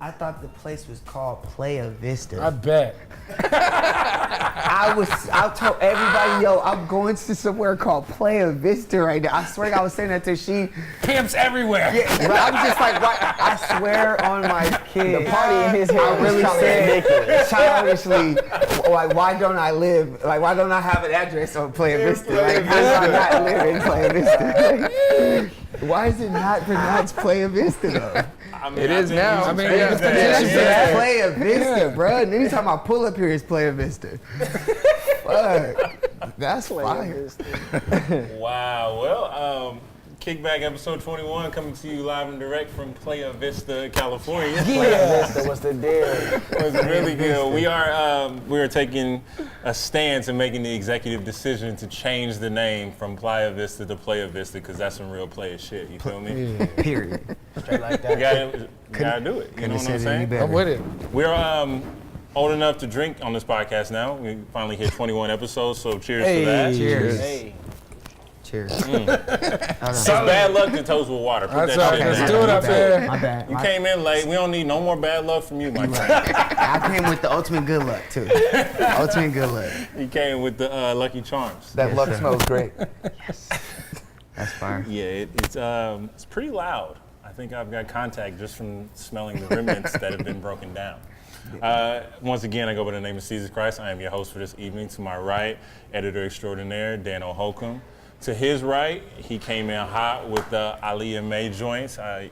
I thought the place was called Playa Vista. I bet. I told everybody, yo, I'm going to somewhere called Playa Vista right now. I swear I was saying that to she. Pimps everywhere. Yeah, but I was just like, what? I swear on my kid. The party in his head I really was said ridiculous. childishly, like, why don't I live? Like, why don't I have an address on Playa Vista? Like, how do I not live in Playa Vista? Like, why is it not pronounced Playa Vista though? I mean, It is now. I mean, It's yeah. Playa Vista, bro. And anytime I pull up here, it's Playa Vista. Fuck. That's fire. Wow. Well, Kickback episode 21 coming to you live and direct from Playa Vista, California. Playa Vista was the deal. It was really good. We are taking a stance and making the executive decision to change the name from Playa Vista to Playa Vista because that's some real player shit. You feel me? Yeah. Period. Straight like You that. gotta do it. You know what I'm saying? I'm with it. We're old enough to drink on this podcast now. We finally hit 21 episodes, so cheers to that. Cheers. Hey. Cheers. It's bad luck to toast with water. Put That's that all shit right. in Let's there. do it up there. My bad. You came in late. We don't need no more bad luck from you, my friend. I came with the ultimate good luck too. Ultimate good luck. You came with the Lucky Charms. That luck smells great. That's fire. Yeah, it's pretty loud. I think I've got contact just from smelling the remnants that have been broken down. Once again, I go by the name of snkrINC. I am your host for this evening. To my right, editor extraordinaire, Dan O'Holcomb. To his right, he came in hot with the Aliyah May joints. I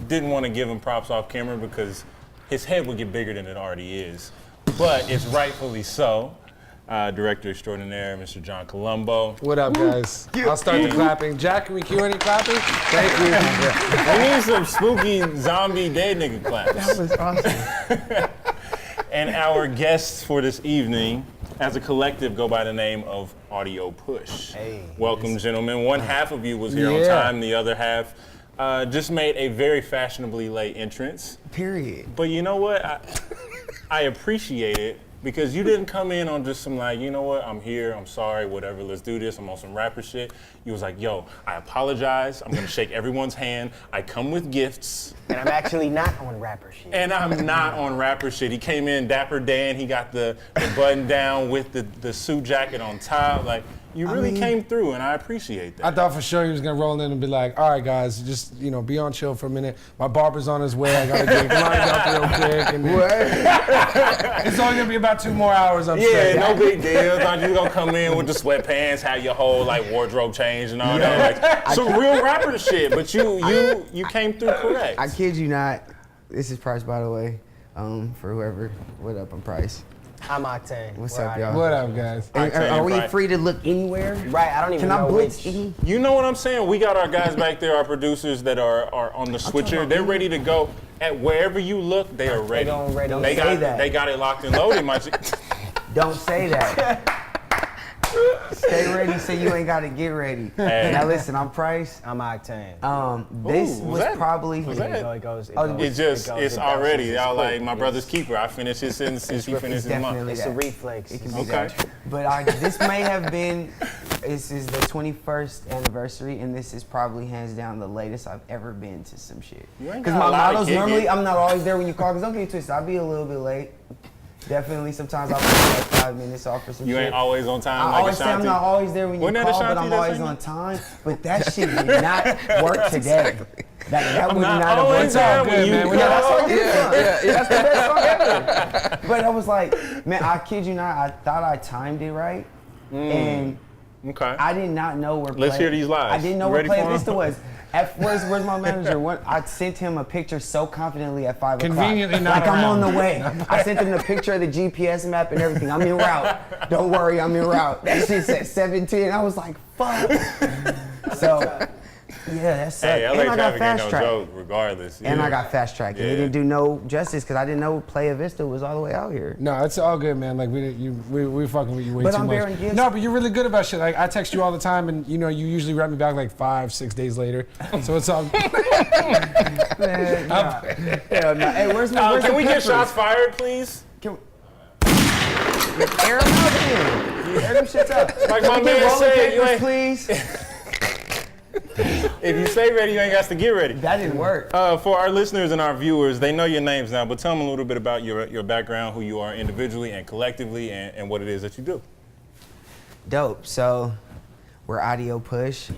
didn't want to give him props off camera because his head would get bigger than it already is. But it's rightfully so. Director extraordinaire, Mr. John Colombo. What up, guys? I'll start the clapping. Jack, can we cue any clapping? Thank you. We need some spooky zombie dead nigga claps. That was awesome. And our guests for this evening, as a collective, go by the name of Audio Push. Hey. Welcome, gentlemen. One half of you was here on Yeah. time. The other half just made a very fashionably late entrance. Period. But you know what? I appreciate it because you didn't come in on just some like, you know what, I'm here, I'm sorry, whatever, let's do this, I'm on some rapper shit. You was like, yo, I apologize, I'm gonna shake everyone's hand, I come with gifts. And I'm actually not on rapper shit. And I'm not on rapper shit. He came in Dapper Dan, he got the button down with the suit jacket on top. Like, you really came through and I appreciate that. I thought for sure he was gonna roll in and be like, all right, guys, just be on chill for a minute. My barber's on his way. I gotta get lined up real quick. And it's only gonna be about 2 more hours. I'm Yeah, sure. no big deal. Thought you gonna come in with the sweatpants, have your whole like wardrobe change and all that. Like some real rapper shit, but you came through correct. I kid you not. This is Price, by the way. For whoever. What up, I'm Price. I'm Octane. What's Where up, I y'all? What up, guys? Are we Right. free to look anywhere? am. Right, I don't even Can know I blitz which. any? You know what I'm saying? We got our guys back there, our producers that are on the switcher. They're ready to go. At wherever you look, they are ready. Don't They say got that. they got it locked and loaded, my G. Don't say that. Stay ready so you ain't gotta get ready. Hey. Now listen, I'm Price. I'm Octane. This Ooh, was that- probably was There that- you go, it goes. It's already. Y'all like my brother's keeper. keeper. I finish his sentences, he finishes mine. definitely It's a that. reflex. It can be Okay. that. But this may have been, this is the 21st anniversary, and this is probably hands down the latest I've ever been to some shit. You ain't Because got a my lot of models kick normally, it. I'm not always there when you call, because don't get it twisted, I'll be a little bit late. Definitely, sometimes I'll be like 5 minutes off for some You shit. ain't always on time I like always say I'm Ashanti. not always there when you Wasn't that call, but Ashanti I'm that always sang on that? time. But that shit did not work today. That would not not have always worked there out. when you man. call. Yeah, that's what that's the best song ever. But I was like, man, I kid you not, I thought I timed it right. And Okay. I did not know where Let's hear these lies. I didn't know You where ready Playa for 'em? Vista was. Where's my manager? I sent him a picture so confidently at 5 o'clock. Conveniently not like I'm on around. the way. I sent him the picture of the GPS map and everything. I'm en route. Don't worry, I'm en route. That shit said 17. I was like, fuck. So, yeah, that sucked. Hey, LA and I got traffic ain't fast no track. joke, regardless. And Yeah. I got fast track. And Yeah. it didn't do no justice because I didn't know Playa Vista was all the way out here. No, it's all good, man. Like we fucking with you way But too I'm much. bearing gifts. No, but you're really good about shit. Like I text you all the time, and you usually write me back like 5-6 days later. So it's all. Man, nah. Hell no. Hey, where's Can the we get peppers? shots fired, please? Can air them out then. Air them shits up. Like my Can we get man rolling said, you papers, ain't. please. If you say ready, you ain't got to get ready. That didn't work. For our listeners and our viewers, they know your names now, but tell them a little bit about your background, who you are individually and collectively, and what it is that you do. Dope. So we're Audio Push.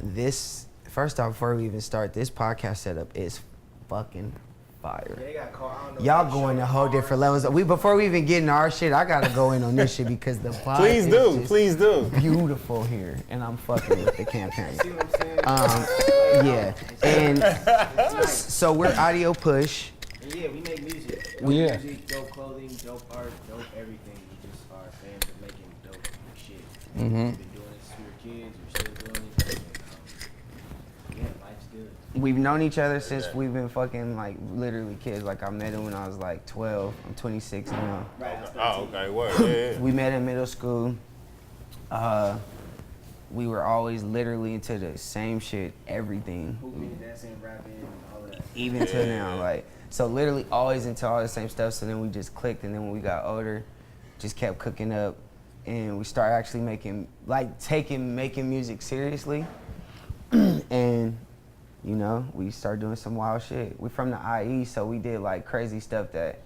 This, first off, before we even start, this podcast setup is fucking fire. Y'all going to whole different levels. Before we even get into our shit, I gotta go in on this shit because the vibe Please do. Beautiful here, and I'm fucking with the campaign. See what I'm saying? Yeah, and so we're Audio Push. And yeah, we make music. Yeah. Music, dope clothing, dope art, dope everything. We just are fans of making dope shit. Mm-hmm. We've been doing this since we were kids. We're still doing it. Yeah, life's good. We've known each other since we've been fucking like literally kids. Like I met him when I was like 12. I'm 26 now. Right. Oh, okay, word. Yeah. We met in middle school. We were always literally into the same shit, everything. Hooping, dancing, rapping, all of that. Even till now, like, so literally always into all the same stuff. So then we just clicked, and then when we got older, just kept cooking up, and we started actually making music seriously. And you know, we started doing some wild shit. We're from the IE, so we did like crazy stuff that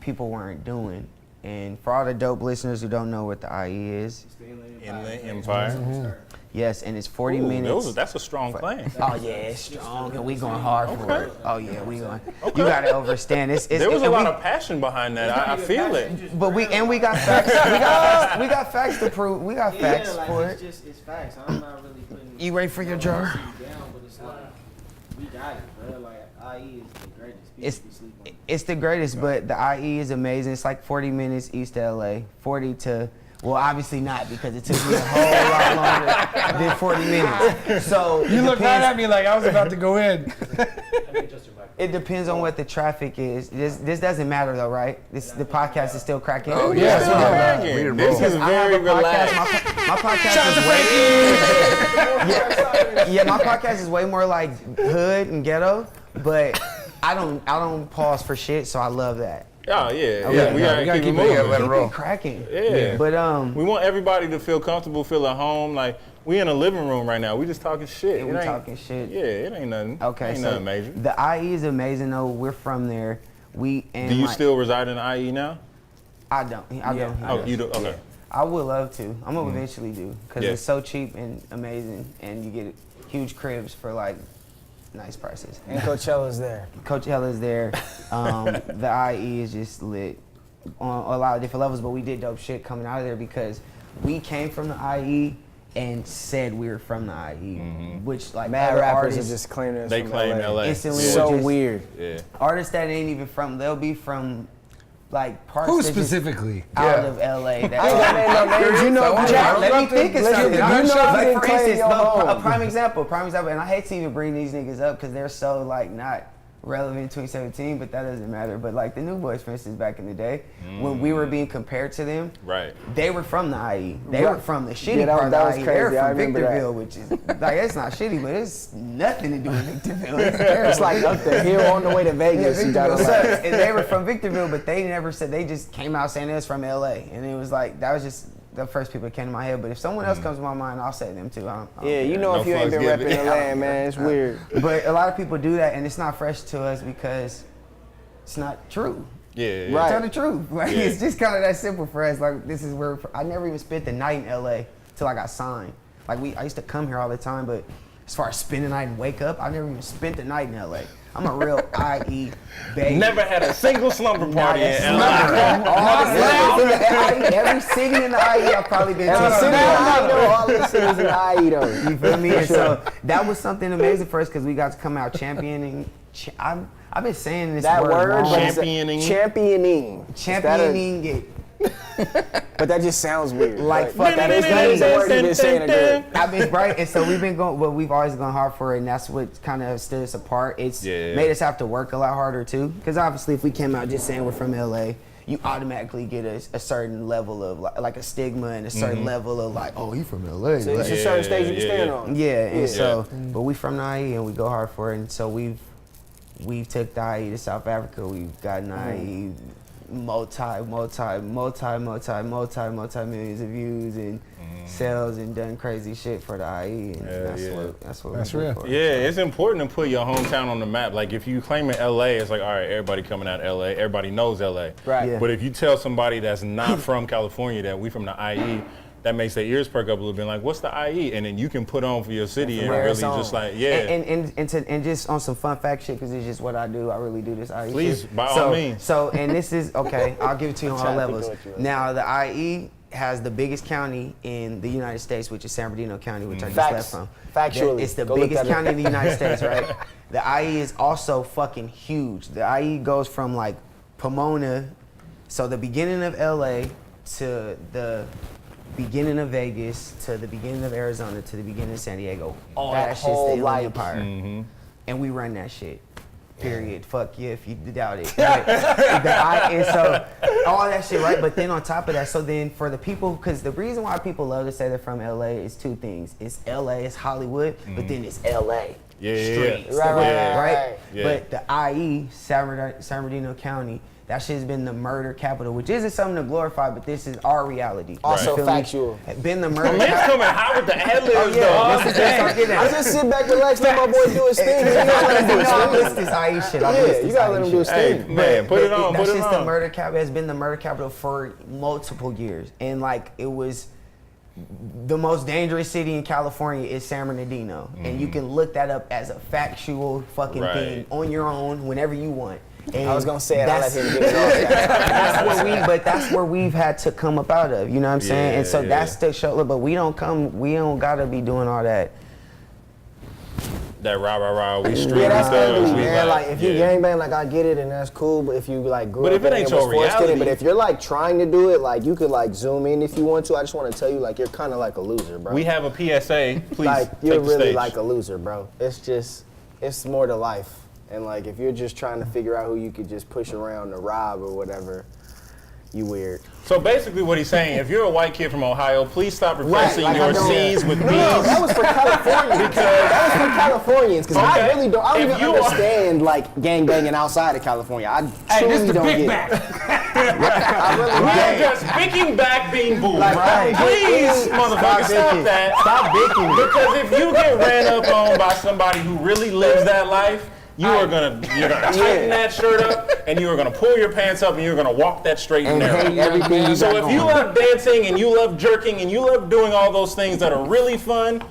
people weren't doing. And for all the dope listeners who don't know what the IE is, It's the Inland Inland Empire. yes, and it's 40 Ooh, minutes. that's a strong claim. Oh yeah, it's strong, and we going hard for it. Oh yeah, we going. You gotta overstand. There was a lot of passion behind that. I feel it. But we got facts. We got facts to prove. We got facts Yeah, like, for it's it. just, it's facts. I'm not really putting You ready for your jar? down, but it's like, we got it, bro. Like, IE is the greatest. People It's be sleep on. it's the greatest, but the IE is amazing. It's like 40 minutes east of LA, 40 to. Well, obviously not because it took me a whole lot longer than 40 minutes. So You look right at me like I was about to go in. It depends on what the traffic is. This doesn't matter though, right? The podcast is still cracking. Oh, yeah. Still cracking. This is I have very a podcast. relaxed. My podcast is way. Yeah, my podcast is way more like hood and ghetto, but I don't pause for shit, so I love that. Oh yeah, Okay. we gotta keep it keep it moving. let it roll. Keep it cracking. Yeah. But We want everybody to feel comfortable, feel at home. Like we in a living room right now. We just talking shit. we It ain't- talking shit. Yeah, it ain't nothing. Okay, ain't so nothing major. the IE is amazing though. We're from there. Do you like, still reside in the IE now? I don't. Oh, you do. Okay. I would love to. I'm gonna eventually do because Yeah. it's so cheap and amazing, and you get huge cribs for like nice prices. And Coachella's there. Coachella's there. The IE is just lit on a lot of different levels, but we did dope shit coming out of there because we came from the IE and said we were from the IE, which like Mad other rappers are artists just claiming us They from claim LA. instantly So just- weird. Yeah. artists that ain't even from. They'll be from like parts Who that just specifically? out of LA. That I ain't got no names. You know, Jack, let me think of something. you know, Like, for for instance, a home. prime example, and I hate to even bring these niggas up because they're so like not relevant in 2017, but that doesn't matter. But like the New Boys, for instance, back in the day, when we were being compared to them, Right. they were from the IE. They were from the shitty Yeah, that- part that of was the IE. They were crazy. I from remember that. Victorville, which is like it's not shitty, but it's nothing to do with Victorville. It's terrible. It's like up the hill on the way to Yeah, Vegas. You gotta Victorville like, sucks. And they were from Victorville, but they never said, they just came out saying they was from LA. And it was like, that was just the first people that came to my head. But if someone else comes to my mind, I'll say them too. I don't yeah, you know No if you ain't been fucks repping given. the land, man, it's weird. But a lot of people do that, and it's not fresh to us because it's not true. Yeah. Right. Tell the truth. Like, Yeah. it's just kind of that simple for us. Like, this is where I never even spent the night in LA till I got signed. Like, I used to come here all the time, but as far as spend the night and wake up, I never even spent the night in LA. I'm a real IE baby. Never had a single slumber party in LA. All the cities in the IE, every city in the IE I've probably been to. I know all the cities in the IE though. You feel me? And so that was something amazing for us because we got to come out championing. I've been saying this That word word, long. but it's a- Championing. championing, Championing it. But that just sounds weird. Like, fuck, that is the word you've been saying. Good. I mean, right, and so we've been going, but we've always gone hard for it, and that's what kind of stood us apart. It's made us have to work a lot harder too, because obviously, if we came out just saying we're from LA, you automatically get a certain level of like a stigma and a certain level of like, oh, you from LA. So it's Like, a certain stage you can stand on. yeah, and so, Yeah. but we from the IE and we go hard for it, and so we've took the IE to South Africa. We've gotten IE multi-millions of views and sales and done crazy shit for the IE. And that's what That's we do real. for it. Yeah, it's important to put your hometown on the map. Like if you claim in LA, it's like, all right, everybody coming out LA, everybody knows LA. Right. Yeah. But if you tell somebody that's not from California that we from the IE, that makes their ears perk up a little bit. Like, what's the IE? And then you can put on for your city and where really it's on. just like, And just on some fun fact shit, because it's just what I do. I really do this IE Please, shit. by all means. So, and this is, okay, I'll give it to you on all trying to think levels. of what you were Now, the IE has the biggest county in the United States, which is San Bernardino County, which I just Facts. left from. Factually. It's the Go look biggest that up. county in the United States, right? The IE is also fucking huge. The IE goes from like Pomona, so the beginning of LA to the beginning of Vegas to the beginning of Arizona to the beginning of San Diego. All That that shit's whole, the Inland like- Empire. Mm-hmm. And we run that shit. Period. Fuck you if you doubt it. But and so all that shit, right? But then on top of that, so then for the people, because the reason why people love to say they're from LA is two things. It's LA, it's Hollywood, but then it's LA. Streets, Right. Yeah. But the IE, San Bernardino County, that shit's been the murder capital, which isn't something to glorify, but this is our reality. Also You feel me? factual. Been the My murder man's capital. coming hot with the ad-libs, Oh, dog. yeah, this is just I'm getting I at. just sit back, relax, let my boy do his thing. You gotta let him do his I thing. miss this IE shit. I Yeah, miss this you gotta let IE him do his shit. Hey, thing. man, put it on, That's put it just the on. murder capital. Has been the murder capital for multiple years, and like it was the most dangerous city in California is San Bernardino, and you can look that up as a factual fucking Right. thing on your own whenever you want. And I was gonna say it, I'll let that's- him get it off. that's where we've had to come up out of. You know what I'm saying? Yeah, And so yeah. that's the show. But we don't gotta be doing all that. That rah, we street Yeah, that's thugs. ugly, we man. Like, if you yeah. gangbang, like, I get it, and that's cool. But if you, like, grew But up if it in ain't and was your forced in it, reality- but if you're, like, trying to do it, like, you could, like, zoom in if you want to. I just want to tell you, like, you're kind of like a loser, bro. We have a PSA. Please like, take you're the really stage. like a loser, bro. It's just, it's more to life. And, like, if you're just trying to figure out who you could just push around to rob or whatever, you weird. So basically what he's saying, if you're a white kid from Ohio, please stop replacing like I your don't- C's with B's. No, that was for Californians. that was for Californians, because I Okay. really don't. I don't If even you are- understand like gangbanging outside of California. I Hey, truly this is the don't big get it. back. I really We are don't. just picking back being booed. Right. Please, motherfucker, stop that. Stop bitching. Because if you get ran up on by somebody who really lives that life, you're gonna tighten that shirt up, and you are gonna pull your pants up, and you're gonna walk that straight and And narrow. hate everything you So got if going. you love dancing and you love jerking and you love doing all those things that are really fun,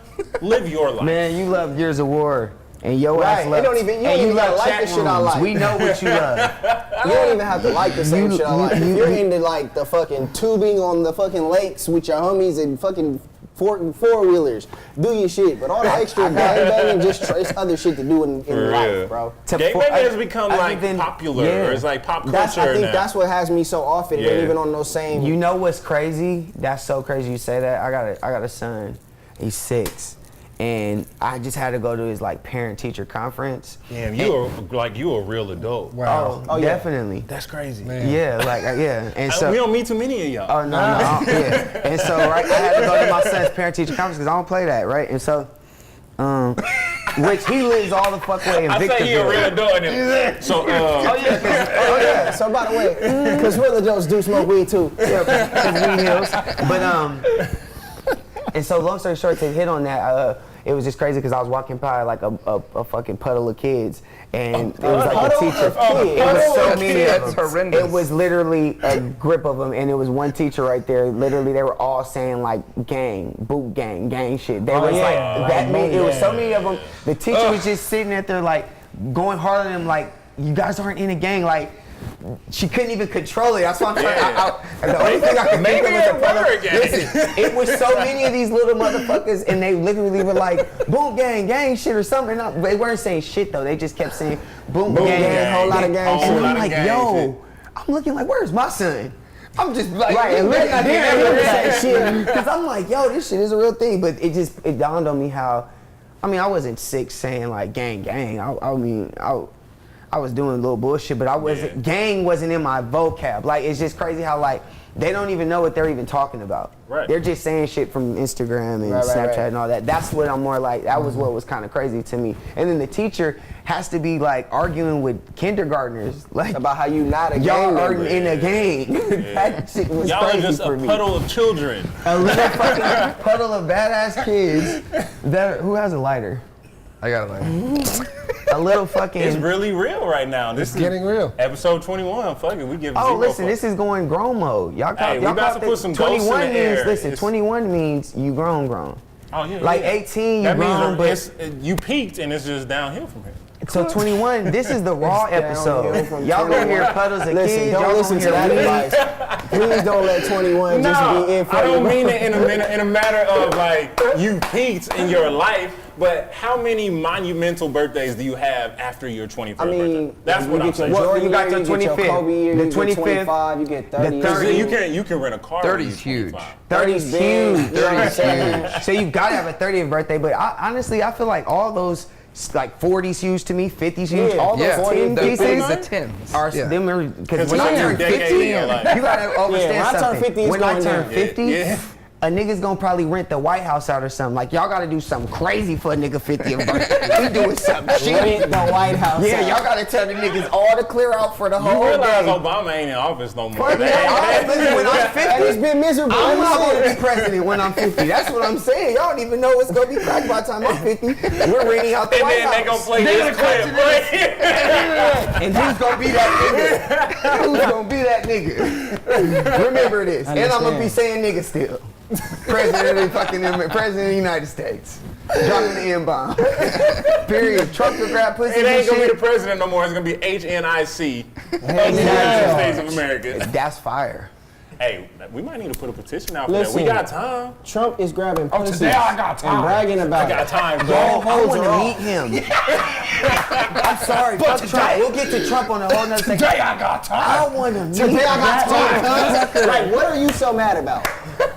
live your life. Man, you love Gears of War. And your Right, ass it loves, don't even- you and don't even love gotta like chat the shit I rooms. like. We know what you love. You don't even have to like the same You- shit I like. you- If you're into like the fucking tubing on the fucking lakes with your homies and fucking four-wheelers, do your shit. But all the extra gangbanging, just it's other shit to do in For life, real. bro. Gangbanging has become other like than- popular. yeah. It's like pop culture That's, I think now. that's what has me so off it. It Yeah. ain't even on those same. You know what's crazy? That's so crazy you say that. I got a son. He's 6. And I just had to go to his like parent teacher conference. Damn, you a real adult. Wow. Oh, yeah. definitely. That's crazy. Man. Yeah, like yeah. And so we don't meet too many of y'all. Oh no, yeah. And so right, I had to go to my son's parent teacher conference because I don't play that, right? And so, which he lives all the fuck way in I say he a real Victorville. adult. And so, Oh yeah. So by the way, because real adults do smoke weed too. Yeah, Weed Hills. But and so long story short, to hit on that, it was just crazy because I was walking by like a fucking puddle of kids, and it was like a teacher. It was so many of That's them. horrendous. It was literally a grip of them, and it was one teacher right there. Literally, they were all saying like gang, boot gang shit. They was like that. It was so many of them. The teacher was just sitting at there like going harder than them, like you guys aren't in a gang, like. She couldn't even control it. That's why I'm trying. The only thing I could think of was Maybe a brother. they're gang. Listen, it was so many of these little motherfuckers, and they literally were like, "Boom gang shit" or something. They weren't saying shit though. They just kept saying, "Boom gang, whole lot of gang And shit. I'm Lot of like, gang yo, I'm looking like, where's my son? I'm just like, Right, and looking look, at damn, him look at that that shit because I'm like, yo, this shit is a real thing. But it dawned on me how, I mean, I wasn't 6 saying like gang. I was doing a little bullshit, but I wasn't. Yeah. Gang wasn't in my vocab. Like it's just crazy how like they don't even know what they're even talking about. Right. They're just saying shit from Instagram and Right, Snapchat right. and all that. That's what I'm more like, that was what was kind of crazy to me. And then the teacher has to be like arguing with kindergartners. Like, About how you not a y'all gang are member. in a gang. That shit was Y'all are crazy just for a me. puddle of children. A little fucking puddle of badass kids. Who has a lighter? I got it. Like, A little fucking. It's really real right now. This it's getting real. Episode 21. Fuck it, we give Oh, zero listen, fucks. this is going grown mode. Y'all Hey, we y'all about caught to put some ghosts in 21 the means, air. listen, It's- 21 means you grown. Oh, yeah, Like yeah. 18, you that grown, means but you peaked and it's just downhill from here. so 21, this is the raw downhill episode. from Y'all gonna 21. hear puddles of Listen, kids. don't Y'all listen gonna to that hear advice. Please don't let 21 just be in for I don't you. mean it in a matter of like you peaked in your life, but how many monumental birthdays do you have after your 23rd I mean, birthday? That's you what I'm get your saying. Well, Jordan you got year, your you get your 25th, Kobe year, the you 25th, get 25, you get 30. the 30. You can rent a car. 30's when you're huge. 25. 30's big. huge. You know what I'm saying? So you've got to have a 30th birthday, but honestly, I feel like all those, like 40's huge to me, 50's huge, Yeah. all those Yeah. 10 The pieces the 10s. are Yeah. them are because Because when it's I like your turn decade 50, of you your life. gotta understand when I turn something. 50, it's when I going turn down. 50, Yeah. a nigga's gonna probably rent the White House out or something. Like y'all gotta do something crazy for a nigga 50th birthday. We doing something shit. Rent the White House. Yeah, out. y'all gotta tell the niggas all to clear out for the You whole realize day. Obama ain't in office no more. Fuck yeah, listen, when I'm 50, And it's been miserable. I'm ever not going to since. be president when I'm 50. That's what I'm saying. Y'all don't even know what's going to be cracked by the time I'm 50. We're renting out the And White then they House. gonna play this clip right here. And who's going to be that nigga? Who's going to be that nigga? Remember this. And I'm going to be saying nigga still. President of the United States. Dropping the M-bomb. Period. Trump will grab pussy It and ain't gonna be shit. the president no more. It's gonna be HNIC of the United States of America. That's fire. Hey, we might need to put a petition out for Listen. that. We got time. Trump is grabbing pussies today I got time. and bragging about I got it. time, Yo, bro. I want to meet him. I'm sorry, fuck Trump. We'll get to Trump on a whole nother second. Today I got time. I want to meet Today I got that time. Like, what are you so mad about?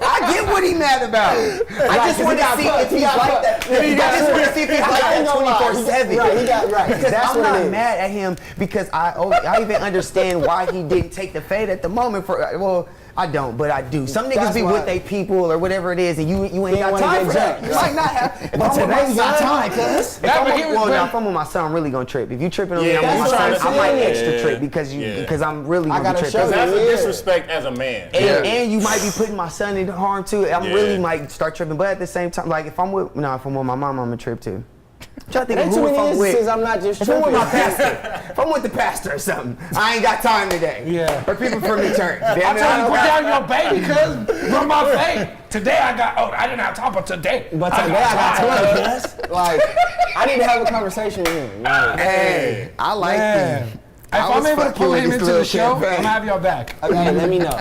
I get what he mad about. I just want to see if he's like that. I just want to see if he's like that 24/7. Right, he got right. Because That's I'm what it not is. mad at him because I even understand why he didn't take the fade at the moment. Well, I don't, but I do. Some niggas That's be why- with they people or whatever it is, and you ain't He got wanna time get for that. jacked. You might not have. But today you got time, cuz. Now if I'm with my son, I'm really gonna trip. If you tripping on me, Yeah, I'm with my that's son, what I I'm might saying. extra Yeah. trip because Yeah. because I'm really I gonna be gotta tripping. show That's a Yeah. disrespect as a man. And you might be putting my son in harm too. I'm Yeah. really might start tripping, but at the same time, like if I'm with my mom, I'm gonna trip too. I'm trying to think Ain't of too who if many I'm with. instances I'm not just If I'm with tripping. my pastor, if I'm with the pastor or something, I ain't got time today. Yeah. Or people from the church. I Damn it, tell I you, don't put got- down your baby, cuz. Run my faith. Today I got, I didn't have time, but today. But today I got time, cuz. Like, I need to have a conversation with him. Like, Hey, I like Man. you. If I I'm was able to fucking pull with him this into the little show, campaign. I'm gonna have your back. okay, let me know.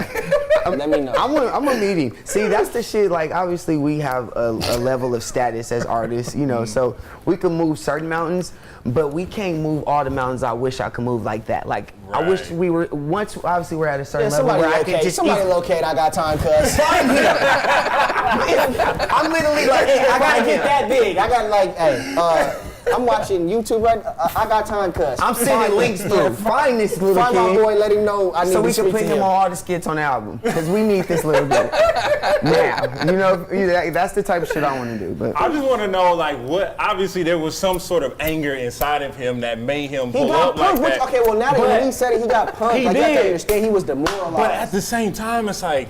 Let me know. I'm gonna meet him. See, that's the shit. Like, obviously, we have a level of status as artists, you know. So we can move certain mountains, but we can't move all the mountains. I wish I could move like that. Like, I wish Right. we were. Once, obviously, we're at a certain Yeah, level somebody where I can locate. just. Somebody locate. I got time, cuz. Find him. I'm literally like, hey, I I gotta got get him. that big. I got like, hey, I'm watching YouTube right. I got time, cuz. I'm sending links through. Find this little Find my kid. boy. Let him know I need So to we can speak put to him him. on all the skits on the album because we need this little dude. Now, you know, that's the type of shit I want to do. But I just want to know, like, what? Obviously, there was some sort of anger inside of him that made him He pull got up like punked. that. Okay, well now that But he said it, he got punked. He Like, you have to did. understand, he was demoralized. But at the same time, it's like,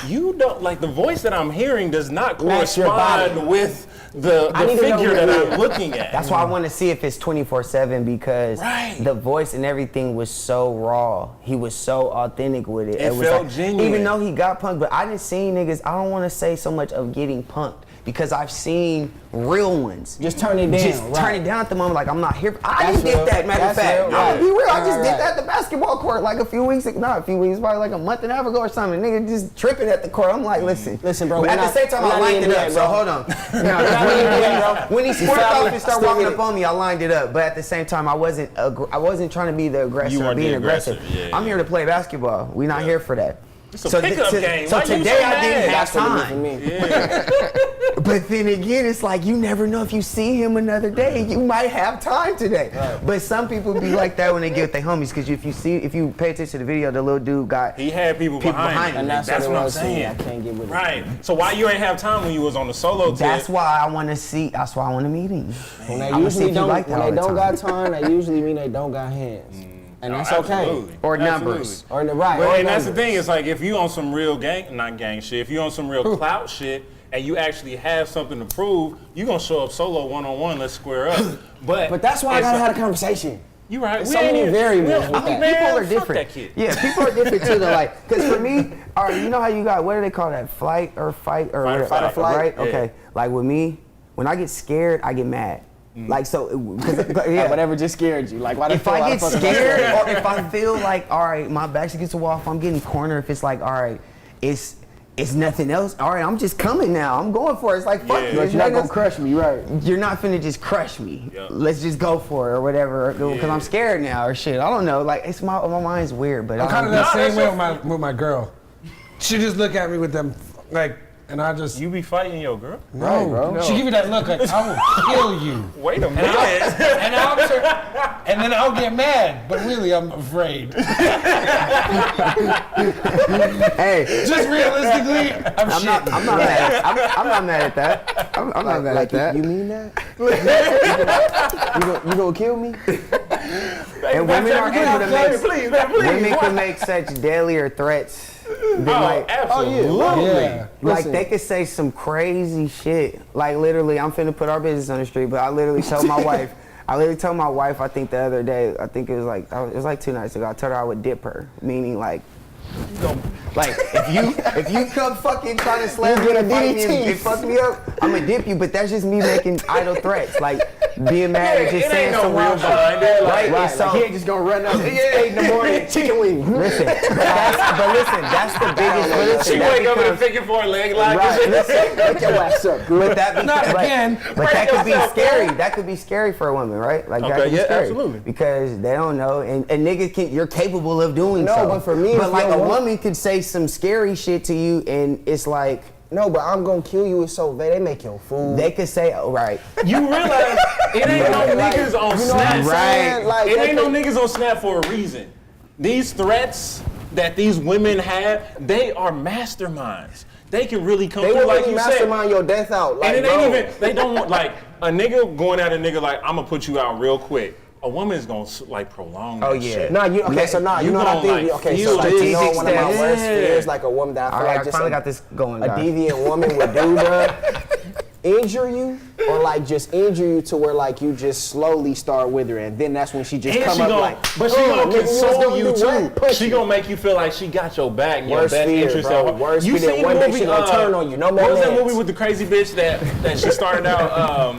you don't, like, the voice that I'm hearing does not Match your body. correspond with the I need to know figure who that it I'm is. looking at. that's why I want to see if it's 24/7 because Right. the voice and everything was so raw. He was so authentic with it. It was felt like, genuine. Even though he got punked, but I didn't see niggas. I don't want to say so much of getting punked because I've seen real ones. Just turn it down. Just right. turn it down at the moment. Like I'm not here. I That's just did real. that. Matter of That's fact, real, I'm gonna be right. real. I just Right, did right. that at the basketball court like a few weeks ago. Not a few weeks, probably like a month and a half ago or something. Nigga just tripping at the court. I'm like, listen, Listen, bro, But we're at the not- same time, we're I not lined in it the up. NBA, So bro. hold on. When he squared off and started walking up on me, I lined it up. But at the same time, I wasn't trying to be the aggressor You or weren't being the aggressive. aggressive, yeah, I'm here to play basketball. We're not here for that. It's a pickup game. So Why you today so I didn't mad? have For time. me. Yeah. But then again, it's like you never know if you see him another day. You might have time today. Right. But some people be like that when they get with their homies, because if you pay attention to the video, the little dude He had people behind him. And that's what I'm I saying. can't get with it. Right. So why you ain't have time when you was on the solo tip? That's why I want to see. That's why I want to meet him. When they I'ma see usually if you don't, like that when all they the don't time. got time, they usually mean they don't got hands. And that's Absolutely. okay. Or Absolutely. numbers. Or the right. Well, or and that's the numbers. thing. It's like if you on some real not gang shit. If you on some real clout shit, and you actually have something to prove, you gonna show up solo one-on-one. Let's square up. But that's why I gotta have a conversation. You right. There's so many variables with that. People are fuck different. That kid. Yeah, people are different too. They're like, because for me, all right, you know how you got, what do they call that? Flight or fight or Fight or whatever, flight. right? Yeah. Okay. Like with me, when I get scared, I get mad. Like so, yeah. Whatever just scared you. Like why the If fuck I get the fuck am scared or if I feel like, all right, my back's against the wall, if I'm getting cornered, if it's like, all right, it's nothing else. All right, I'm just coming now. I'm going for it. It's like, fuck Yeah. you. But you're not gonna crush me, right? You're not finna just crush me. Yep. Let's just go for it or whatever. Because I'm scared now or shit. I don't know. Like it's my mind's weird, but I'm kind of that No, same that's way with my girl. She just look at me with them, like, and I just You be fighting your girl? no, Right, bro. She give me that look like I will kill you, Wait a minute. and then I'll get mad, but really I'm afraid. hey, Just realistically, I'm shitting. I'm not mad. I'm not mad at that. I'm not mad at that. You mean that? you gonna kill me? And women are able to make Please, man, please. women can make such deadlier threats. Than like, Absolutely. Yeah. like Listen. they could say some crazy shit. Like literally, I'm finna put our business on the street, but I literally told my wife. I think the other day, I think it was like 2 nights ago. I told her I would dip her, meaning like if you come fucking trying to slam me and fight me and fuck me up, I'ma dip you. But that's just me making idle threats, like being mad and just it saying ain't no some real wild shit. behind it. Right? Right. And so, Like he ain't just gonna run up at 8 in the morning, chicken wing. listen, that's the biggest. But listen, She that wake up with a becomes- figure for a leg lock. Right, listen, Get your ass up, girl. but that Not becomes, again. but that could be yourself, scary. man. That could be scary for a woman, right? Like that Okay, could be yeah, scary. absolutely. Because they don't know, and niggas you're capable of doing No, so. but for me, if but like you're a a woman- woman could say some scary shit to you, and it's like No, but I'm gonna kill you. It's so bad. They make your food. they could say, oh, right. You realize it ain't no Like, niggas on you know what I'm Snap. saying? Like, It they ain't no could- niggas on Snap for a reason. These threats that these women have, they are masterminds. They can really come They through will like really you said. mastermind your death out. Like, And it ain't bro. even, they don't want, like, a nigga going at a nigga like, I'm gonna put you out real quick. A woman's gonna, like, prolong that Oh, yeah. shit. Nah, you okay? So nah, you You know what I gonna, think? like, Okay, feel so like this. you know one of my Yeah. worst fears, like a woman that I All feel right, like I just finally a, got this going, a guys. deviant woman would do, bruh. Injure you, or like just injure you to where like you just slowly start withering. Then that's when she just And come she up gonna, like, but she "Oh, gonna nigga, was console gonna you do what? too. Push She you." gonna make you feel like she got your back and your Worst best fear, interest bro. at heart. Worst You fear that seen one the day movie? she gonna turn on you. No What was that man-mans. movie with the crazy bitch that she started out?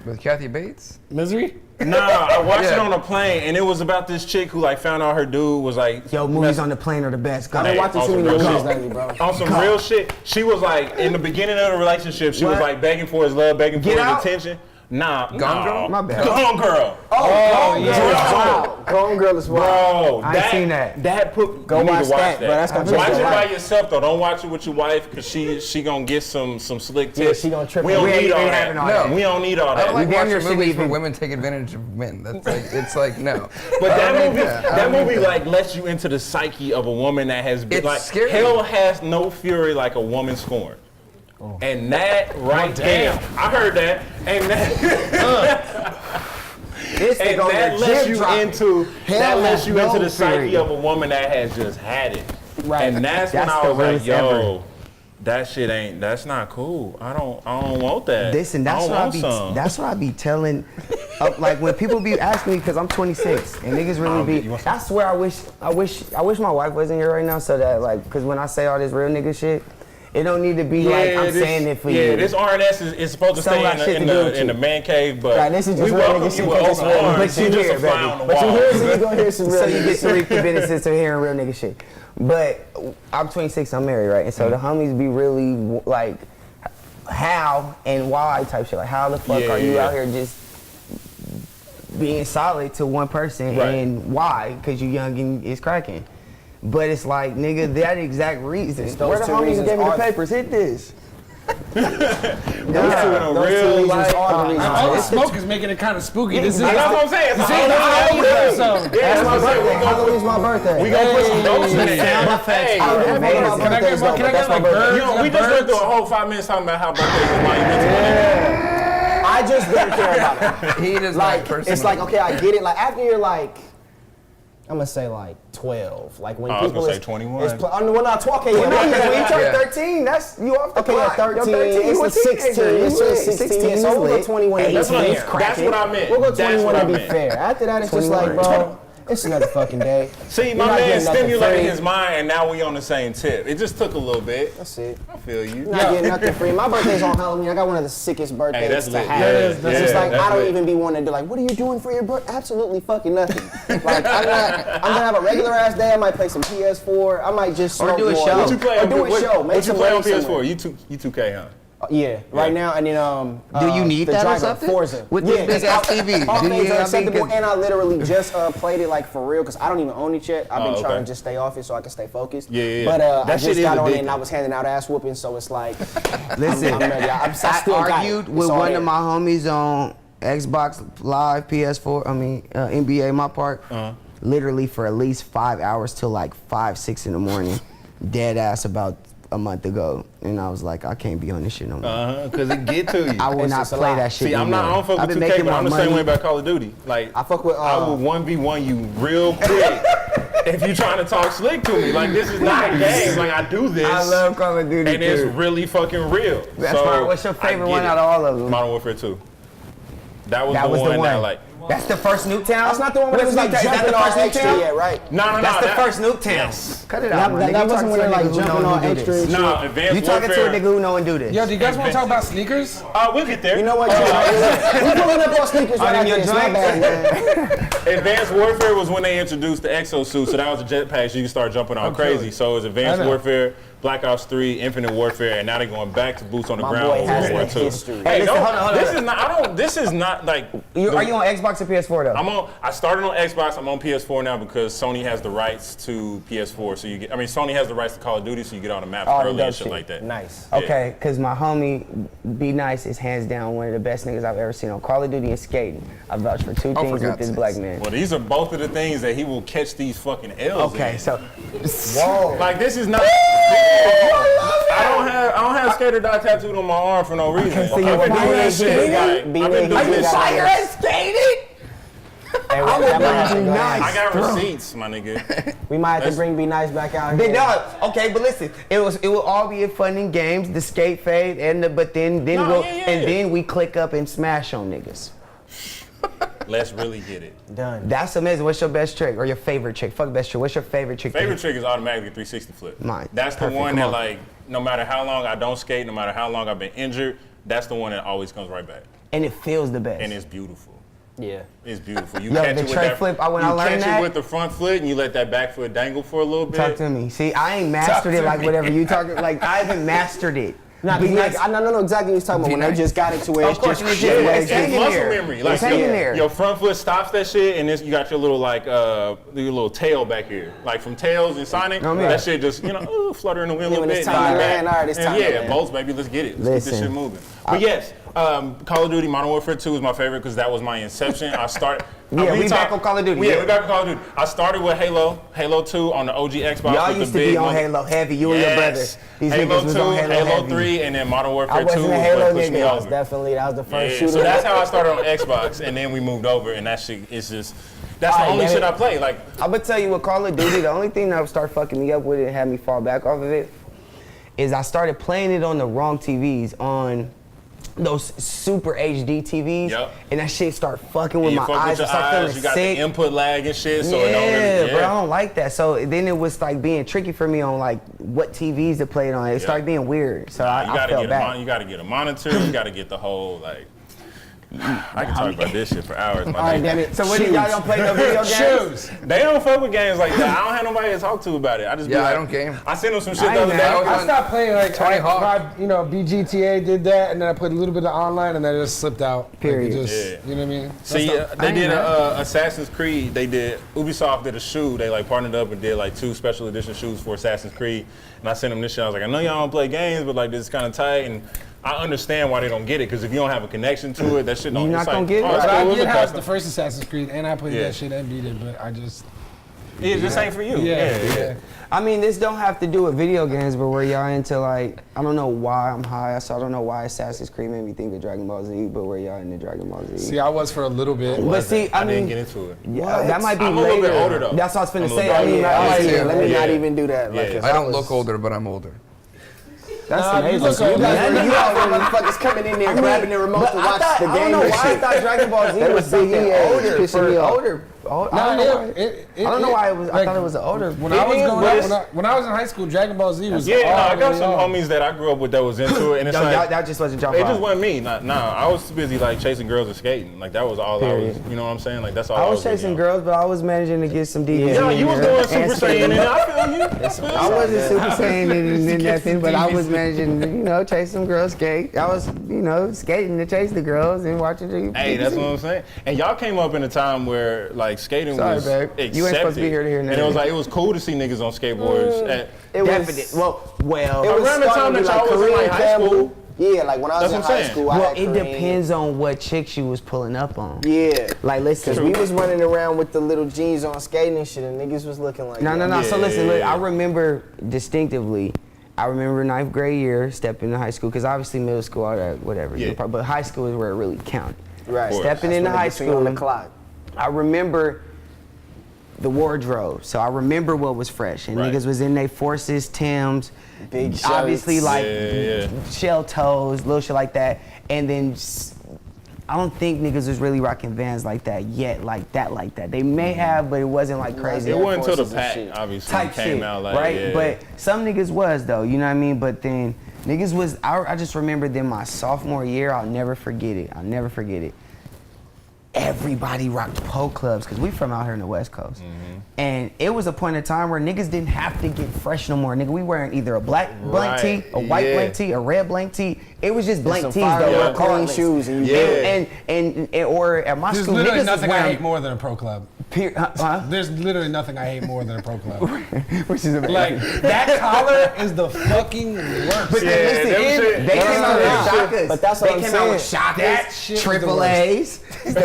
With Kathy Bates? Misery? Nah, I watched it Yeah. on a plane, and it was about this chick who like found out her dude was like. Yo, movies on the plane are the best. Go. I've been watching on too some many real movies shit. lately, bro. On some real shit, she was like in the beginning of the relationship. She was What? like begging for his love, begging Get for out? his attention. Nah, Gone Girl? My bad. Gone Girl. Oh, yeah. Gone Girl is wild. Bro, I ain't seen that. That put Go you need watch to watch that, bro. That's gonna watch change it your by life. yourself though. Don't watch it with your wife because she gonna get some slick Yeah, tips. she gonna trip We on don't you. need We all ain't that. having all that. We don't need all I that. don't like We damn near watching shouldn't movies where even- women take advantage of men. That's like, it's like, no. But that I don't movie, need that. I that don't need movie that. like lets you into the psyche of a woman that has been It's like scary. hell has no fury like a woman scorned. And that right there, I heard that, and that, This and nigga on that the lets gym you dropping. into that lets you has into no the psyche fury. of a woman that has just had it. Right. And that's when That's I the was like, realest yo, ever. that shit that's not cool. I don't want that. Listen, that's I don't what I want be. some. That's what I be telling. Like when people be asking me, because I'm 26, and niggas really be. I swear, I wish my wife wasn't here right now, so that like, because when I say all this real nigga shit, it don't need to be like I'm saying it for you. Yeah, this RNS is supposed to Some stay got shit in to do with the you. man cave, but Right, this is just we real welcome nigga shit you with because open it's real. arms. But you You just here, a fly baby. on the But you wall. hear, so you gonna hear some real So you nigga get to shit. reap the benefits of hearing real nigga shit. But I'm 26, I'm married, right? And so the homies be really like, how and why type shit. Like, how the fuck Yeah, are you yeah. out here just being solid to one person Right. and why? Because you young and it's cracking. But it's like, nigga, that exact reason. Those Where the two homies reasons gave me the are- papers? Hit this. Those real, two reasons like, are the reasons. All the why. smoke is making it kind of spooky. This is That's what I'm saying. It's a this ain't the Halloween Halloween episode. episode. Yeah, That's my that's what I'm birthday. saying. Halloween's my birthday. We gonna put some doses in there. Sound effects. Hey, I don't give a fuck about Amazing. Can I get birthdays, more? though, Can I but that's get my like birthday. birds? You know, we just went through a whole 5 minutes talking about how birthdays are monumental. I just don't care about it. He does Like, not personally. it's like, okay, I get it. Like, after you're like, I'm gonna say like 12. Like when I was people gonna say is 21. Well, not 12. Okay, yeah, When you turn Yeah. 13, that's you off the Okay, yeah, clock. Yo, 13, you a it's the 16, teenager. it's You the lit. 16, is so we'll go lit. 21 to be That's what fair. That's what I meant. We'll go That's 21 what I to be meant. fair. After that, it's just like, 21. bro, it's another fucking day. See, You're my not man getting nothing stimulated free. his mind, and now we on the same tip. It just took a little bit. That's it. I feel you. You're not getting nothing free. My birthday's on Halloween. I got one of the sickest birthdays Hey, that's to lit. have. Yeah, It's just like, that's I don't lit. even be wanting to do like, what are you doing for your birthday? Absolutely fucking nothing. Like, I'm gonna have a regular ass day. I might play some PS4. I might just smoke do a more. show. What you play Or on do a show. Make What you some play on money somewhere. PS4? You 2K, huh? Yeah, right now, and then Do you need the that or driver, something? Forza. With yeah, this big ass all- TV? All Do things you- are I mean, acceptable, 'cause- and I literally just played it like for real because I don't even own it yet. I've been Oh, trying okay. to just stay off it so I can stay focused. Yeah. But I That shit just is got on it addictive. and I was handing out ass whooping, so it's like, Listen, I'm ready. I I still got it. argued with It's all one there. of my homies on Xbox Live, PS4, NBA, my part, literally for at least 5 hours till like 5, 6 in the morning, dead ass about a month ago. And I was like, I can't be on this shit no more. Because it get to you. I will It's not just a play lot. that shit See, no I'm not. I more. don't fuck I've with been 2K, making but I'm more the same way money. about Call of Duty. Like, I fuck with. I will 1v1 you real quick if you trying to talk slick to me. Like, this is not a game. Like, I do this. I love Call of Duty and it's too. really fucking real. That's so, why. What's your I favorite get one it. out of all of them? Modern Warfare 2. That was, That the, was one the one. that like. That's the first Nuketown? That's not the one where it was like Is that jumping the all first extra Nuketown? yet, right? No. That's the that- first Nuketown. Yes. Cut it out, That- my nigga. that You wasn't talking when to a they're, like, nigga who jumping know all how to do extra this. and No, Advanced You talking to a Warfare. nigga who know and do this. Yo, do you guys want to talk about sneakers? We'll get there. You know what? We pulling up on sneakers right Are them after your this. My joints? bad, man. Advanced Warfare was when they introduced the exosuit, so that was a jetpack, so you can start jumping all crazy. So it was Advanced I know. Warfare, Black Ops 3, Infinite Warfare, and now they're going back to boots on the My ground boy with has World War that II. history. Hey, Hey, listen, don't- hold on. This is not like. Are you on Xbox or PS4 though? I started on Xbox. I'm on PS4 now because Sony has the rights to PS4. So Sony has the rights to Call of Duty, so you get on the maps All the early dope and shit shit. like that. Nice. Yeah. Okay, because my homie Be Nice is hands down one of the best niggas I've ever seen on Call of Duty and skating. I vouch for two Oh, for things with God's this sakes. black man. Well, these are both of the things that he will catch these fucking L's Okay, in. so Whoa. Like this is not. I don't have skater dot tattooed on my arm for no reason. so you I've been want doing that me shit. to- Like, I've be been niggas, doing you this. got- fire and skated? Hey, that might have to go. nice. I got receipts, my nigga. We might have to That's- bring Be Nice back out Big here. dog. Okay, but listen, it will all be fun and games, the skate fade, but then No, we'll yeah. then we click up and smash on niggas. Let's really get it. Done. That's amazing. What's your best trick or your favorite trick? Fuck best trick. What's your favorite trick? Favorite trick is automatically 360 flip. Mine. That's the Perfect. one Come that on. like, no matter how long I don't skate, no matter how long I've been injured, that's the one that always comes right back. And it feels the best. And it's beautiful. Yeah. It's beautiful. You Yo, catch the it with tray that flip, when you I learned catch that- it with the front foot and you let that back foot dangle for a little bit. Talk to me. See, I ain't mastered it to like me. whatever you talking. Like I haven't mastered it. Nah, Be nice. I know exactly what he's talking about. When they nice. just got it to where Of it's course, just it's shit just- legs. it's hanging muscle there. memory. Like It's hanging your, there. your front foot stops that shit, and this, you got your little like your little tail back here, like from Tails and Sonic. Oh, man. That shit just flutter in the wind a Yeah, little when bit. it's and time you to back. land, all right, it's And time to yeah, land. bolts, baby. Let's get it. Let's get this Listen. shit moving. But yes, Call of Duty Modern Warfare 2 is my favorite because that was my inception. I start. Yeah, we back on Call of Duty, Yeah, yeah. we back on Call of Duty. I started with Halo 2 on the OG Xbox. Y'all with used the to be big on one. Halo heavy. You and your brother. Yes. These Halo niggas was 2, on Halo heavy. 3, and then Modern Warfare I 2 wasn't was a Halo what pushed me nigga. over. That was the first Yeah, shooter. so that's how I started on Xbox, and then we moved over, and that shit is just, that's the Alright, only get shit it. I play. Like, I'm gonna tell you what Call of Duty. The only thing that would start fucking me up with it and had me fall back off of it is I started playing it on the wrong TVs, on those super HD TVs, Yep. and that shit start fucking with you my fuck eyes. with I your start feeling eyes, you got sick. the input lag and shit, so it don't Yeah, really, bro, I don't like that. So then it was like being tricky for me on like what TVs to play it on. It started being weird. So you I gotta felt get bad. you gotta get a monitor, you gotta get the whole, like, I can talk about this shit for hours. My All right, nigga. damn it. So what y'all don't play no video games? Shoes. They don't fuck with games like that. I don't have nobody to talk to about it. I just be Yeah, like, I don't game. I sent them some shit I the other ain't day. mad. I stopped playing like Tony Hawk. BGTA did that, and then I put a little bit of online, and then it just slipped out. Like, Period. it just, Yeah. You know what I mean? See, That's they ain't did mad. Assassin's Creed. Ubisoft did a shoe. They like partnered up and did like 2 special edition shoes for Assassin's Creed. And I sent them this shit. I was like, I know y'all don't play games, but like this is kind of tight. And I understand why they don't get it, because if you don't have a connection to it, that shit don't. You're it's not gonna like, get it. oh, it's But I cool, did it's a have custom. the first Assassin's Creed, and I played Yeah. that shit and beat it, but I just. Yeah, this ain't for you. Yeah. I mean, this don't have to do with video games, but where y'all into like, I don't know why I'm high, so I don't know why Assassin's Creed made me think of Dragon Ball Z, but where y'all into Dragon Ball Z? See, I was for a little bit. But see, I didn't mean, get into it. yeah, that might be I'm a later. little bit older, though. That's what I was finna I'm a say. little I mean, bit like, older. Yeah, let me Yeah. not even do that. Yeah. Like, if I don't was- look older, but I'm older. that's Nah, you amazing. look older. You all the motherfuckers coming in there grabbing the remote But to watch the I don't game know and why I shit. thought Dragon Ball Z That was was something big EA, older pissing for me off. older. I don't know why. I don't know why it was. I thought it was an older. When I was is, going but up, when I was in high school, Dragon Ball Z was Yeah, no, I got already some on. homies that I grew up with that was into it, and it's No, like that just wasn't your it just fault. wasn't me. Nah, I was too busy like chasing girls and skating. Like that was all I was. You know what I'm saying? Like that's all I I was really chasing on. girls, but I was managing to get some DVDs. Yeah, you was in there doing Super and Saiyan, skating. and I feel you. I feel you. I wasn't Super Saiyan and nothing, but I was managing to, chase some girls, skate. I was, skating to chase the girls and watching the. Hey, that's what I'm saying. And y'all came up in a time where like skating Sorry, was babe. accepted. You ain't supposed to be here to hear And nothing. it was like it was cool to see niggas on skateboards. It was, Definitely. Well, it was Around the time starting to that be y'all was in, Korean like, high school. Campbell. Yeah, like when I was That's in what I'm high saying. school, I well, had it Korean. depends on what chicks you was pulling up on. Yeah. Like, listen, Cause we was running around with the little jeans on skating and shit, and niggas was looking like No. that. So listen, look, Yeah. I remember distinctively. I remember 9th grade year, stepping into high school, because obviously middle school, all that, whatever. Yeah. But high school is where it really counted. Right. course. Stepping That's into when high they put you on school, the clock. I remember the wardrobe. So I remember what was fresh. And Right. niggas was in their Forces, Timbs, Big obviously shirts. like Yeah. shell toes, little shit like that. And then I don't think niggas was really rocking Vans like that yet, like that. They may have, but it wasn't like crazy. It wasn't until the Forces and pack shit. obviously Type came shit, out like right? yeah. But some niggas was though, you know what I mean? But then niggas was, I just remember then my sophomore year, I'll never forget it. Everybody rocked pole clubs because we from out here in the West Coast. And it was a point in time where niggas didn't have to get fresh no more. Nigga, we wearing either a black blank tee, a white Yeah. blank tee, a red blank tee. It was just blank some tees fire though, red clean regardless. shoes and you- Yeah. And or at my There's school, literally niggas was nothing I wearing hate more than a pro club. huh? There's literally nothing I hate more than a pro club. Which is amazing. Like that collar is the fucking worst. But Yeah, then them listen, shit- they came out with Yeah. shockers. But that's what they I'm came out with saying. shockers, That shit was the triple worst. A's. That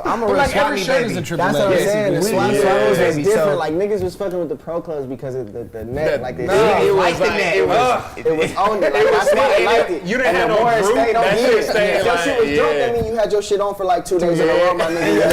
I'm a real like every Swami shirt baby. is a triple That's A. what I'm basically. saying. The Yeah. Swami Yeah. Swami was Baby, different. so- Like niggas was fucking with the pro clubs because of the net. Like they No. it was liked the like, net. it was on it. Like, that's why they liked it. You didn't And have the no more it group, stayed on that you. shit stayed If your like, shit was drunk, yeah. that mean you had your shit on for like 2 days in a row, my nigga.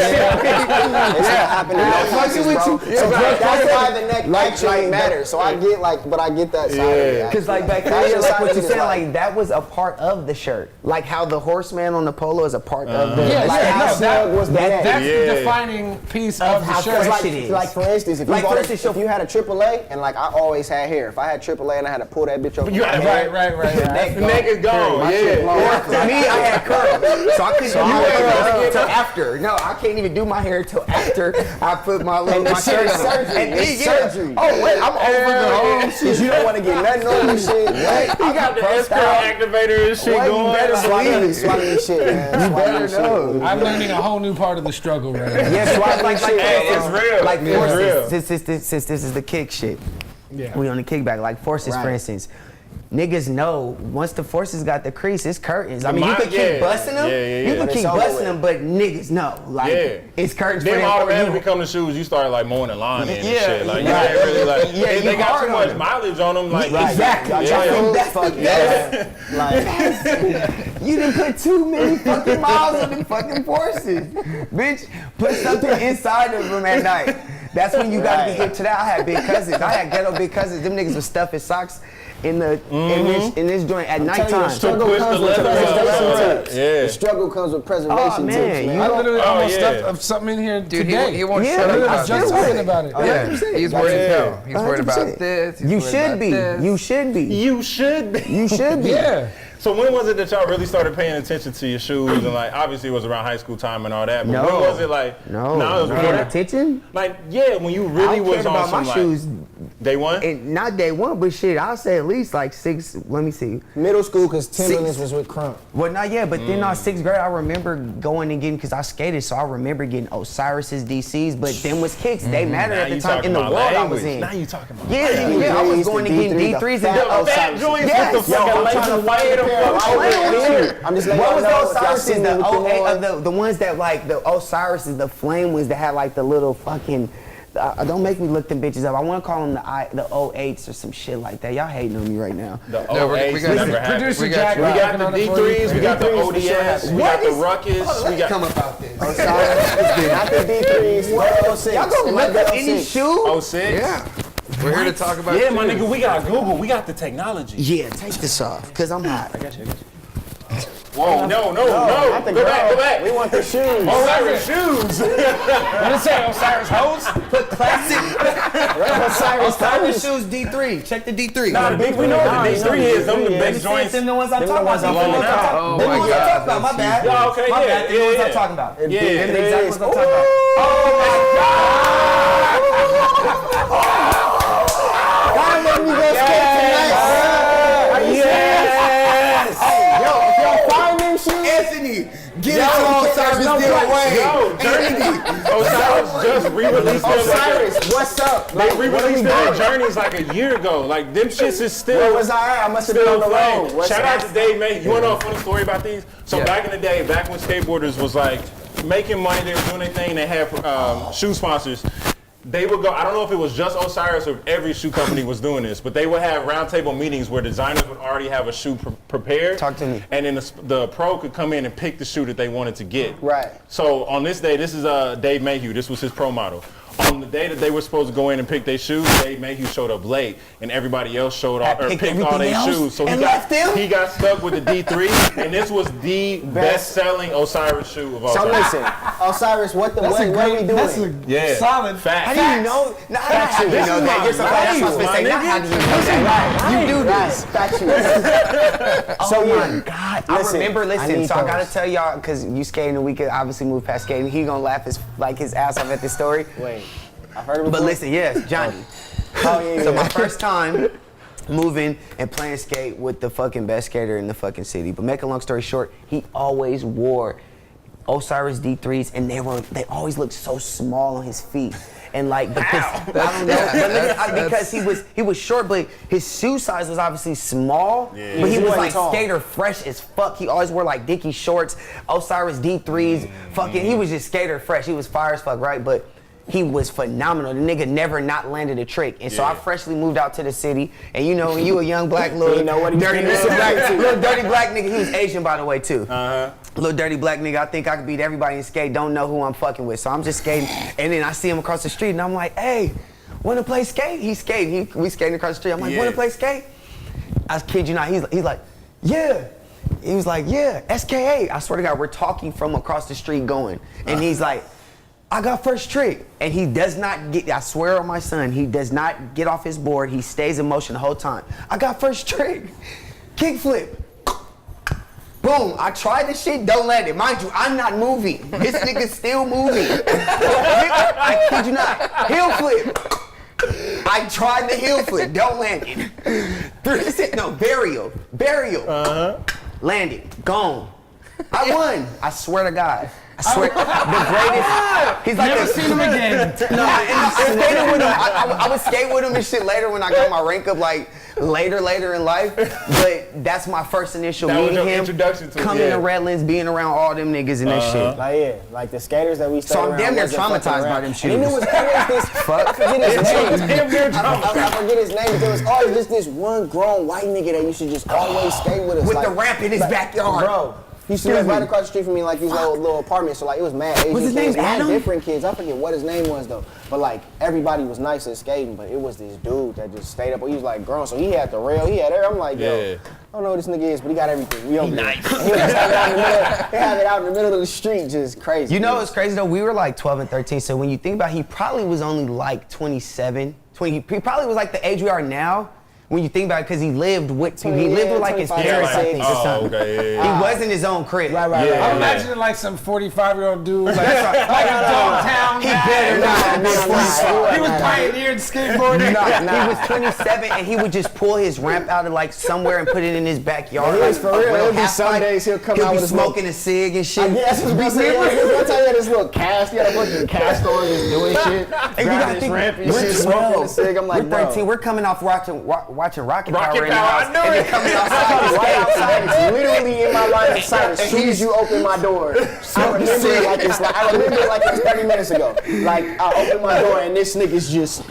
It's not happening. I'm No fucking places, with bro. you. So Yeah. that's why the neck Like- actually like- matters. So I get but I get that side of it. Cause like back That's then, your like side what of you it, said, like that was a part of the shirt. Like how the horseman on the polo is a part of the. Yeah, like yeah, how no, snug was the neck. That's Yeah. the defining piece Of of how the shirt. fresh Like, it is. like for instance, if you, Like, for bought instance, if you had a AAA and like I always had hair. If I had AAA and I had to pull that bitch over, You my had- head, Right. The neck is gone. my shit Yeah. blown Or off. for me, I had curls, so I couldn't do I my had hair curls. till after. No, I can't even do my hair till after I put my little And my this shit shirt is on. surgery. And It's yeah. surgery. Oh wait, I'm over the whole Cause you don't want to get nothing on your shit. Right? You got the S curl activator and shit Why you going. better Like, believe it. Swallowing shit, man. You better know. I'm learning a whole new part of the struggle right now. Yeah, so I like Hey, it's real. Like It's Forces, real. since this is the kick shit. Yeah. We on the kickback. Like Forces, for Right. instance. Niggas know once the Forces got the crease, it's curtains. I mean, you Mine- can keep yeah. busting them. Yeah. You can But keep it's over busting with. them, but niggas know. Like, Yeah. it's curtains for Them them. automatically You- become the shoes. You start like mowing the lawn in and Yeah, shit. Like you right. ain't really like. Yeah, they you got hard too on much them. mileage on them. Like Exactly. Yeah. That's the You didn't put too many fucking miles on them fucking Forces. Bitch, put something inside of them at night. That's when you gotta be hip to that. I had big cousins. I had ghetto big cousins. Them niggas would stuff his socks in the in this joint at Telling you, the nighttime. struggle Push the comes with leather preservation up. tips. Yeah. The struggle comes with preservation Oh, man, tips, you man. I literally almost yeah. stuffed up something in here Dude, today. he won't Yeah, shut I up I about was just this. talking about it. Yeah, he's worried as Yeah. hell. He's worried about 100%. this. He's You worried should about be. this. You should be. You should be. You should be. Yeah. So when was it that y'all really started paying attention to your shoes? And like, obviously it was around high school time and all that. But No. when was it like? No. it was before Paying that. attention? Like, yeah, when you really I was cared on about some my like shoes. day one. And not day one, but shit, I'll say at least like 6. Let me see. Middle school, because Timberlands was with Crump. Well, not yet, but then 6th grade, I remember going and getting, because I skated, so I remember getting Osiris's DCs, but them was kicks. They mattered Now at the you time talking in the about world I was language. in. Now you talking about Yeah, I was going to getting D3s and fat the fat joints Yes. with the Yo, fucking I'm trying to laces find laid a pair of up. Osiris. I'm just letting What y'all was know the if y'all Osiris? seen The me with them 08 on. of the ones that like the Osiris, the flame ones that had like the little fucking. Don't make me look them bitches up. I want to call them the 08s or some shit like that. Y'all hating on me right now. The No, we 08s got- never Listen, happened. Producer We got Jack, you. We got working the on it for you. D3s, we got the D3s for sure ODS, we What got the is- Ruckus, we got about this. Osiris, not the D3s, but 06. Y'all gonna It might look be up any 06. shoe? 06. Yeah. We're here to talk about Yeah, my shoes. nigga, we got Google, we got the technology. Yeah, take this off, cause I'm hot. Whoa, no, Not the go back, girl. go back. We want the shoes. Osiris shoes. What it say, Osiris Hoes? Put classic Osiris Osiris shoes. shoes D3. Check the D3. Nah, the big, we know what the D3 is. Them the best joints. Them the ones I'm Them talking the ones about. I'm talking about. Oh Them the my ones I'm God, talking about. My that's bad. huge. Yeah, okay, My yeah, bad. Them the ones yeah. I'm talking about. Yeah. Them the exact ones I'm talking about. Why let me go skate tonight? Are you serious? Hey, yo, if y'all find them shoes, Anthony, get Yo, it to there's Osiris no deal price. away. Yo, Journey. Osiris just re-released them. Osiris, what's up? They Like, what are we re-released them doing? Journeys like a year ago. Like, them shits is still. Where was I at? I must have been Still on the road. flame. Shout out to Dave May. You want to know a funny story about these? So Yeah. back in the day, back when skateboarders was like making money, they were doing their thing, they had shoe sponsors. They would go, I don't know if it was just Osiris or if every shoe company was doing this, but they would have roundtable meetings where designers would already have a shoe prepared. Talk to me. And then the pro could come in and pick the shoe that they wanted to get. Right. So on this day, this is Dave Mayhew. This was his pro model. On the day that they were supposed to go in and pick their shoes, Dave Mayhew showed up late, and everybody else showed up or picked picked all their everything else shoes. So and left them? he got stuck with the D3, and this was the best-selling Osiris shoe of all So time. listen, Osiris, what are we doing? That's a Yeah. solid. Fact. How do you know? Nah, how do you This know is that? my You're so that's what I was life, gonna say. my Not how nigga. do you know that? You do this. Factual. So yeah. my God, Listen, I remember. I Listen, need so I gotta those. tell y'all because you skating and we could obviously move past skating. He gonna laugh his ass off at this story. Wait, I heard it before. But listen, yes, Johnny. Oh, yeah, So yeah. my first time moving and playing skate with the fucking best skater in the fucking city. But make a long story short, he always wore Osiris D3s, and they always looked so small on his feet. And like, because I don't know, but look, because he was short, but his shoe size was obviously small. But he He was wasn't like tall. skater fresh as fuck. He always wore like Dickie shorts, Osiris D3s, fucking. He was just skater fresh. He was fire as fuck, right? But he was phenomenal. The nigga never not landed a trick. And so I freshly moved out to the city. And you know, when you a young black little You know what he was dirty getting into. little dirty black nigga. He was Asian, by the way, too. Little dirty black nigga. I think I could beat everybody in skate. Don't know who I'm fucking with. So I'm just skating. And then I see him across the street, and I'm like, hey, wanna play skate? He's skating. We skating across the street. I'm like, wanna play skate? I kid you not. He's like, yeah. He was like, yeah, SKA. I swear to God, we're talking from across the street going. And he's like, I got first trick. And he does not get, I swear on my son, he does not get off his board. He stays in motion the whole time. I got first trick. Kickflip. Boom. I tried this shit, don't land it. Mind you, I'm not moving. This nigga's still moving. I kid you not. Heel flip. I tried the heel flip, don't land it. No, burial. Landed, gone. I won. I swear to God. I swear, the greatest. He's like Never seen him again. No, I skated with him. I would skate with him and shit later when I got my rank up, like later in life. But that's my first initial That was meeting your him. introduction to him, coming yeah. to Redlands, being around all them niggas and that shit. Like, yeah, like the skaters that we stayed So I'm around damn near wasn't fucking traumatized by around. them And then shoes. it was always this, I forget his name. Damn near I forget his name, but there was always just this one grown white nigga that used to just always skate with us. With like, the ramp in his backyard. Bro, he used to live right across the street from me, like these little apartments. So like it was mad Asian his kids, name, mad Adam? different kids. I forget what his name was though. But like everybody was nice at skating, but it was this dude that just stayed up. He was like grown, so he had the rail, he had everything. I'm like, yo, Yeah. I don't know what this nigga is, but he got everything. We over there. And he would just have it out in the middle. He have it out in the middle of the street, just crazy. You know what's crazy though? We were like 12 and 13, so when you think about it, he probably was only like 27, 20. He probably was like the age we are now, When you think about it, because he lived with like his 25, parents, I think, or Oh, something. okay, yeah. He was in his own crib. Right. I'm imagining like some 45-year-old dude, like a dogtown He guy. better not. He was pioneered skateboarding. He was 27 and he would just pull his ramp out of like somewhere and put it in his backyard. He was for real. It'll be half some pipe. days he'll come He'll out be with his smoking a cig and shit. Yeah, that's what I was gonna say. One time he had this little cast. He had a fucking cast on, just doing shit. And you gotta Grabbing his think, ramp and we're shit, smoking a cig. I'm like, we're bro. 13. We're coming off watching Rocket Power Rocket right now. Power, I knew and it. then coming outside. Right outside, it's literally in my line of sight. As soon as you open my door, I remember it like it's 30 minutes ago. Like I opened my door and this nigga's just.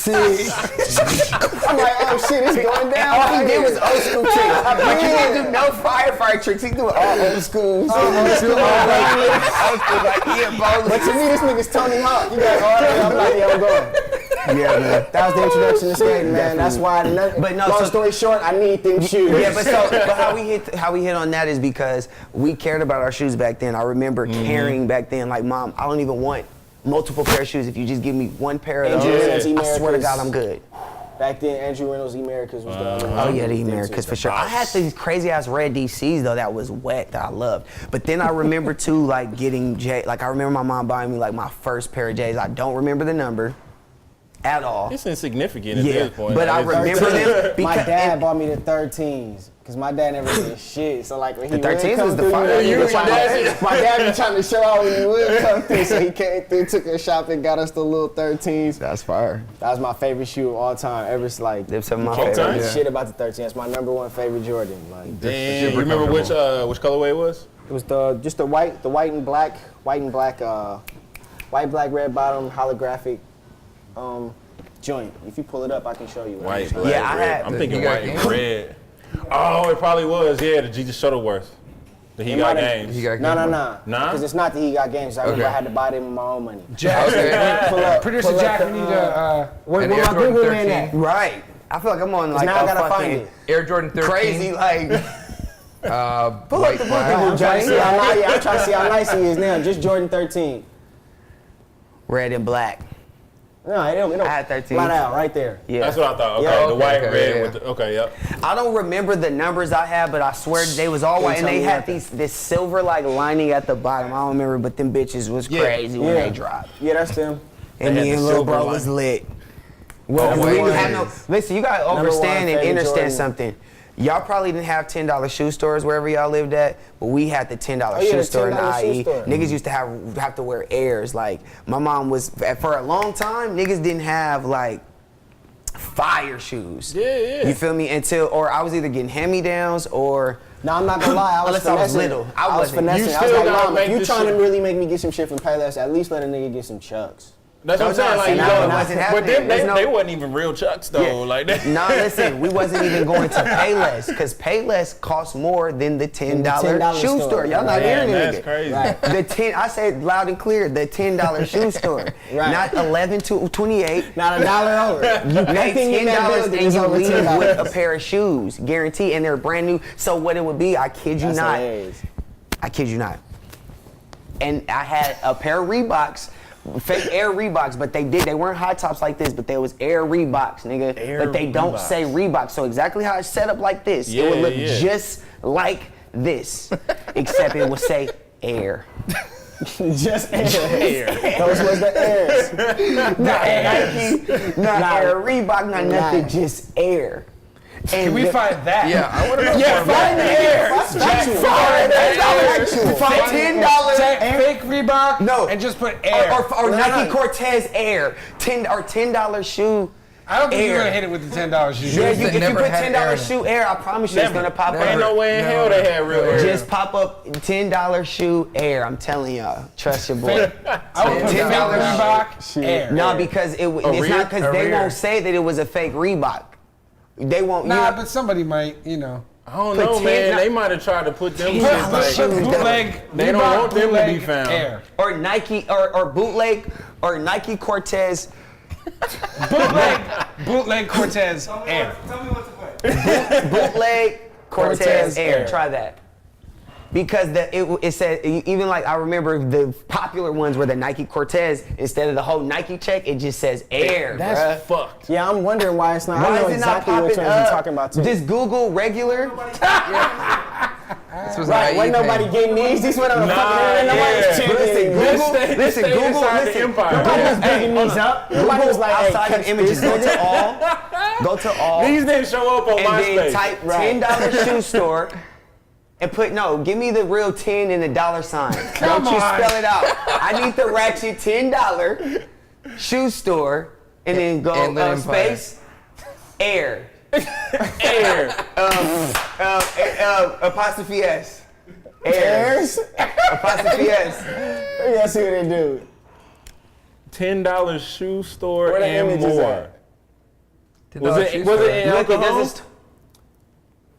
I'm like, oh shit, it's going down. All he did was old school tricks. But you didn't do no firefighter tricks. He do all old school. Old school, like Ian Bowler. But to me, this nigga's Tony Hawk. You got all that. I'm like, yeah, I'm going. Yeah, man. That was the introduction to skating, man. That's why. Long story short, I need them shoes. Yeah, but how we hit on that is because we cared about our shoes back then. I remember caring back then, like, Mom, I don't even want multiple pair of shoes. If you just give me one pair of Andrew those, Reynolds, I swear to Americas. God, I'm good. Back then, Andrew Reynolds, Americas was the other one. Oh yeah, the Americas for sure. I had these crazy ass red DCs though that was wet that I loved. But then I remember too like getting like I remember my mom buying me like my first pair of J's. I don't remember the number at all. It's insignificant at Yeah, this point. but I Like, it's- remember them My because dad bought me the 13s. Cause my dad never did shit, so like when he The would 13s come was the through, fire. you know, You- my dad be trying to show out when he would come through, so he came through, took a shop and got us the little 13s. that's fire. That was my favorite shoe of all time. Ever like Them some of my Okay. favorites. Yeah. shit about the 13. That's my number one favorite Jordan. Like Damn, you remember which colorway it was? it was just the white and black, white black red bottom holographic joint. If you pull it up, I can show you. White, Black. black, Yeah, I red. had- I'm thinking You got white and games? red. Oh, it probably was. Yeah, the Jesus Shuttleworth. The He It Got might have- Games. He got No. Nah? Because it's not that he got games. I remember Okay. I had to buy them with my own money. Jack, Pull up, producer pull up Jack, the, we need a. Where An my Air Jordan Google man 13. at? Right. I feel like I'm on like now I a gotta find fucking it. Air Jordan 13. crazy like Pull up the white book. black. I'm trying to see how nice he is now. Just Jordan 13. red and black. No, it don't. I had 13. Flat out, right there. Yeah. That's what I thought. Okay, Yeah, the okay, white, okay, red yeah. with the, okay, yep. I don't remember the numbers I had, but I swear they was all white, and tell they me had nothing. this silver like lining at the bottom. I don't remember, but them bitches was crazy when they dropped. Yeah, that's them. And They me had and the little silver bro was lining. lit. Well, Oh, we didn't wait. have no. Listen, you gotta Number one understand and favorite understand Jordan. something. Y'all probably didn't have $10 shoe stores wherever y'all lived at, but we had the $10 yeah, shoe the store in the $10 shoe IE. store. Niggas used to have to wear Airs. Like my mom was for a long time. Niggas didn't have like fire shoes. Yeah. You feel me? Or I was either getting hand-me-downs or. No, I'm not gonna lie. I was Unless I was finessing. little. I was wasn't. finessing. You I was still like, gotta Mom, make if you this trying to shit. really make me get some shit from Payless, at least let a nigga get some Chucks. That's what I'm saying. Like, see, you now know, it wasn't but happening. them, There's they no- wasn't even real Chucks though. Yeah. Like that. Nah, listen, we wasn't even going to Payless because Payless costs more than the $10 $10 shoe store. store. Y'all not Man, hearing that's it. crazy. Right. The 10, I said loud and clear, the $10 shoe store, Right. not 11 to 28. Not $1 over. You pay Nothing in that $10 building and is you over leave $10. with a pair of shoes, guaranteed, and they're brand new. So what it would be, I kid you That's not, hilarious. I kid you not. And I had a pair of Reeboks, fake Air Reeboks, but they weren't high tops like this, but they was Air Reeboks, nigga. Air but they don't Reeboks. say Reebok. So exactly how it's set up like this, it would Yeah, look yeah. just like this, except it would say Air. Just Air. Those was the Airs. Not Nike, not Air Reebok, not nothing, Nah. just Air. And Can we find that? Yeah, I want to know. Yeah, find the Air. Find $10. Take fake Reebok No. and just put Air. Or Nike Cortez Air, $10 shoe. I don't think you're Air. gonna hit it with the $10 shoe. Yeah, Shoes if that you never put had $10 air in shoe Air, I promise you it's gonna pop Ain't up. no way in hell they had real Air. Just pop up $10 shoe Air. I'm telling y'all, trust your boy. I would put fake $10 Reebok Air. No, because it's rear? not because A they rear. won't say that it was a fake Reebok. They won't. Nah, you know, but somebody might, you know. I don't Put know, 10 man. They might have tried to put them $10 shit like. shoes. Bootleg. They don't Reebok want them to be bootleg found. Air. or Nike or bootleg or Nike Cortez. Bootleg Cortez Air. Tell me what to put. Bootleg Cortez Cortez Air. Air. Try that. because it said, even like I remember the popular ones were the Nike Cortez. Instead of the whole Nike check, it just says Air. That's bruh. fucked. Yeah, I'm wondering why it's not. Why I know is it not exactly which popping ones you're up? talking about too. Just Google regular. This was Right, an wasn't IE nobody thing. getting these. These went on the Nah, fucking internet. Nobody was yeah. championing. Listen, Google, inside the listen. empire. Nobody was bigging these up. Nobody was like, hey, outside catch of images. this. Go to all, These didn't show up on and then MySpace. type $10 shoe store, and put give me the real 10 and the dollar sign. Don't you spell it out. I need the ratchet $10 shoe store, and then go Inland Empire. space Air. Air. Apostrophe S. Airs? Apostrophe S. Let me see what they do. $10 shoe store Where the and images more. at? Was it in Look, it alcohol? doesn't.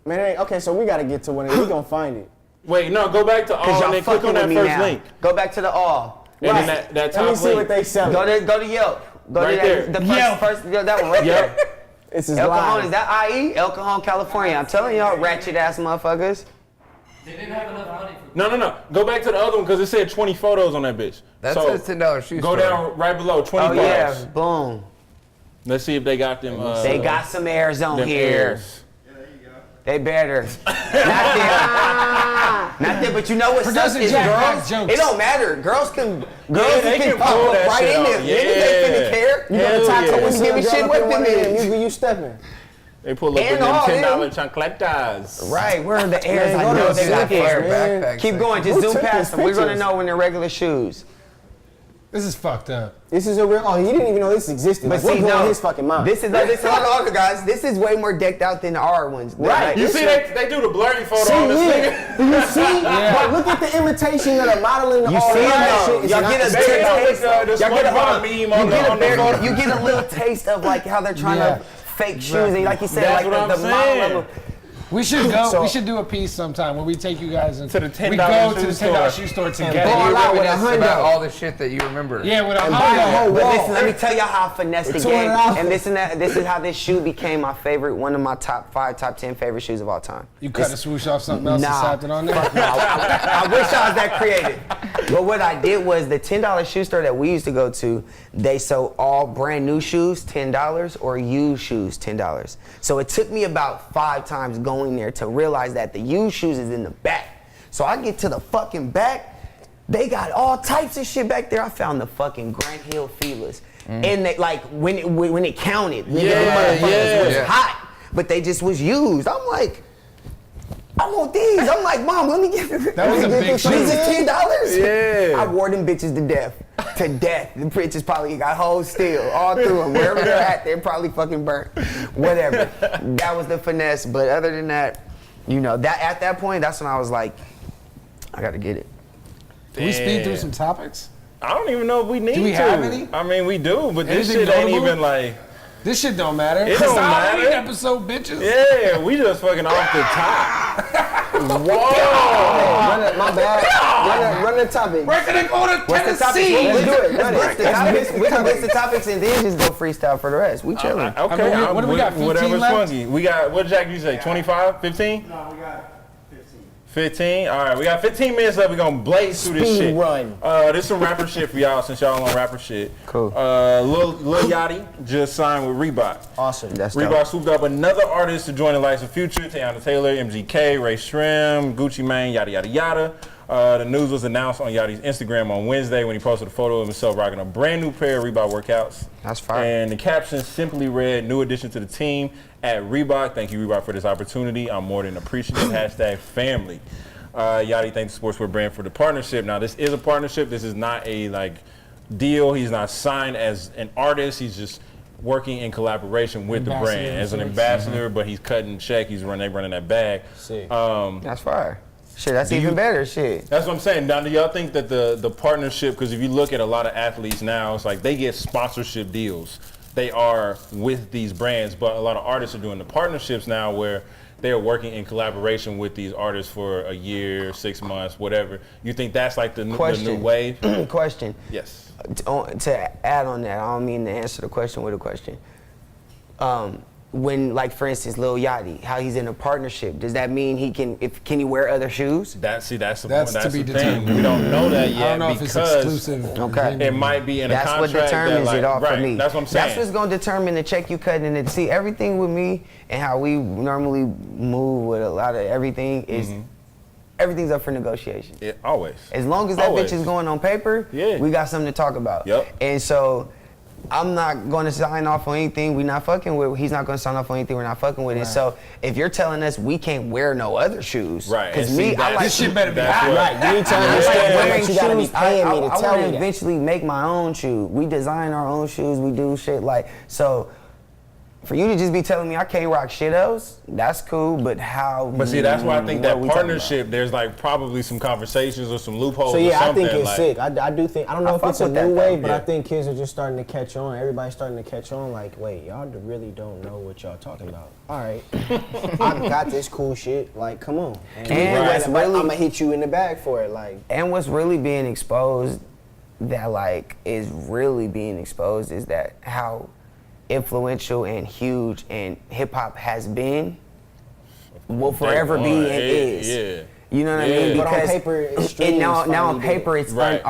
Man, okay, so we gotta get to one of these. We gonna find it. Wait, no, go back to all Cause and y'all then click fucking on with that me first now. link. Go back to the all. And Right. then that Let me top see what link. they sell. Go to Yelp. Go Right to there. the Yelp. first that one right Yep. there. This is El Cajon, live. is that IE? El Cajon, California. I'm telling y'all, ratchet ass motherfuckers. They didn't have enough money for No. Go back to the other one because it said 20 photos on that bitch. That So, says $10 shoe go store. down right below 20 Oh photos. yeah, boom. Let's see if they got them. They got some airs on them here. airs. They better. Not there, but you know what sucks Producer is Jack girls. got jokes. It don't matter. Girls can they can pop pull up that right shit in off. there. Niggas ain't finna care. You gotta Hell talk yeah. to Wouldn't give a shit what them is. You stepping. They pull up And in them all $10 them. chancletas. Right, where are the airs? Man, I go know to they got Snickers, fire. man. Backpack Keep going. Just Who zoom took past these them. We're gonna pictures? know when they're regular shoes. This is fucked up. This is a real. Oh, he didn't even know this existed. But Like, see, what blew no, his fucking mind? this is hold on, guys. This is way more decked out than our ones. Right. Like, You see, they do the blurry photo on this nigga. Do you see? But look at the imitation of the modeling. You all see it that though. shit. It's Y'all not get a the They same. taste. don't look the Y'all get a SpongeBob meme you on get the a very, photo. you get a little taste of like how they're trying Yeah. to fake shoes and like you said, That's like what the I'm model saying. level. We should go. So- we should do a piece sometime where we take you guys and To the $10 we go to shoe the store. $10 shoe store ball together. out with a Reminisce hundo. about all the shit that you remember. Yeah, with a And buy a hundo. whole But wall. listen, let me tell y'all how I finessed the game. $200. And this is how this shoe became my favorite, one of my top 5, top 10 favorite shoes of all time. You cut a swoosh off something else and slapped it on there. Fuck no. I wish I was that creative. But what I did was the $10 shoe store that we used to go to, they sold all brand new shoes, $10, or used shoes, $10. So it took me about 5 times going there to realize that the used shoes is in the back. So I get to the fucking back, they got all types of shit back there. I found the fucking Grant Hill Feelers. And they like when it counted, them motherfuckers was Yeah. hot, but they just was used. I'm like, I want these. I'm like, Mom, let me get That was a big these shoe. is $10. Yeah. I wore them bitches to death. To death. The bitches probably got holes still, all through them. Wherever they're at, they're probably fucking burnt. Whatever. That was the finesse. But other than that, you know, that at that point, that's when I was like, I gotta get it. Can we speed through some topics? I don't even know if we need to. Do we have any? I mean, we do, but this Anything shit ain't notable? even like. This shit don't matter. It don't It's a Halloween matter. episode, bitches. Yeah, we just fucking off the top. Whoa! My bad. Run the topic. We're gonna go to What's the topic? Tennessee. Let's do it. Run Let's it. blitz the topics. We can blitz the topics and then just go freestyle for the rest. We chilling. Okay, I mean, what do we got, 15 whatever's left? funky. We got, what Jack you say, 25, 15? No, we got 15. 15? All right, we got 15 minutes left. We're going to blaze through this Speed shit. run. This some rapper shit for y'all since y'all on rapper shit. Cool. Lil Yachty just signed with Reebok. Awesome. That's dope. Reebok swooped up another artist to join the likes of Future, Teyana Taylor, MGK, Ray Shrim, Gucci Mane, yada, yada, yada. The news was announced on Yachty's Instagram on Wednesday when he posted a photo of himself rocking a brand new pair of Reebok workouts. That's fire. And the caption simply read, "New addition to the team at Reebok. Thank you, Reebok, for this opportunity. I'm more than appreciative. Hashtag family." Yachty thanks the sportswear brand for the partnership. Now, this is a partnership. This is not a deal. He's not signed as an artist. He's just working in collaboration with the Ambassador brand as an sorts. ambassador, but he's cutting check. He's running that bag. That's fire. Shit, that's Do even you- better. Shit. That's what I'm saying. Now, do y'all think that the partnership, because if you look at a lot of athletes now, it's like they get sponsorship deals. They are with these brands, but a lot of artists are doing the partnerships now where they're working in collaboration with these artists for a year, 6 months, whatever. You think that's like the new wave? Question. Yes. To add on that, I don't mean to answer the question with a question. when, like, for instance, Lil Yachty, how he's in a partnership, does that mean can he wear other shoes? That's the That's point. to That's be the determined. thing. We don't know that yet I don't know if it's exclusive. Okay. It might be in a That's contract. what determines it all right, for me. That's what I'm saying. That's what's gonna determine the check you cut. And see, everything with me and how we normally move with a lot of everything is everything's up for negotiation. Yeah, always. As long as that Always. bitch is going on paper, Yeah. we got something to talk about. Yep. And so I'm not going to sign off on anything we're not fucking with. He's not going to sign off on anything we're not fucking with. And so if you're telling us we can't wear no other shoes, Right. Because And see, I like This shit better be That's hot. what- Right, you need to I like understand wearing that you gotta be shoes. paying me to I tell want me to that. eventually make my own shoes. We design our own shoes. We do shit like so. For you to just be telling me I can't rock shit else, that's cool. But how? But see, that's why I think what that we talking partnership, there's like probably some conversations or some loopholes So or yeah, I something. think it's like, sick. I do think, I don't know if fuck it's a with that, new though. wave, but I Yeah. think kids are just starting to catch on. Everybody's starting to catch on. Like, wait, y'all really don't know what y'all talking about. All right, I got this cool shit. Like, come on. And what's I'm really- gonna hit you in the bag for it. Like, And what's really being exposed that like is really being exposed is that how influential and huge and hip hop has been, will forever be and is. Yeah. You know what I Yeah. mean? But on Because paper, it and streams now on finally paper did. it's Right.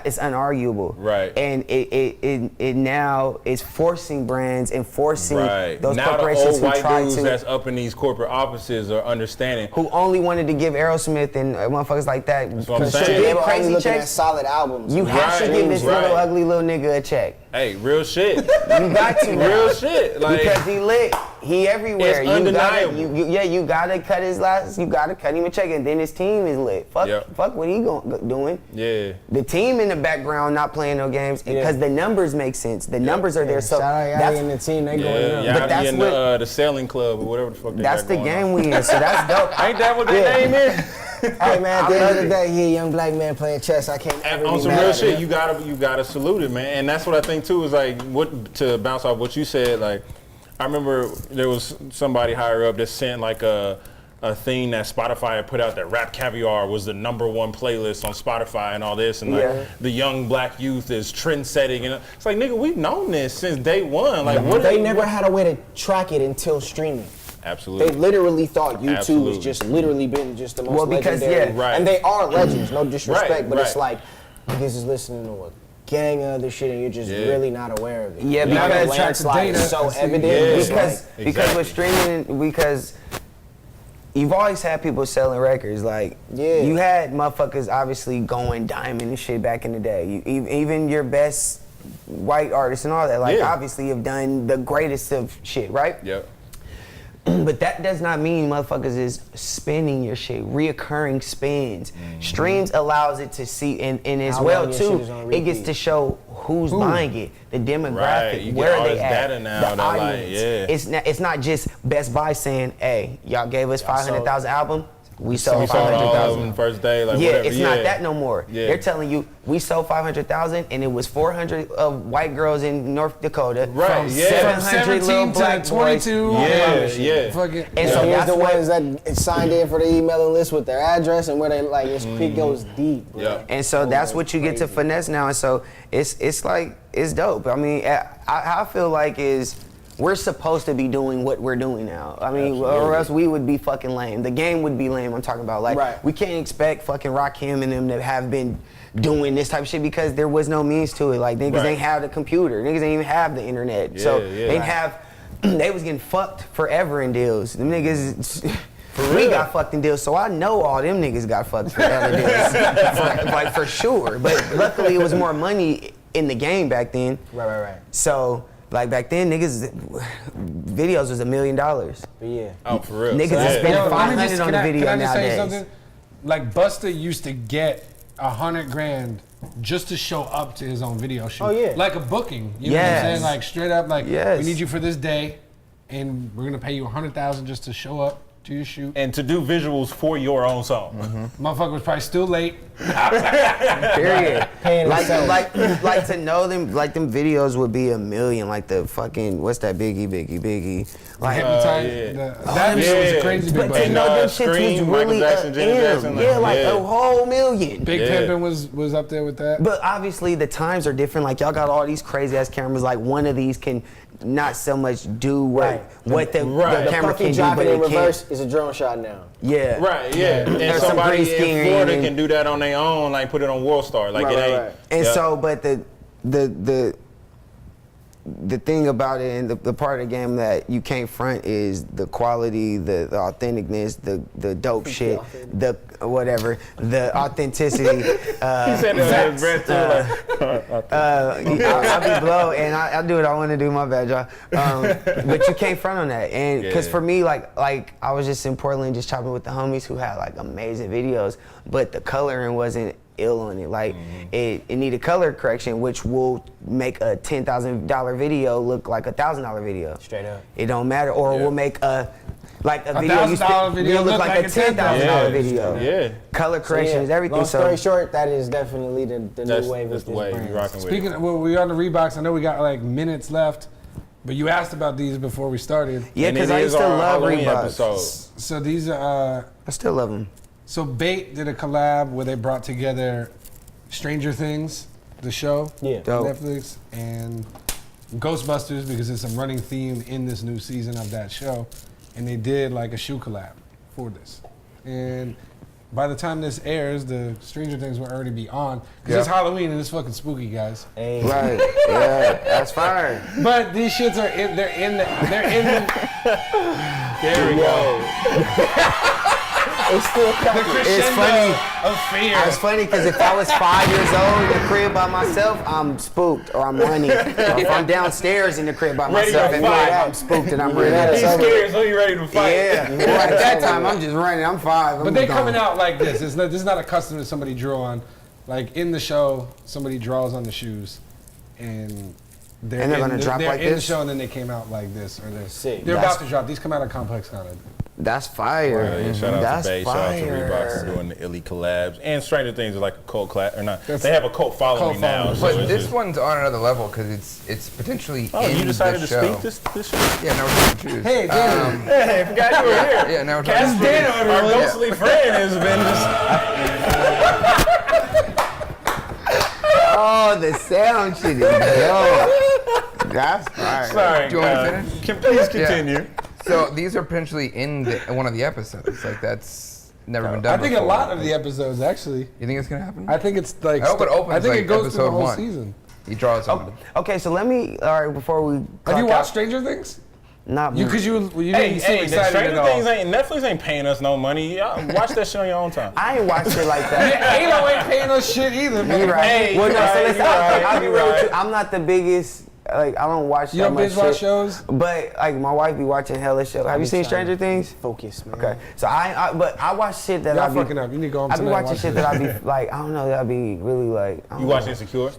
it's unarguable. Right. And it now is forcing brands and forcing Right. those now the corporations old who white try dudes to that's up in these corporate offices are understanding. who only wanted to give Aerosmith and motherfuckers like that what I'm to saying. give they were only crazy looking at checks. solid albums. You have to Right, give this right. little ugly little nigga a check. Hey, real shit. You got to now. Real shit. Like, Because he lit. He everywhere. It's undeniable. You gotta cut his last. You gotta cut him a check, and then his team is lit. Fuck, Yep. fuck what he doing. yeah. The team in the background not playing no games because the numbers make sense. The numbers are there. So Shout out that's Yachty and the team. They going Yeah, up. yeah, But that's in what- the sailing club or whatever the fuck they that's got the going game on. we in. So that's dope. Ain't that what their Yeah. name is? Hey man, at the I end love of the it. day, he a young black man playing chess. I can't ever On be some mad real at shit, him. you gotta salute it, man. And that's what I think too is like what to bounce off what you said. Like, I remember there was somebody higher up that sent like a thing that Spotify had put out that Rap Caviar was the #1 playlist on Spotify and all this, and like Yeah. the young black youth is trend setting, and it's like nigga, we've known this since day one. Like, what They never had a way to track it until streaming. Absolutely. They literally thought YouTube Absolutely. was just literally been just the most Well, because, legendary. yeah. Right. And they are legends, no disrespect, Right, but it's right. like niggas is listening to a gang of other shit and you're just Yeah. really not aware of it. Yeah, Now because the tracks the landslide data. is so See, evident. yeah. it's because like, because with streaming, because you've always had people selling records. Like Yeah. you had motherfuckers obviously going diamond and shit back in the day. Even your best white artists and all that, like Yeah. obviously have done the greatest of shit, right? Yep. But that does not mean motherfuckers is spending your shit, reoccurring spins. Streams allows it to see, and as How well long your shit too, is on it gets repeat. to show who's buying it, the demographic, Right, you get where all they this at, data now the that, like, audience. yeah. It's not just Best Buy saying, hey, y'all gave us 500,000 album, we sold We sold all of 500,000. them first day, like Yeah, whatever. it's not that no more. Yeah. They're telling you we sold 500,000 and it was 400 of white girls in North Dakota. Right, From yeah. 700 little 17 black to boys. 22. Yeah, yeah. Fucking, And so so here's that's the what- ones that signed in for the emailing list with their address and where they like it goes deep. Bro. Yep. And so that's what you get to crazy. finesse now. And so it's like, it's dope. I mean, I feel like is we're supposed to be doing what we're doing now. I mean, or Absolutely. else we would be fucking lame. The game would be lame. I'm talking about like Right. we can't expect fucking Rakim and them to have been doing this type of shit because there was no means to it. Like niggas Right. ain't have the computer. Niggas ain't even have the internet. So Yeah, yeah. they didn't have. They was getting fucked forever in deals. Them niggas. We got fucked in deals, so I know all them niggas got fucked for other deals, like for sure. But luckily, it was more money in the game back then. Right. So, like back then, niggas videos was $1 million. But yeah. Oh, for real. Niggas Yeah. is spending Yo, let me 500 just- on can the I- video can I just tell you nowadays. something? Like Busta used to get 100 grand just to show up to his own video shoot. Oh, yeah. Like a booking. You know what I'm Yes. saying? Like straight up, like Yes. we need you for this day, and we're gonna pay you 100,000 just to show up to your shoot. And to do visuals for your own song. Motherfucker was probably still late. Period. Paying himself. like to know them, like them videos would be $1 million. Like the fucking what's that Biggie. Like. Hypnotize. yeah. That yeah. shit was crazy big But to budget. know them shits Scream, was Michael really Jackson, Janet Jackson, like, yeah, like yeah. a whole million. Big Yeah. Pimpin' was up there with that. But obviously the times are different. Like y'all got all these crazy ass cameras. Like one of these can not so much do what the Right. camera Puffy can do, dropping but in it can. reverse is a drone shot now. Yeah. Right, yeah. And There's some somebody green in screen Florida and- can do that on their own, like put it on Worldstar. Like Right, it right, ain't. right. And yeah. so, but the thing about it and the part of the game that you can't front is the quality, the authenticness, the dope shit, the whatever, the authenticity. He said it under his breath too. I'll be blown and I do what I want to do. My bad, y'all. But you can't front on that, and because for me, like I was just in Portland, just chopping with the homies who had like amazing videos, but the coloring wasn't ill on it. Like it needed color correction, which will make a $10,000 video look like a $1,000 video. Straight up. It don't matter, or we'll make a video you $1,000 video look like a $10,000 video. Yeah. Color correction is everything. Long So story short, that is definitely the That's, new wave that's of the this way brand. you rocking with. Speaking of, well, we're on the Reeboks. I know we got like minutes left, but you asked about these before we started. yeah, And because it I is used to our love Halloween Reeboks. episode. So these are, I still love them. so Bait did a collab where they brought together Stranger Things, the show, Yeah. on Dope. Netflix, and Ghostbusters, because it's a running theme in this new season of that show. And they did like a shoe collab for this. And by the time this airs, the Stranger Things will already be on. Because it's Halloween and it's fucking spooky, guys. Hey. Right. Yeah, that's fire. But these shits are in, they're in. There we go. It's still cracking. It's funny. Of fear. It's funny because if I was 5 years old in the crib by myself, I'm spooked or I'm running. Or if I'm downstairs in the crib by Ready to myself and fight. I'm spooked and I'm Yeah, running. He's scared, so you ready to fight. Yeah. Well, at that time, I'm just running. I'm 5. But they're coming out like this. This is not a custom that somebody drew on. Like in the show, somebody draws on the shoes, and they're gonna drop like in the this? show, and then they came out like this, or they're Sick. they're That's- about to drop. These come out of Complex Con. That's fire. Yeah, shout out That's to Bay, shout out to fire. Reeboks for doing the Illy collabs. And Stranger Things is like a cult class, or not. That's- They have a cult following Cult now. following. So But it's this just- one's on another level because it's potentially Oh, in you decided the to show. speak this show? Yeah, now we're talking shoes. Hey, Dana. Hey, I forgot you were here. Yeah, now we're Cass talking Dana, shoes. our ghostly friend, has been just. Oh, the sound shit is dope. That's fire. Sorry. Do you want me to finish? Please continue. So these are potentially in one of the episodes. Like that's never been done. I think before. a lot of the episodes actually. You think it's gonna happen? I think it's like. I hope it opens I think like it goes through the episode whole 1. season. He draws something. Okay, so let me, all right, before we Have clock you out- watched Stranger Things? Not Because you Hey, didn't seem the excited Stranger at all. Things ain't Netflix ain't paying us no money. Y'all watch that shit on your own time. I ain't watched it like that. Halo ain't paying us shit either. You right. Hey, Well, you no, right, so listen, you right, I'll be you real with right. you. I'm not the biggest, like, I don't watch You that don't much binge watch shit. shows? But, like, my wife be watching hella shows. Have you seen Stranger Things? Focus, man. Okay. So but I watch shit that Y'all I be, fucking up. You need to go home I be tonight and watching watch shit it. that I be, like, I don't know, that I be really, like, I You don't watch know. Insecure?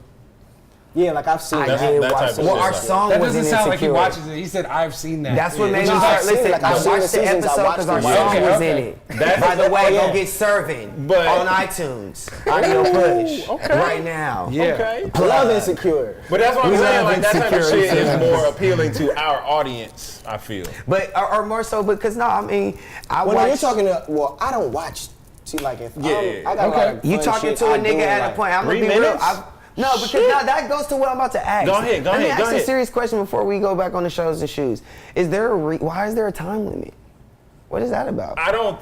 Yeah, like I've seen I that. did that watch type it. of Well, shit, our like- song That was doesn't in sound like he Insecure. watches it. He said, "I've seen that." That's what made me No, I've start. seen it. Listen, Like, I I've seen watched the the seasons. I episode watched because our it. song Okay, was okay. in it. That's- By the way, oh, yeah. go get Serving But- on iTunes. Audio push right now. Yeah. Okay. I love Insecure. But that's what I'm We saying. love Like that type of Insecure. shit is more appealing to our audience. I feel. But or more so because no, I mean I Well, watch. no, you're talking to. Well, I don't watch. See, like if Yeah. I got a lot of You fun talking shit to a I do, nigga at like, a point. I'm gonna 3 be real. minutes? No, because now that goes to what I'm about to ask. Go ahead, go Let me ahead, go ask a ahead. serious question before we go back on the shows and shoes. Is there why is there a time limit? What is that about? I don't.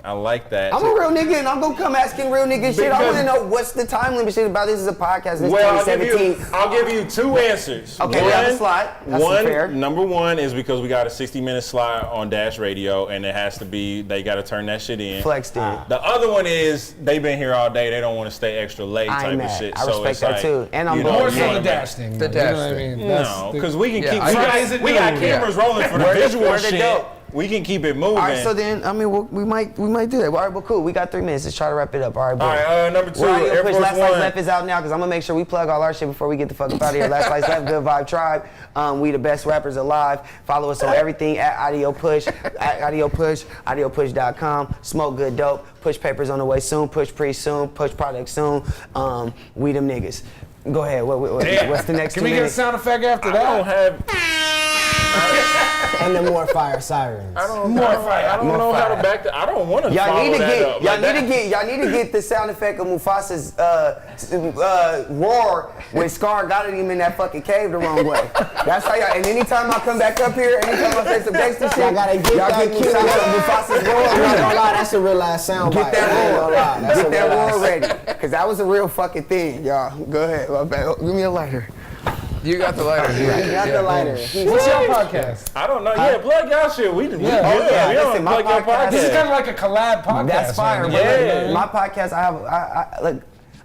I like that. I'm a real nigga and I'm gonna come asking real nigga shit. I Because- wanna know what's the time limit shit about. This is a podcast. This Well, 2017. I'll give you 2 answers. Okay, we have a slot. That's fair. Number one is because we got a 60-minute slot on Dash Radio, and it has to be, they got to turn that shit in. Flexed in. The other one is they've been here all day. They don't want to stay extra late I ain't type mad. of shit. I respect it's that like, too. And I'm you know, More More you so wanna the make- dash thing. The though, you know dash what I thing. mean? No, because we can Yeah, keep. I- We got Yeah. cameras rolling for the Word- visual word it shit. dope. We can keep it moving. All right, so then, I mean, we might do that. All right, well, cool. We got 3 minutes. Let's try to wrap it up. All right, boom. All right, number 2, We're Audio Air Push. Force Last Slice One. Left is out now because I'm gonna make sure we plug all our shit before we get the fuck up out of here. Last Slice Left, Good Vibe Tribe. We the best rappers alive. Follow us on everything at Audio Push, at Audio Push, AudioPush.com. Smoke good dope. Push papers on the way soon. Push pre soon. Push product soon. We them niggas. Go ahead. What's the next Can 2 we get a minutes? sound effect after I that? don't have. And the more fire sirens. I don't know how to back that. I don't want to Y'all need to that get up. y'all need to get the sound effect of Mufasa's roar when Scar got at him in that fucking cave the wrong way. That's how y'all. And anytime I come back up here, anytime I say some gangster shit, Y'all gotta get y'all that get Mufasa's roar. I'm not gonna lie, that's a real ass sound Get bite. that I ain't roar. gonna lie, that's Get a that real roar ass- ready, cause that was a real fucking thing, y'all. Go ahead, my bad. Give me a lighter. You got the lighter. He got the lighter. What's your podcast? I don't know. Yeah, plug y'all shit. We yeah, we listen, don't my plug your podcast- This is podcast. kind of like a collab podcast. That's fire. man. But Yeah. my podcast,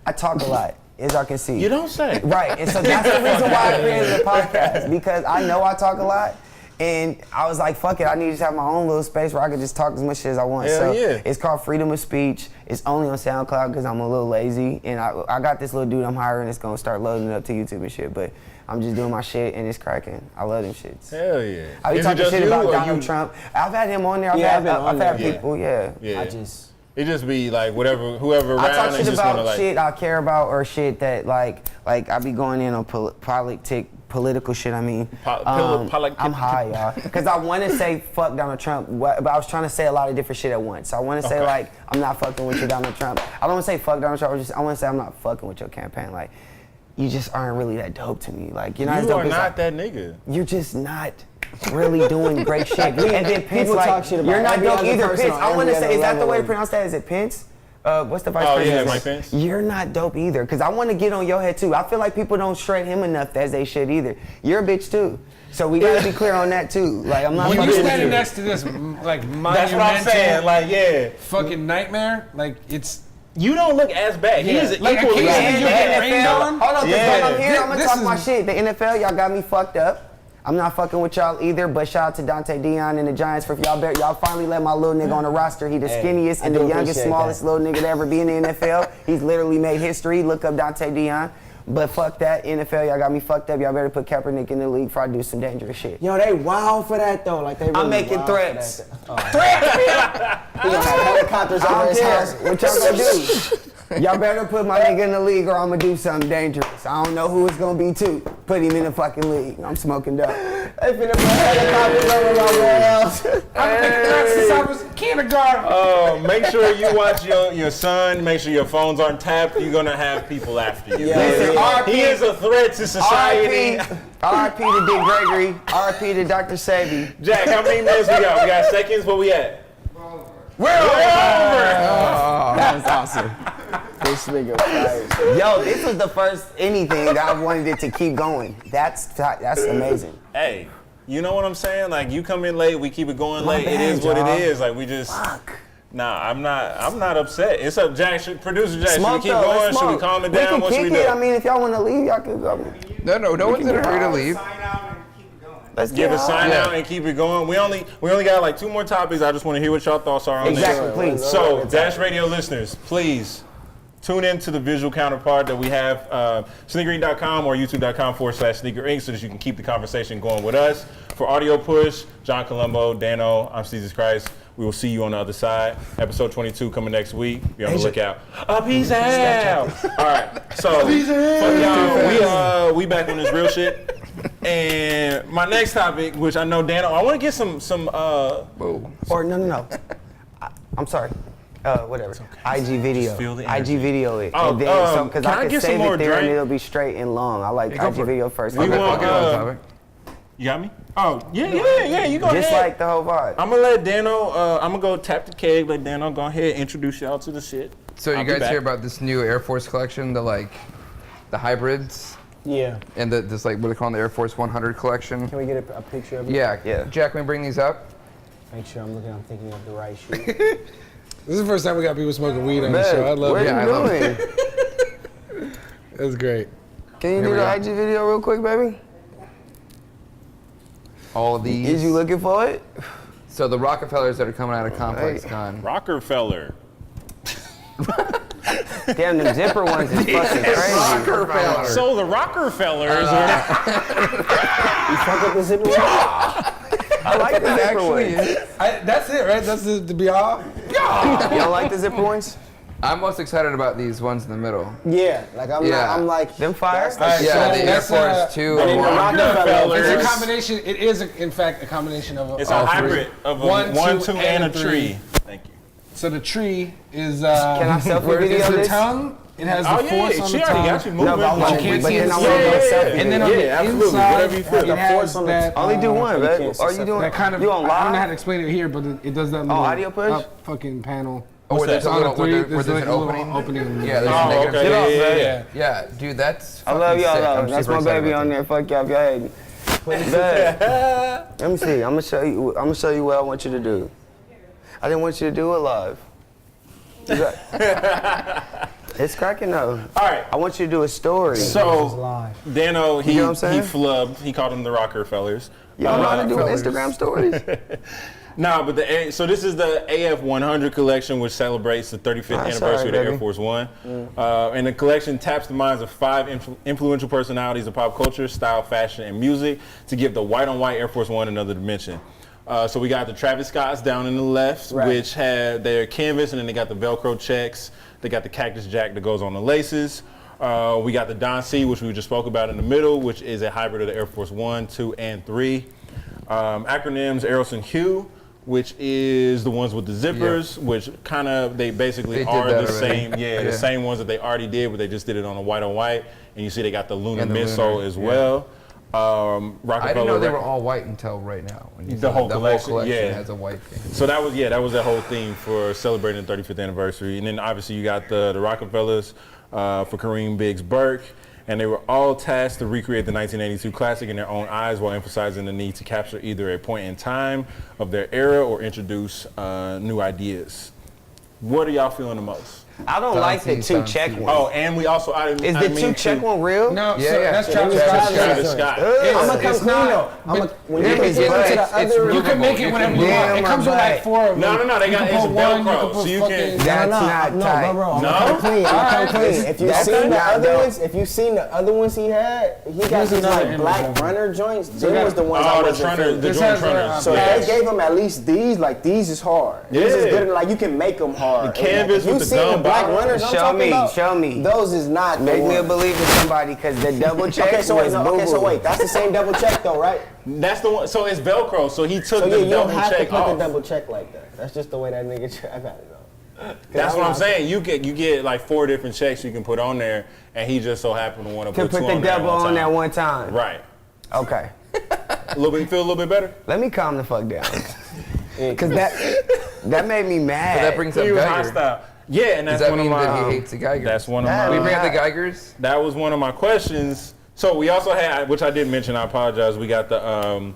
I talk a lot, as y'all can see. You don't say. Right, and so that's the reason why I created a podcast, because I know I talk a lot, and I was like, fuck it, I need to just have my own little space where I can just talk as much shit as I want. Hell So yeah. it's called Freedom of Speech. It's only on SoundCloud because I'm a little lazy, and I got this little dude I'm hiring that's gonna start loading it up to YouTube and shit, but I'm just doing my shit, and it's cracking. I love them shits. Hell yeah. I be Is it talking just shit you, about or Donald you- Trump. I've had him on there. Yeah, I've been on I've had there. people, yeah. Yeah. I It just be like whoever around I talk and shit just about wanna like. shit I care about or shit that like I be going in on political shit. I mean, I'm high, y'all, because I want to say fuck Donald Trump, but I was trying to say a lot of different shit at once. So I want to say Okay. like I'm not fucking with you, Donald Trump. I don't want to say fuck Donald Trump. I want to say I'm not fucking with your campaign. Like, you just aren't really that dope to me. Like, you're not as You dope are as not that nigga. You're just not really doing great shit. And then Pence, people like, talk shit about you're not every dope other either. person Pence, on I want to every say, is other that the way to level. pronounce that? Is it Pence? What's the vice Oh, president? yeah, Mike Pence. You're not dope either, because I want to get on your head too. I feel like people don't shred him enough as they should either. You're a bitch too. So we gotta be clear on that too. Like, I'm not When fucking you with standing you. next to this like monumental That's what I'm saying. Like, yeah, fucking nightmare, like it's you don't look as bad. He Yeah. is Like, equally occasionally as you bad. get rained on. Hold on, because Yeah. when I'm here, I'm gonna This talk is- my shit. The NFL, y'all got me fucked up. I'm not fucking with y'all either, but shout out to Dante Dion and the Giants for y'all finally let my little nigga on the roster. He the Hey, skinniest I and do the youngest, appreciate smallest that. little nigga to ever be in the NFL. He's literally made history. Look up Dante Dion. But fuck that, NFL, y'all got me fucked up. Y'all better put Kaepernick in the league before I do some dangerous shit. Yo, they wild for that though. Like they really I'm making wild for threats. that. Oh. He gonna have helicopters I over don't his care. house. What y'all gonna do? Y'all better put my nigga in the league or I'm gonna do something dangerous. I don't know who it's gonna be too. Put him in the fucking league. I'm smoking dope. They finna put helicopters over my warehouse. I've been making that since I was in kindergarten. Make sure you watch your son. Make sure your phones aren't tapped. You're gonna have people after you. Yeah. Listen, RIP. He is a threat to society. RIP to Dick Gregory. RIP to Dr. Savvy. Jack, how many minutes we got? We got seconds. Where we at? We're over. That was awesome. This nigga fire. Yo, this was the first anything that I wanted it to keep going. That's amazing. Hey, you know what I'm saying? Like, you come in late, we keep it going My late. It bad, is what y'all. it is. Like, we just. Fuck. Nah, I'm not upset. It's up, Jack. Producer Jack, Smoke should we keep though, going? let's Should we smoke. calm it We down? can What should we kick do? it. I mean, if y'all want to leave, y'all can go. No one's in a hurry to leave. Sign out and keep it going. Let's Give get a sign Yeah. out and keep it going. We only got like 2 more topics. I just want to hear what y'all thoughts are on Exactly, this. please. So, Dash Radio listeners, please tune in to the visual counterpart that we have, snkrINC.com or youtube.com/snkrINC so that you can keep the conversation going with us. For Audio Push, John Colombo, Dano, I'm Jesus Christ. We will see you on the other side. Episode 22 coming next week. Be on the lookout. Peace out. All right. So, fuck y'all. We back on this real shit. And my next topic, which I know Dano, I want to get some. Whoa. Or no. I'm sorry. Whatever. IG video. feel the IG energy. video it. Oh, and then because can I I can get some save more it there and drink? it'll be straight and long. I like go IG for it. video first. We Okay. want- I'll get on the topic. You got me? Oh, yeah, you go Just ahead. like the whole vibe. I'm gonna let Dano, I'm gonna go tap the keg, let Dano go ahead, introduce y'all to the shit. So I'll you be guys back. hear about this new Air Force collection, the hybrids, Yeah. and this like what they call the Air Force 100 collection? Can we get a picture of it? Yeah. Jack, can we bring these up? Make sure I'm thinking of the right shit. This is the first time we got people smoking weed on the Man, show. I love what it. Yeah, I are love you doing? That's great. Can you Here do we the go. IG video real quick, baby? All of these. Is you looking for it? So the Rockefellers that are coming out of Complex Con. Rockefeller. Damn, them zipper ones is fucking crazy. Rockefeller. So the Rockefellers are. You fuck up the zipper? I like the zipper Actually ones. is. That's it, right? That's the be all? You don't like the zipper ones? I'm most excited about these ones in the middle. Yeah, like I'm Yeah. not, I'm like Them fire? that's Yeah, so- the Air that's, Force 2. and then the Rockefeller. It's a combination. It is, in fact, a combination of It's all a three. hybrid of a One, one, two, two, and a and tree. Thank you. So the tree is. Can I selfie where video is the this? tongue? It has the Oh force yeah, on she the already tongue. got you moving. No, but I want you can't but see then it. I want to do a Yeah, selfie. And then on Yeah, the absolutely. inside, Whatever you feel. it The has force on the that. Only do one, you babe. can't see Are you doing? something. That kind of. You on I don't know how live? to explain it here, but it does that little audio push? up fucking panel. Oh, where there's a on little, the where, three, there, where there's there's like an a little opening. opening. Yeah, there's Oh, a negative. okay. Get off, Yeah, babe. yeah, Yeah, dude, that's I fucking love y'all sick. though. I'm That's super my excited baby about on that. there. Fuck y'all if y'all hating. Babe, let me see. I'm gonna show you what I want you to do. I didn't want you to do it live. You got- It's cracking though. All right. I want you to do a story. So Dano, he You know what I'm saying? flubbed. He called them the Rockefellers. Y'all know how to do fellas. Instagram stories? Nah, but so this is the AF 100 collection, which celebrates the 35th Ah, anniversary sorry, of the Air baby. Force One. And the collection taps the minds of 5 influential personalities of pop culture, style, fashion, and music to give the white-on-white Air Force One another dimension. So we got the Travis Scotts down in the left, Right. which had their canvas, and then they got the Velcro checks. They got the Cactus Jack that goes on the laces. We got the Don C, which we just spoke about in the middle, which is a hybrid of the Air Force 1, 2, and 3. Acronyms, Eros and Hugh, which is the ones with the zippers, which kind of, they basically They did are that the already. same, the Yeah. same ones that they already did, but they just did it on a white on white. And you see they got the lunar And the missile lunar, as yeah. well. I Rockefeller didn't know they Rec- were all white until right now. When you The said whole the collection, whole collection yeah. has a white thing. So that was that whole theme for celebrating the 35th anniversary. And then obviously you got the Rockefellers for Kareem Biggs Burke. And they were all tasked to recreate the 1982 classic in their own eyes while emphasizing the need to capture either a point in time of their era or introduce new ideas. What are y'all feeling the most? I don't like the two check one. Oh, and we also, Is the two check one real? No, Yeah, so yeah. that's Yeah, Travis Travis Scott. Travis Scott. I'm gonna come It's clean not- though. When you Yeah, get but into it's- the it's other, You can make it whatever you Damn, want. It comes with my like 4 of them. No, they You got can it's put one, you Velcro, can put so you fucking- can. That's not tight. No, bro, I'm No? gonna come clean. I'm gonna come clean. If you've That's seen the not other dope. ones, if you've seen the other ones he had, he got Here's these another like image black of him. runner joints. we Them got- was the ones I Oh, the wasn't Trunner, feeling. the This joint has Trunners. So yes. they gave him at least these, like these is hard. These is Yeah. good, like you can make them hard. The canvas if you with the see gum the black bottom. runners I'm Show talking me, about, show me. those is not Make the me a ones. believer somebody, because the double check Okay, so wait, was no, okay, so boo-boo. wait, that's the same double check though, right? That's the one. So it's Velcro. So he took So yeah, the you don't double have to check put off. the double check like that. That's just the way that nigga I got it though. That's what I'm saying. You get like 4 different checks you can put on there, and he just so happened to want to To put 2 put the on there at double one on time. that one time. Right. Okay. A little bit. Feel a little bit better. Let me calm the fuck down. Because that made me mad. So that brings up He was Geiger. hostile. Yeah, and that's Does that one of mean my. that he hates the Geigers? That's one of Nah. We my. bring up the Geigers. That was one of my questions. So we also had, which I didn't mention. I apologize. We got the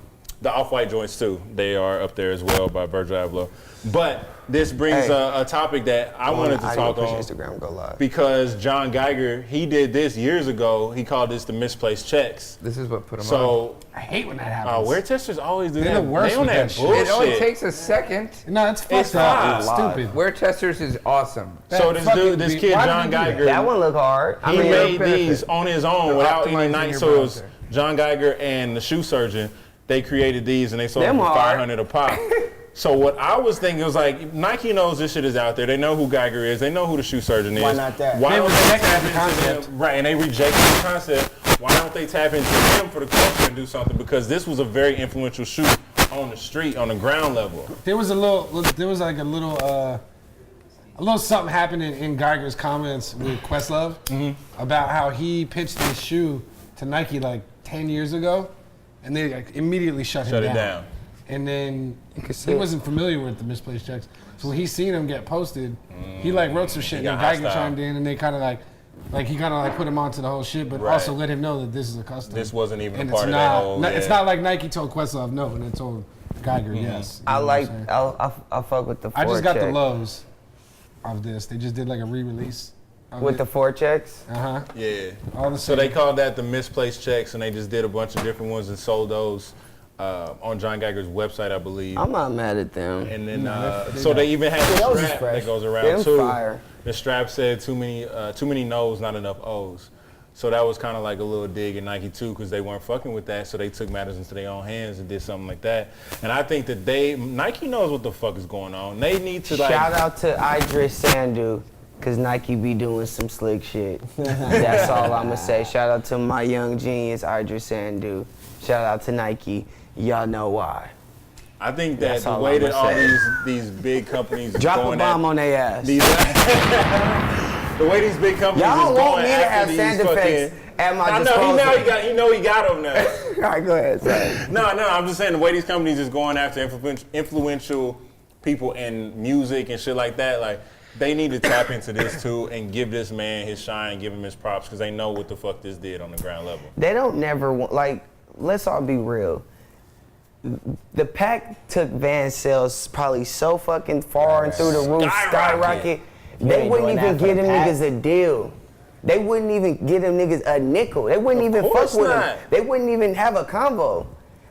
off-white joints too. They are up there as well by Virgil Abloh. But this brings Hey. a topic that I wanted to talk on. Instagram go live. Because John Geiger, he did this years ago. He called this the misplaced checks. This is what put him on. So, I hate when that happens. wear testers always do They're that. the worst They on with that that shit. bullshit. It only takes a second. No, it's It's fucked up. It's fine. stupid. Wear testers is awesome. So this Fucking dude, this be- kid, why John did he do that? Geiger, That one look hard. he mean, made benefit. these on his own They're without any optimizing night. your So it was browser. John Geiger and the shoe surgeon. They created these and they sold them Them for hard. $500 a pop. So what I was thinking was like, Nike knows this shit is out there. They know who Geiger is. They know who the shoe surgeon is. Why not that? Why They don't they rejected tap the into concept. them? Right, and they rejected the concept. Why don't they tap into him for the culture and do something? Because this was a very influential shoe on the street, on the ground level. There was like a little something happening in Geiger's comments with Questlove about how he pitched this shoe to Nike like 10 years ago, and they like immediately shut Shut him it down. And then see he it. wasn't familiar with the misplaced checks, so when he seen him get posted, he like wrote some shit, and then got Geiger hostile. chimed in, and they kind of like he kind of like put him onto the whole shit, but Right. also let him know that this is a custom. This wasn't even and a part it's of that not, whole. It's yeah. not like Nike told Questlove no, and it told Geiger yes. You I know what like. I'm saying? I fuck with the. I just got the forecheck. lows of this. They just did like a re-release. With the four checks. Yeah. all the So same. they called that the misplaced checks, and they just did a bunch of different ones and sold those on John Geiger's website, I believe. I'm not mad at them. And then, so they even had the those is strap fresh. that goes around Them too. fire. The strap said too many no's, not enough O's. So that was kind of like a little dig at Nike too, because they weren't fucking with that. So they took matters into their own hands and did something like that. And I think that Nike knows what the fuck is going on. They need to like. Shout out to Idris Sandu. Cause Nike be doing some slick shit. That's all I'ma say. Shout out to my young genius, Idris Sandu. Shout out to Nike. Y'all know why. I think that That's the all way I'ma that all say. these big companies Drop going a bomb at on their ass. these, the way these big companies Y'all is want going me to have after these sound effects fucking. at my I know disposal. he know he got them now. All right, go ahead. Sorry. No, I'm just saying the way these companies is going after influential people in music and shit like that, like they need to tap into this too and give this man his shine, give him his props, because they know what the fuck this did on the ground level. They don't never want, like, let's all be real. The pack took Van sales probably so fucking far and through the roof, skyrocket. They wouldn't doing even that for give the them pack. niggas a deal. They wouldn't even give them niggas a nickel. They wouldn't even fuck course with not. them. They wouldn't even have a convo.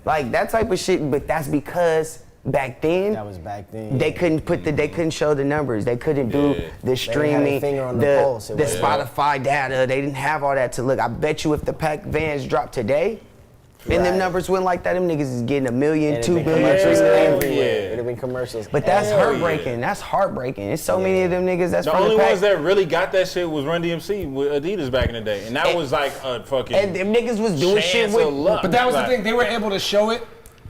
Like that type of shit, but that's because back then That was back then. they couldn't show the numbers. They couldn't do Yeah. the streaming, finger on the pulse. It the was- Spotify data. They didn't have all that to look. I bet you if the pack Vans dropped today, and them Right. numbers went like that, them niggas is getting $1 million, It'd $2 been million, commercials $3 million. everywhere. Yeah. It'd have been commercials. But that's Hell heartbreaking. yeah. That's heartbreaking. There's so many of them niggas that's The from only the pack. ones that really got that shit was Run DMC with Adidas back in the day, and that And- was like a fucking and them niggas was doing shit chance with. of luck. But that was the Like, thing. They were able to show it.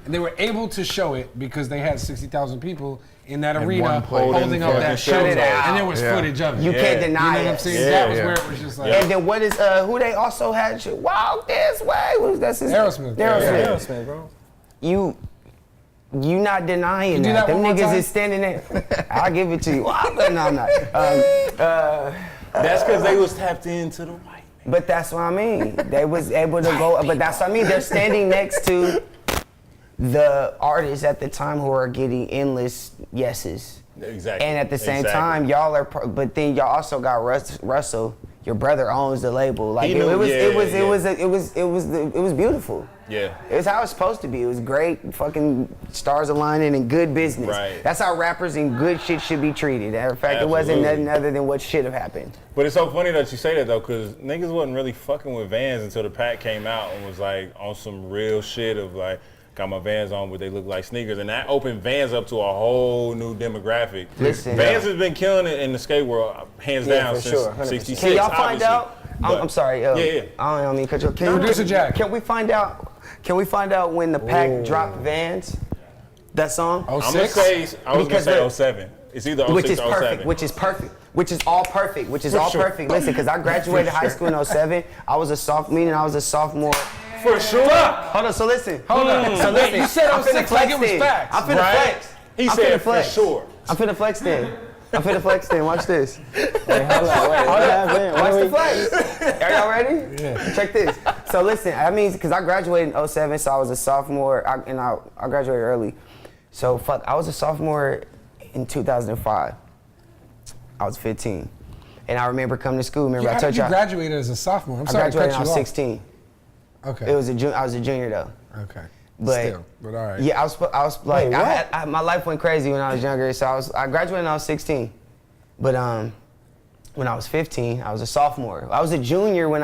And they were able to show it because they had 60,000 people in that arena one place. holding up that Shut show. it out. And there was Yeah. footage of it. You can't You deny know what I'm it. saying? Yeah. That was Yeah. where it was just like, And then what is who they also had shit? Walk this way. What was that's his Aerosmith. Aerosmith. Aerosmith, bro. You not denying You do that. that Them one more niggas time? is standing there. I'll give it to you. No, I'm not. that's because they was tapped into the white. But that's what I mean. They was able to go. But that's what I mean. They're standing next to the artists at the time who are getting endless yeses. Exactly. And at the same Exactly. time, y'all are. But then y'all also got Russell. Your brother owns the label. Like He knew, it was. yeah, It was beautiful. Yeah. It was how it's supposed to be. It was great. Fucking stars aligning and good business. Right. That's how rappers and good shit should be treated. Matter of fact, it wasn't Absolutely. nothing other than what should have happened. But it's so funny that you say that though, because niggas wasn't really fucking with Vans until the pack came out and was like on some real shit of like, got my Vans on, but they look like sneakers, and that opened Vans up to a whole new demographic. Listen, Vans has been killing it in the skate world, hands Yeah, down, for since sure, 100%. '66. Can y'all find obviously. out? I'm sorry. Yeah. I don't mean to cut you off. Producer Jack. Can we find out? Can we find out when the pack dropped Vans? That song? oh, I'm gonna 06? say, I was Because gonna say look, 07. It's either 06 Which is or 07. perfect. Which is perfect. Which is all perfect. Which is For all sure. perfect. Listen, because I graduated high school in 07. I was a sophomore. For sure. Hold on. So listen. Hold on. So listen. You said I'm finna 06 like flex it was then. facts. I'm finna Right? flex. He I'm said finna for flex. sure. I'm finna flex then. I'm finna flex then. Watch this. Wait, hold on. Wait, what happened? Watch What the we- flex. Are y'all ready? Yeah. Check this. So listen, that means because I graduated in 07, so I was a sophomore, and I graduated early. So I was a sophomore in 2005. I was 15, and I remember coming to school. Remember How I did told you y'all graduated as a sophomore? I'm I sorry to graduated cut when I you was off. 16. Okay. I was a junior though. Okay. But Still, but all right. yeah, I was like, Wait, what? my life went crazy when I was younger. So I graduated when I was 16, but when I was 15, I was a sophomore. I was a junior when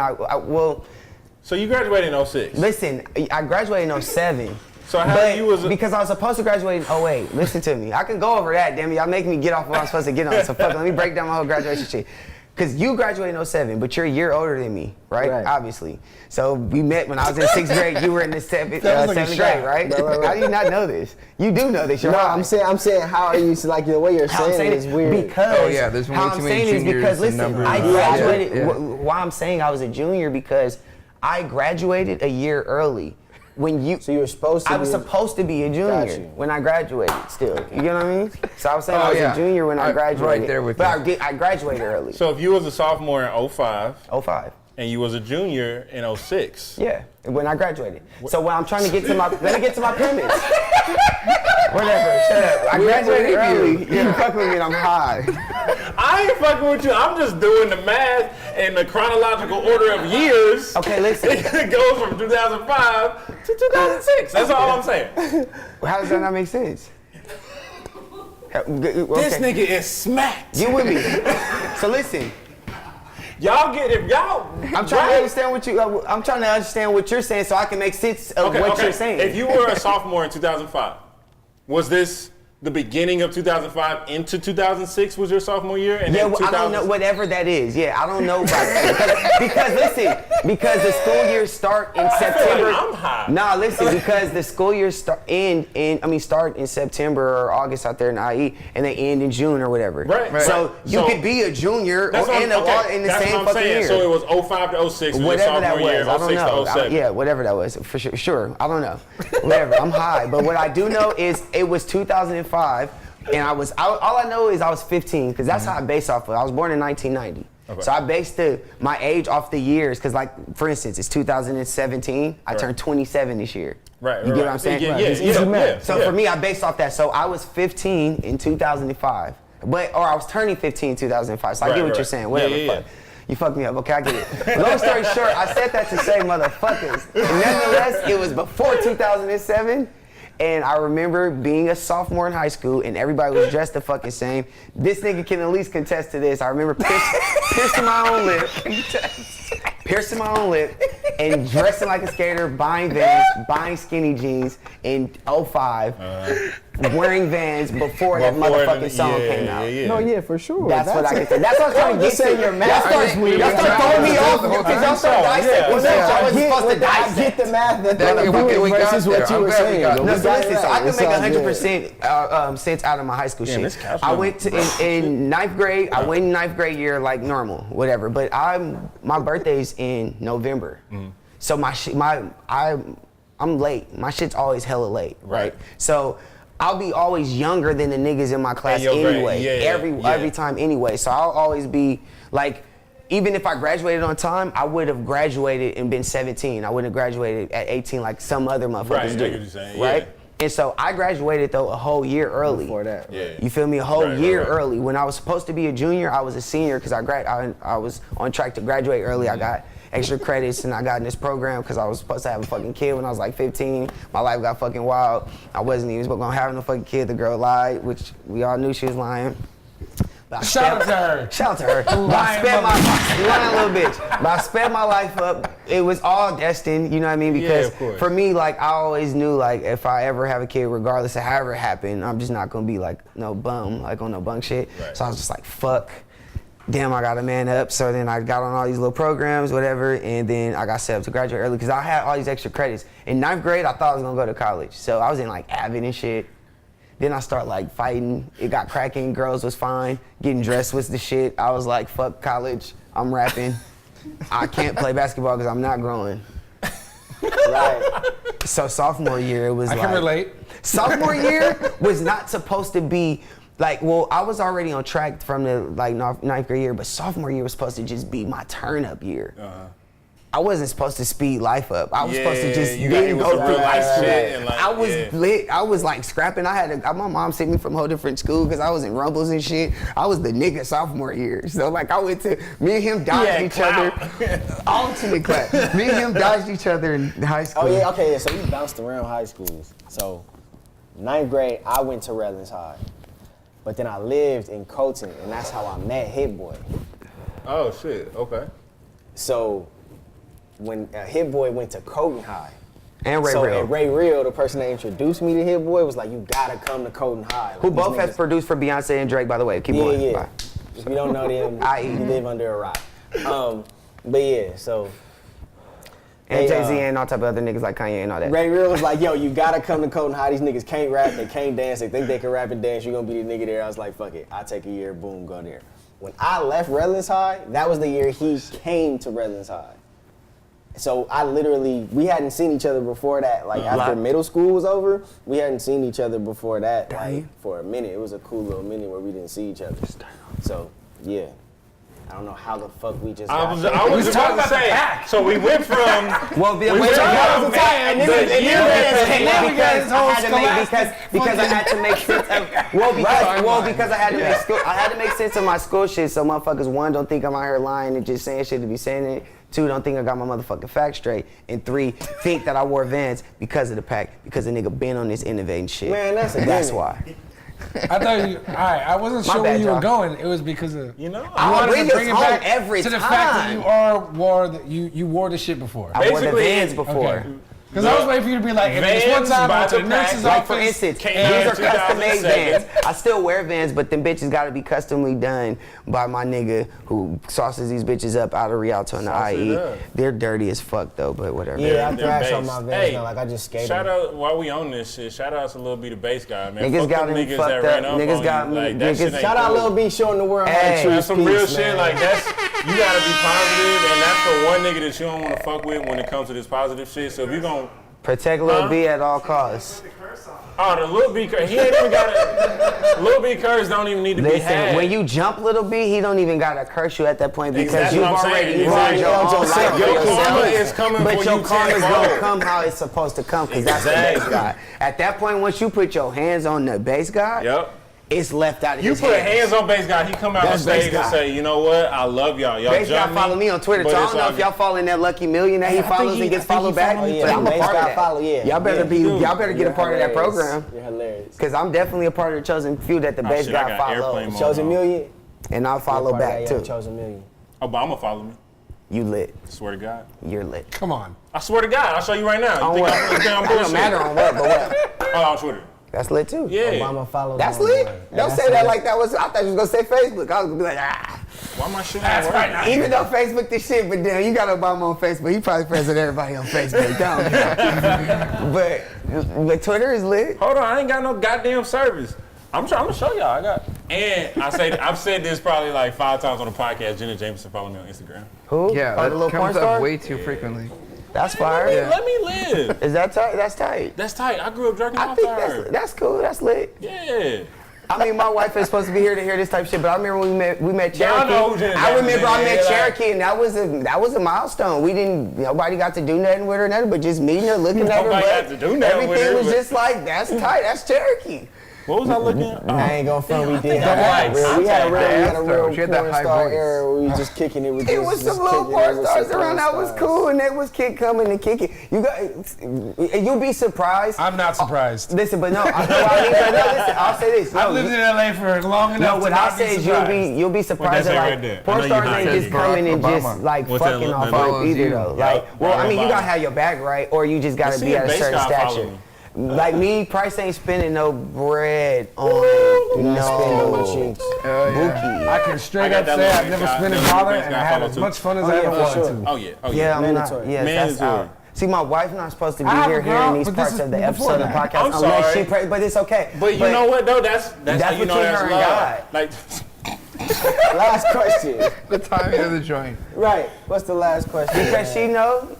So you graduated in 06. listen, I graduated in 07. So how But you was a- because I was supposed to graduate in 08. Listen to me. I can go over that, damn it. Y'all make me get off what I'm supposed to get on. So fuck it, let me break down my whole graduation shit. Because you graduated in 07, but you're a year older than me, right? Right. Obviously. So we met when I was in 6th grade. You were in the seventh That was like a grade, shot. right? Right. How do you not know this? You do know this. You're No, high. I'm saying, how are you? Like the way you're How I'm saying saying it is it weird. because Oh, yeah, there's way how too I'm many saying is juniors because and listen, numbers. I Yeah. graduated. Yeah. Why I'm saying I was a junior because I graduated a year early. When you, So you were supposed to I was be- supposed to be a Got junior you. when I graduated. Still, you get what I mean? So I was saying Oh, I was yeah. a junior when I Right graduated. there with but you. I graduated early. So if you was a sophomore in 05 05. and you was a junior in 06, Yeah, when I graduated. So when I'm trying to get to my, let me get to my premise. Whatever, shut up. I graduated early. You're fucking with me and I'm high. I ain't fucking with you. I'm just doing the math in the chronological order of years. Okay, listen. It goes from 2005 to 2006. That's all I'm saying. How does that not make sense? This nigga is smacked. You with me? So listen. Y'all get if y'all. I'm trying to understand what you. I'm trying to understand what you're saying, so I can make sense of what you're saying. If you were a sophomore in 2005, was this the beginning of 2005 into 2006 was your sophomore year, and Yeah, then well, I don't know, whatever that is. Yeah, I don't know about that. Because the school years start in September. I'm high. Nah, listen, because the school years start in September or August out there in IE, and they end in June or whatever. Right. So you could be a junior That's what in I'm the same fucking year. So it was 05 to 06 was your Whatever that sophomore year, was, I don't 06 know. to 07. Yeah, whatever that was, for sure. Sure, I don't know. Whatever, I'm high. But what I do know is it was 2005, and all I know is I was 15, because that's how I base off of. I was born in 1990. Okay. So I based my age off the years, because like, for instance, it's 2017. I turned 27 this year. Right. You get what I'm saying? Yeah. So for me, I based off that. So I was 15 in 2005, or I was turning 15 in 2005. So I get what you're saying. Whatever. Yeah. You fucked me up. Okay, I get it. Long story short, I said that to say motherfuckers. Nonetheless, it was before 2007. And I remember being a sophomore in high school, and everybody was dressed the fucking same. This nigga can at least contest to this. I remember piercing my own lip, and dressing like a skater, buying Vans, buying skinny jeans in 05, wearing Vans before that motherfucking song came out. No, yeah, for sure. That's what I can say. That's what I'm trying to get to. Your math Y'all start throwing me off because y'all start dissecting. I wasn't supposed to I dissect. get the math we got versus what there. you were I'm glad we saying. got though. there. No, so listen, so I can It's make all good. 100% sense out of my high school this shit. couch I number. went to in ninth grade. I went in ninth grade year like normal, whatever. But my birthday's in November, so I'm late. My shit's always hella late, right? So I'll be always younger than the niggas in my class your grade. anyway. Every time anyway. So I'll always be like. Even if I graduated on time, I would have graduated and been 17. I wouldn't have graduated at 18 like some other motherfuckers Right, I do. get what you're saying, Right? yeah. And so I graduated though a whole year early. Before that. Yeah. You feel me? A whole year Right. early. When I was supposed to be a junior, I was a senior because I was on track to graduate early. I got extra credits and I got in this program because I was supposed to have a fucking kid when I was like 15. My life got fucking wild. I wasn't even supposed to have no fucking kid. The girl lied, which we all knew she was lying. Shout out to her. Shout out to her. But I sped lying little bitch. But I sped my life up. It was all destined, you know what I mean? Because of course. for me, like I always knew, like if I ever have a kid, regardless of however it happened, I'm just not gonna be like no bum, like on no bunk shit. Right. So I was just like, fuck. Damn, I gotta man up. So then I got on all these little programs, whatever, and then I got set up to graduate early because I had all these extra credits. In ninth grade, I thought I was gonna go to college. So I was in like Avid and shit. Then I start like fighting. It got cracking. Girls was fine. Getting dressed was the shit. I was like, fuck college. I'm rapping. I can't play basketball because I'm not growing. Right. So sophomore year, it was I can relate. Sophomore year was not supposed to be like, well, I was already on track from the like ninth grade year, but sophomore year was supposed to just be my turn up year. I wasn't supposed to speed life up. I was supposed to just go through life shit. Like, I was lit. I was like scrapping. My mom sent me from a whole different school because I was in rumbles and shit. I was the nigga sophomore year. So like I went to, me and him dodged each other. Ultimate clap. Me and him dodged each other in high school. Oh yeah, okay, so we bounced around high schools. So ninth grade, I went to Redlands High. But then I lived in Colton, and that's how I met Hit Boy. Oh shit. Okay. So when Hit Boy went to Colton High, And Ray Real. and Ray Real, the person that introduced me to Hit Boy, was like, you gotta come to Colton High. Like, Who these both niggas- have produced for Beyonce and Drake, by the way. Keep Yeah, going. yeah. Bye. If you don't know them, you live under a rock. But yeah, so And Hey, Jay-Z and all type of other niggas like Kanye and all that. Ray Real was like, yo, you gotta come to Colton High. These niggas can't rap, they can't dance, they think they can rap and dance. You're gonna be the nigga there. I was like, fuck it, I'll take a year, boom, go there. When I left Redlands High, that was the year he came to Redlands High. So we hadn't seen each other before that. Like after middle school was over, we hadn't seen each other before that, like for a minute. It was a cool little minute where we didn't see each other. So yeah. I don't know how the fuck we just got I was just about to say. So we went from. Well, because I had to make sense of because I had to make sense of my school shit. So motherfuckers, one, don't think I'm out here lying and just saying shit to be saying it. Two, don't think I got my motherfucking facts straight. And three, think that I wore Vans because of the pack, because the nigga been on this innovating shit. Man, that's why. I thought you. All right, I wasn't My sure bad, where you were y'all. going. It was because of You know. I'll wanted bring to bring this it home back every to the fact that time. you wore the Vans before. I wore the Basically, Vans before. Okay. Because I was waiting for you to be like, this one Vans time I by went to the the nurse's Like for office. instance, came these out are in custom made 2007. Vans. I still wear Vans, but them bitches gotta be customly done by my nigga who sauces these bitches up out of Rialto and the Sauce it IE. up. They're dirty as fuck though, but whatever. Yeah, I They're thrash on based. my Vans Hey, now. Like I just skated. Shout out while we on this shit. Shout out to Lil B, the bass guy, man. Niggas Fuck got them me niggas fucked that up. ran up Niggas on got you. me- Like, that niggas- shit ain't Shout out cool. Lil B showing the world how to Hey. choose That's some peace, real man. shit. Like that's you gotta be positive, and that's the one nigga that you don't want to fuck with when it comes to this positive shit. So if you gon' Protect Lil Huh? B at all costs. oh the Lil B curse, he ain't even got a Lil B curse don't even need to be Listen, had. when you jump Lil B, he don't even gotta curse you at that point because Exactly you've what I'm already saying. ruined Exactly. your own life for Your yourself. karma is coming But for your you karma's gonna tenfold. come how it's supposed to come because that's the Exactly. bass guy. At that point, once you put your hands on the bass guy, Yep. it's left out of You his put hands on bass guy, he come out on That's bass stage and guy. say, you know what, I love y'all. Y'all Bass guy jump follow me on Twitter, but so I it's don't know all if y'all follow in that lucky million that he I think follows he- and gets I think he followed back. follow me But too. I'm a Bass part of guy that. follow, yeah. Y'all better Yeah, be. you do. Y'all better get a part of that hilarious. program You're hilarious. because I'm definitely a part of the chosen few that the Oh, bass shit, I guy got airplane follows, mode. Chosen Million. and I'll follow Part of back that, yeah, too. Chosen Million. Obama follow me. You lit. Swear to God. You're lit. Come on. I swear to God, I'll show you right now. You On think what? I'm, you think I'm It bullshit? don't matter on what, but what? Oh, on Twitter. That's lit too. Yeah. Obama follows. That's on lit. one. Yeah, Don't that's say that lit. like that was. I thought you was gonna say Facebook. I was gonna be like, ah. Why my shit ain't working? Even though Facebook the shit, but damn, you got Obama on Facebook. He probably friends with everybody on Facebook. Don't but Twitter is lit. Hold on, I ain't got no goddamn service. I'm gonna show y'all. I got. And I've said this probably like 5 times on the podcast. Jenna Jameson follow me on Instagram. Who? Yeah, Oh, that the little porn comes up star? way too frequently. That's fire. Yeah. Let me live. Is that tight? That's tight. That's tight. I grew up jerking I off think to her. that's cool. That's lit. Yeah. I mean, my wife is supposed to be here to hear this type of shit, but I remember when we met Y'all Cherokee. know who Jenna I remember I Jackson met is, like- Cherokee, and that was a milestone. We didn't, nobody got to do nothing with her, nothing, but just meeting her, looking at her. Nobody But got to do nothing with everything her, was but- just like, that's tight. That's Cherokee. What was I looking at? I ain't gonna front. We did that have was we had a real, though. She had that porn high star voice. era where we was just kicking it with It just- was just some little kicking porn it with stars some around that porn was stars. cool, and they was coming and kicking. You got, you'll be surprised. I'm not surprised. Listen, but no, I know I mean, but no, listen, I'll say this. I've No, lived in LA for long enough no, to what not I'll be say is surprised. you'll be surprised that that say like right there? I porn know you stars hot. ain't Says just coming Barack and just Obama. like What's that fucking look- off that like look? either You. though. Yup. Like, well, I mean, you Barack gotta Obama. have your back right, or you just gotta see be a at a bass certain guy follow stature. me. Like me, Price ain't spending no bread on Do not spend on my cheeks. Bookie. I can straight I got up that say little I've never bass guy- spent a that little dollar bass and guy I had follow as too. much fun as Oh, I yeah, ever for wanted sure. to. Oh yeah. Oh Yeah, I'm not. Mandatory. Yes, that's Mandatory. out. See, my wife's not supposed to be I have here a girl, hearing these but this parts is of the before episode of the that. podcast I'm unless sorry. but it's okay. But you know what though? That's how you know between that's her and love. God. Like Last question. The timing of the joint. Right. What's the last question? Because she know.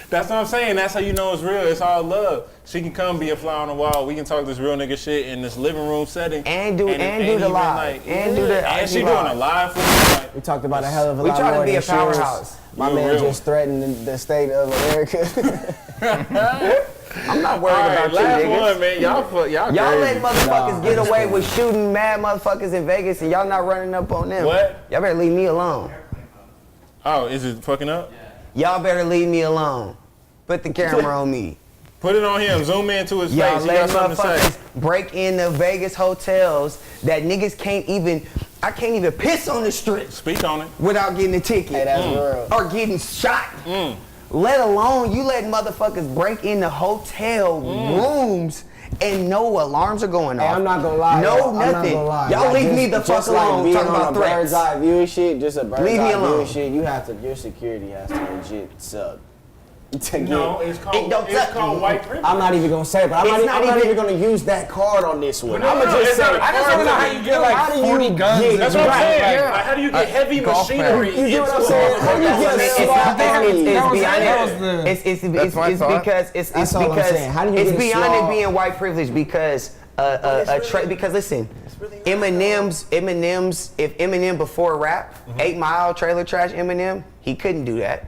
that's what I'm saying. That's how you know it's real. It's all love. She can come be a fly on the wall. We can talk this real nigga shit in this living room setting. And do- it and ain't do the even live. And do the And IG she doing a live. live for me. Like, We talked about a hell of a We lot trying to more be than a powerhouse. shoes. My You a man real just threatened the state of America. I'm not worried all right, about you last niggas. one, man. Y'all Y'all let crazy. motherfuckers get away with shooting mad motherfuckers in Vegas and y'all not running up on them. What? Y'all better leave me alone. Oh, is it fucking up? Y'all better leave me alone. Put the camera on me. Put it on him. Zoom into his Y'all face. He got let something to say. motherfuckers break into Vegas hotels that niggas can't even, I can't even piss on the strip Speak on it. without getting a ticket. Hey, that's real. Or getting shot. Let alone you let motherfuckers break into hotel rooms and no alarms are going Hey, off. I'm not gonna lie. No, y'all. I'm not nothing. gonna lie. Y'all Like, leave me the fuck just like alone being talking on about a bird's threats. eye view and shit, just a bird's Leave me eye view alone. and shit. You have to, your security has to legit suck. To No, get- it's called, It don't it's suck. called white privilege. I'm not even gonna say it, but I'm It's not not even even- gonna use that card on this one. No, I'm no, gonna just it's say, not a I just card. want to know how you get How like do you 40 guns. get- in That's the what I'm back. saying. Yeah. Like, how do you get heavy golf machinery? You get what I'm into saying? a- How do you That's get what I'm a saying. small It's that was beyond the- it's my thought. because it's That's all I'm because saying. How do you it's get a beyond small- it being white privilege because because listen, Eminem's if Eminem before rap, 8 Mile Trailer Trash Eminem, he couldn't do that.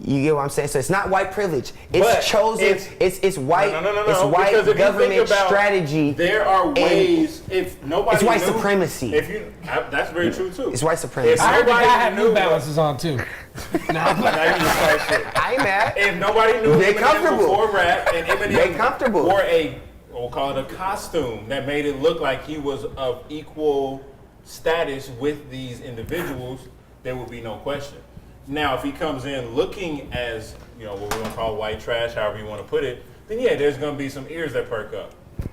You get what I'm saying? So it's not white privilege. It's But chosen. It's white. No. It's white Because if you government think about, strategy. There are ways. If nobody It's white knew- supremacy. If you, that's very true too. It's white supremacy. If I heard the guy nobody had knew New Balances on too. Now you just start shit. I ain't mad. If nobody knew They Eminem comfortable. before rap and They Eminem comfortable. wore we'll call it a costume that made it look like he was of equal status with these individuals, there would be no question. Now, if he comes in looking as, what we're gonna call white trash, however you want to put it, then yeah, there's gonna be some ears that perk up.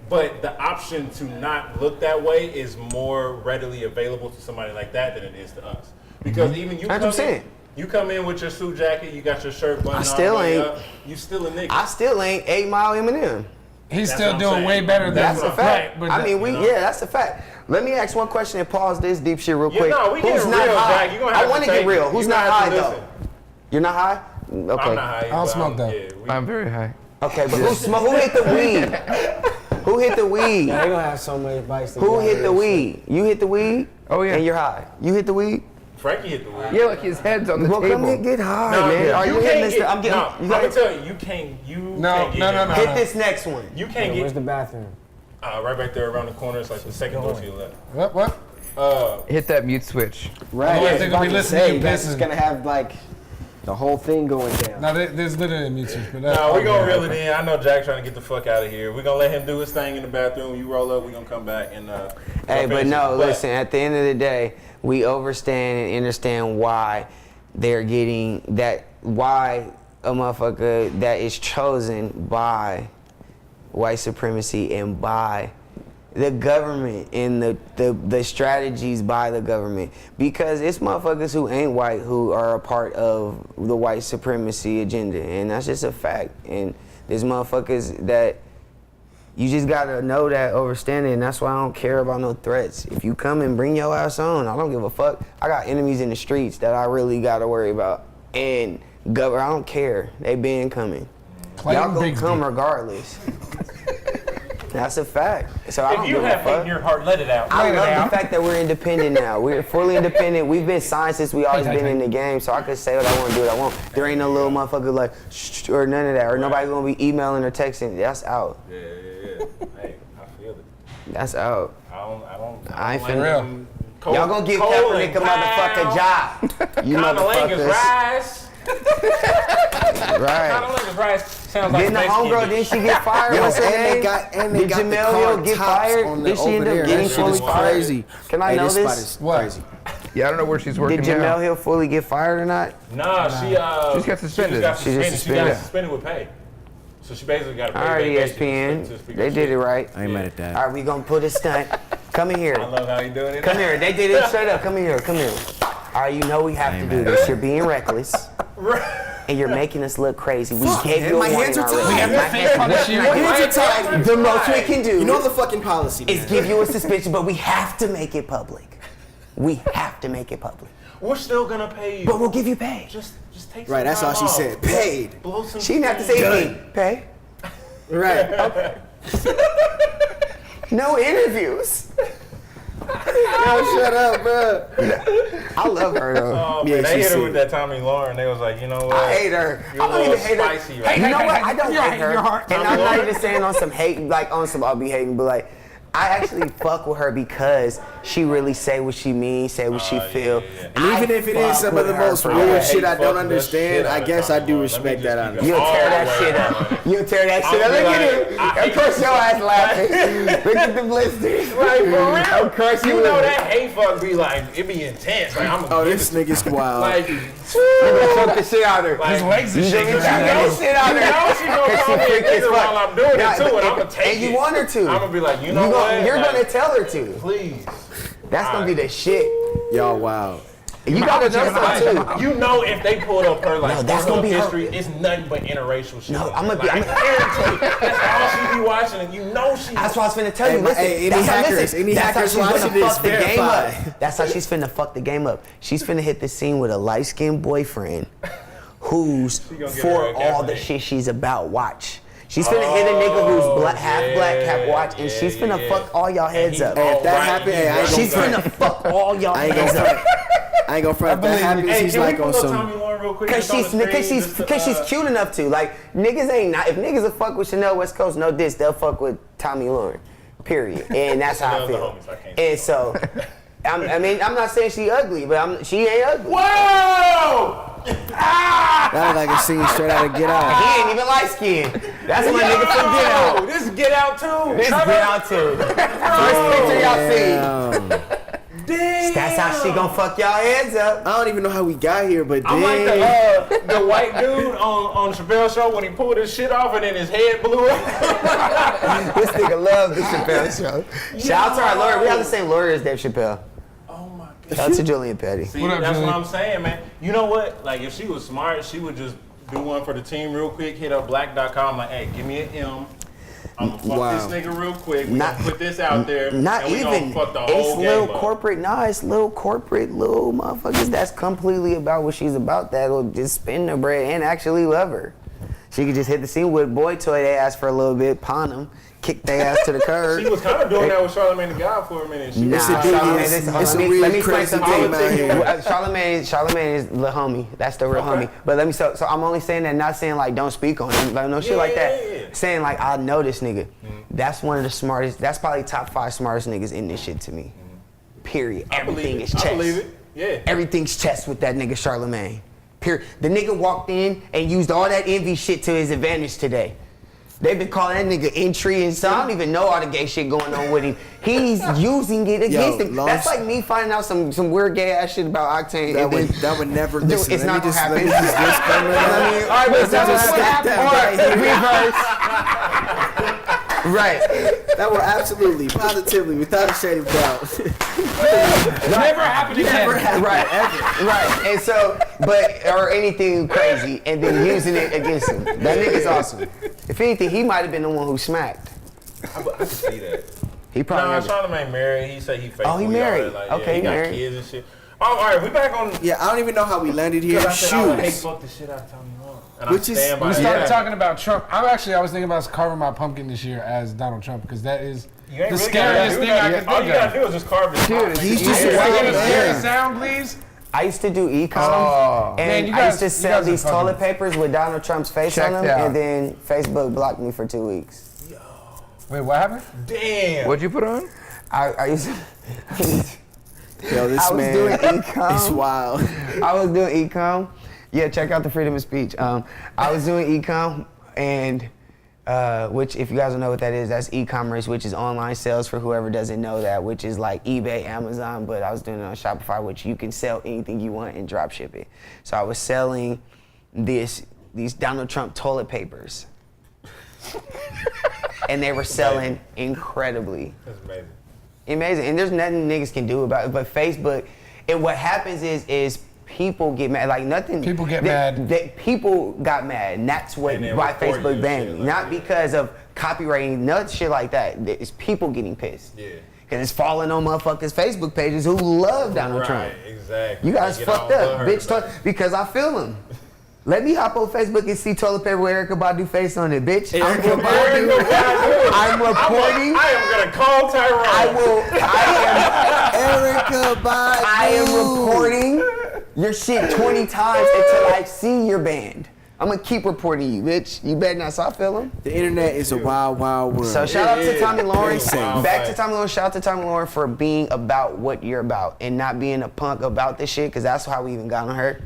But the option to not look that way is more readily available to somebody like that than it is to us. Because even you 100%. You come in with your suit jacket, you got your shirt buttoned I still on, ain't. up, you still a nigga. I still ain't 8 Mile Eminem. He's That's still what I'm doing saying. way better than That's a fact. But I mean, you know. that's a fact. Let me ask one question and pause this deep shit real Yeah, quick. no, we Who's getting not real, high? Jack. You gonna have I want to to get take real. it. Who's You not gonna have high to though? listen. You're not high? Okay. I'm not high. I don't but smoke, though. Yeah, I'm very high. Okay, but who hit the weed? Who hit the weed? They gonna have so many bites. to Who get hit out the of this weed? You hit the weed? Oh, yeah. And you're high. You hit the weed? Frankie hit the weed. Yeah, like his head's on the Well, come table. here, get high, No, man. Are you you can't hitting get. I'm getting. No, You I'm gonna gotta tell you, you can't get no, hit. no. hit this next one. You shit. can't Where's get the bathroom? right back there around the corner. It's like the second door to your left. What? Hit that mute switch. Right. Otherwise they're gonna be listening to you That's just pissing. gonna have like the whole thing going down. No, there's literally a mute switch. But No, we're gonna reel it in. I know Jack trying to get the fuck out of here. We're gonna let him do his thing in the bathroom. You roll up, we're gonna come back and Hey, but finish no, it. listen, at the end of the day, we understand and understand why they're getting that, why a motherfucker that is chosen by white supremacy and by the government and the strategies by the government. Because it's motherfuckers who ain't white who are a part of the white supremacy agenda. And that's just a fact. And there's motherfuckers that you just gotta know that, understand it, and that's why I don't care about no threats. If you come and bring your ass on, I don't give a fuck. I got enemies in the streets that I really gotta worry about. And I don't care. They been coming. Y'all gonna come regardless. That's a fact. So I don't if you give a have hate in fuck. your heart, let it out. I Let it love out. the fact that we're independent now. We're fully independent. We've been signed since we always been in the game, so I could say what I want, do what I want. There ain't no little motherfucker like shh or none of that, or nobody gonna be emailing or texting. That's out. Yeah. Hey, I feel it. That's out. I ain't like finna. them Y'all gonna give Cole Kaepernick a and motherfucking job. You Conor Langer's motherfuckers. rise. Conor Right. Langer's rise sounds like Didn't the Mexican homegirl, dish. didn't she get fired? Yo, What's her and name? they got Did the Jamel car Hill get tops fired? on the Did she over end up there. getting That shit fully is fired? crazy. Can I Hey, know this spot this? is What? crazy. Yeah, I don't know where she's working Did Jamel now. Hill fully get fired or not? Nah, she Just got suspended. She got She just suspended. She suspended. got suspended with pay. So she basically got to pay. All right, vacation ESPN. to speak They her did shit. it right. I ain't mad at that. All right, we gonna put a stunt. Come in here. I love how you doing it. Come here. They did it straight up. Come in here. Come here. All right, you know we have to do this. You're being reckless. And you're making us look crazy. We gave man, you a my warning hands are already. tied. We have My to hands- fake punish you. my My hands are tied. The most we can do You know the fucking policy, is man. give you a suspension, but we have to make it public. We have to make it public. We're still gonna pay you. But we'll give you pay. Just take. Right, some that's all time she off. said. Paid. Blow some She didn't have to say anything. Pay. Right. No interviews. Yo, shut up, bro. I love her though. Oh, Yeah, man, they she hit her said. with that Tommy Lauren. They was like, you know what? I hate her. You're I a don't little even hate her. spicy right You know now. what? I don't hate her. And Tommy I'm not Lauren. even saying on some hate, like on some I'll be hating, but like I actually fuck with her because she really say what she means, say what she feel. yeah. And even if it is some of the most weird shit I don't understand, I guess I do respect that on You'll tear that shit up. You'll tear that shit up. Look at him. I Of course your ass laughing. Look at the blisters. Like, for real? Of course You you know will. that hate fuck be like, it be intense. Like, I'm Oh, this nigga's wild. Like, You gonna choke the shit out of her. His legs are You shaking. gonna choke the shit out of her. You know she gonna call me a freaky as nigga fuck. while I'm doing Nah, it too, but- and I'm gonna take it. And you want her to. I'm gonna be like, you know what? You're Like, gonna tell her to. please. That's gonna be the shit. Y'all wild. You gotta know something too. You know if they pulled up her like No, that's gonna be her- history, it's nothing but interracial shit. No, I'm gonna like, be. that's all she be watching, and you know she. That's what I was finna tell you. Hey, Listen, hey, any that's how, hackers- listen, any that's how hackers she's gonna watching this, fuck the game verify. up. That's how she's finna fuck the game up. She's finna hit the scene with a light-skinned boyfriend who's gonna get for her a all the Kaepernick. shit she's about. Watch. She's finna hit a nigga who's half black, half white, and she's finna fuck all y'all heads up. Hey, if that happen, hey, I ain't She's gonna finna front. fuck all y'all I ain't gonna heads up. front. I ain't gonna front. If that happens, Hey, he's can we like pull on up some. Tommy Lauren real quick? Cause Just on the screen, just to, she's cute enough to. Like, niggas ain't not, if niggas will fuck with Chanel West Coast, no diss, they'll fuck with Tommy Lauren. Period. And that's how I Chanel's the feel. homies, I can't And so, I'm not saying she ugly, but she ain't ugly. Whoa! That was like a scene straight out of Get Out. He ain't even light skinned. That's my nigga from Get Out. This is Get Out too. This is Get Out too. First picture y'all see. Damn. Damn. That's how she gonna fuck y'all heads up. I don't even know how we got here, but I'm like damn. the white dude on Chappelle show when he pulled his shit off and then his head blew up. This nigga love the Chappelle show. Shout out to our lawyer. We have the same lawyer as Dave Chappelle. Oh my god. Shout out to Julian Petty. See, What up, that's Julian? what I'm saying, man. You know what? Like, if she was smart, she would just do one for the team real quick, hit up black.com, like, hey, give me an M. I'm gonna fuck this nigga real quick. We gonna put this out there. Not and we even. gonna fuck the It's whole little game up. corporate. Nah, it's little corporate, little motherfuckers. That's completely about what she's about. That'll just spend the bread and actually love her. She could just hit the scene with boy toy. They asked for a little bit, pawn them, kick their ass to the curb. She was kind of doing that with Charlamagne the God for a minute. She Nah, was Charlamagne, it's a let real me explain crazy something to you. team out here. Charlamagne is the homie. That's the real homie. But let me so I'm only saying that, not saying like don't speak on him, like no shit like that. Yeah. Saying like I know this nigga. That's one of the smartest. That's probably top 5 smartest niggas in this shit to me. Period. Everything is chess. I believe it. Yeah. Everything's chess with that nigga Charlamagne. Period. The nigga walked in and used all that envy shit to his advantage today. They've been calling that nigga entry and so I don't even know all the gay shit going on with him. He's using it against him. That's like me finding out some weird gay ass shit about Octane. That would never listen. It's not gonna happen. Let me just disclaimer that. All right, but tell us what happened. Or reverse. Right. That will absolutely, positively, without a shade of doubt. Never happened again. Right, right. And so, or anything crazy, and then using it against him. That nigga's awesome. If anything, he might have been the one who smacked. I can see that. He probably. Nah, Charlamagne married. He said he faithful. Oh, he married. Like, Okay, he he got married. kids and shit. Oh, all right, we back on. Yeah, I don't even know how we landed here. I said I would hate Shoes. fuck the shit out of Tommy Moore. And Which I is- stand by We that. started talking about Trump. I was thinking about carving my pumpkin this year as Donald Trump because that is You ain't the really scariest gotta do thing I that. can All think you gotta of. do is just carve his Dude, He's just Can a I wild get a scary man. sound, please? I used to do ecom, Oh. and Man, you I guys- used to you sell guys are these fucking- toilet papers with Donald Trump's face Check on them, that out. and then Facebook blocked me for 2 weeks. Wait, what happened? Damn. What'd you put on? I used to, Yo, this I was man, doing ecom. it's wild. I was doing ecom. Yeah, check out the freedom of speech. I was doing ecom, and which, if you guys don't know what that is, that's e-commerce, which is online sales for whoever doesn't know that, which is like eBay, Amazon, but I was doing it on Shopify, which you can sell anything you want and drop ship it. So I was selling these Donald Trump toilet papers. And they were selling incredibly. That's amazing. Amazing, and there's nothing niggas can do about it. But Facebook, and what happens is people get mad. Like nothing. People get mad. People got mad, and that's what And then why report you Facebook and banned shit me. like Not that. because of copywriting, nut shit like that. It's people getting pissed. Yeah. Cause it's falling on motherfuckers' Facebook pages who love Donald Right, Trump. exactly. You guys They get fucked all up, butthurt bitch. about it. Because I feel them. Let me hop on Facebook and see toilet paper with Erykah Badu face on it, bitch. I'm Erykah Badu. I'm reporting. I am gonna call Tyrone. Erica Badu. I am reporting your shit 20 times until I see your band. I'm gonna keep reporting you, bitch. You better not. So I feel them. The internet is a wild, wild world. So shout out to Tommy Lauren. Insane. Back to Tommy Lauren. Shout out to Tommy Lauren for being about what you're about and not being a punk about this shit, because that's how we even got on her.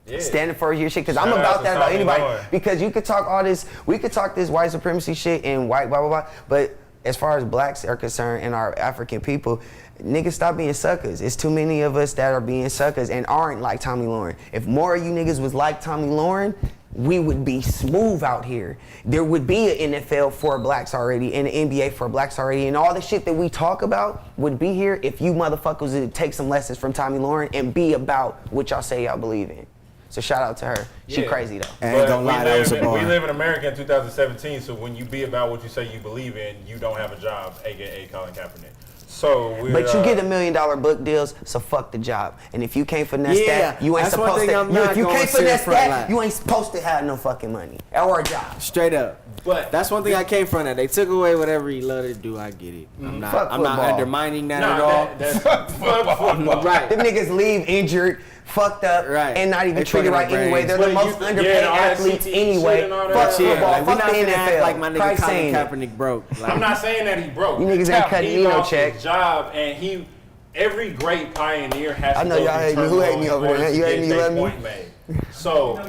Yeah. Standing for your shit, because I'm Shout out about to that about Tommy anybody. Lauren. Because you could talk all this, we could talk this white supremacy shit and white blah blah blah, but as far as blacks are concerned and our African people, niggas stop being suckers. It's too many of us that are being suckers and aren't like Tommy Lauren. If more of you niggas was like Tommy Lauren, we would be smooth out here. There would be an NFL for blacks already and an NBA for blacks already, and all the shit that we talk about would be here if you motherfuckers would take some lessons from Tommy Lauren and be about what y'all say y'all believe in. So shout out to her. She Yeah. crazy though. I ain't gonna lie, that was a we bar. live in America in 2017, so when you be about what you say you believe in, you don't have a job, aka Colin Kaepernick. So we're, But you get $1 million book deals, so fuck the job. And if you can't finesse Yeah, that, you ain't that's one supposed thing to. I'm not If you gonna can't sit in finesse front that, like. you ain't supposed to have no fucking money or a job. Straight up. But That's one thing I came from that. They took away whatever you love to do. I get it. I'm not. Fuck I'm not football. undermining that nah, at all. that's football. Right. Them niggas leave injured, fucked up, Right. and not even They treated fucking right our anyway. brains. They're the But most you- underpaid yeah, and all that athletes CTE anyway. shit and all that. Fuck Yeah, football, like, we're fuck not the gonna act NFL. like my nigga Christ Colin saying it. Kaepernick broke. Like, I'm not saying that he broke. You niggas ain't cutting He me no lost check. his job, and every great pioneer has I to know go y'all through hate me. Who turmoil hate me in over order there? to You hate get me, their love me? point made. So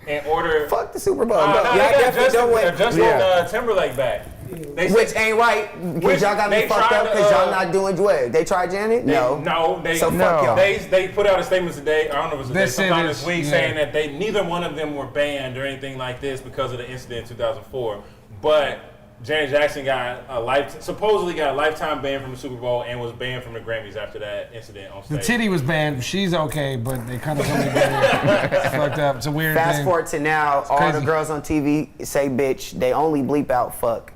in order. Fuck the Super Bowl. Nah, Go. nah, Yeah, I they got definitely don't Justin wait. Timberlake back. They Which said, ain't right, because y'all got me they fucked tried up to, because y'all not doing what? They tried Janet? No. So fuck y'all. They put out a statement today, I don't know if it was today, sometime this week, yeah. saying that neither one of them were banned or anything like this because of the incident in 2004. But Janet Jackson supposedly got a lifetime ban from the Super Bowl and was banned from the Grammys after that incident on stage. The titty was banned. She's okay, but they kind of told me it's fucked up. It's a weird thing. Fast forward to now, all crazy. the girls on TV say bitch. They only bleep out fuck.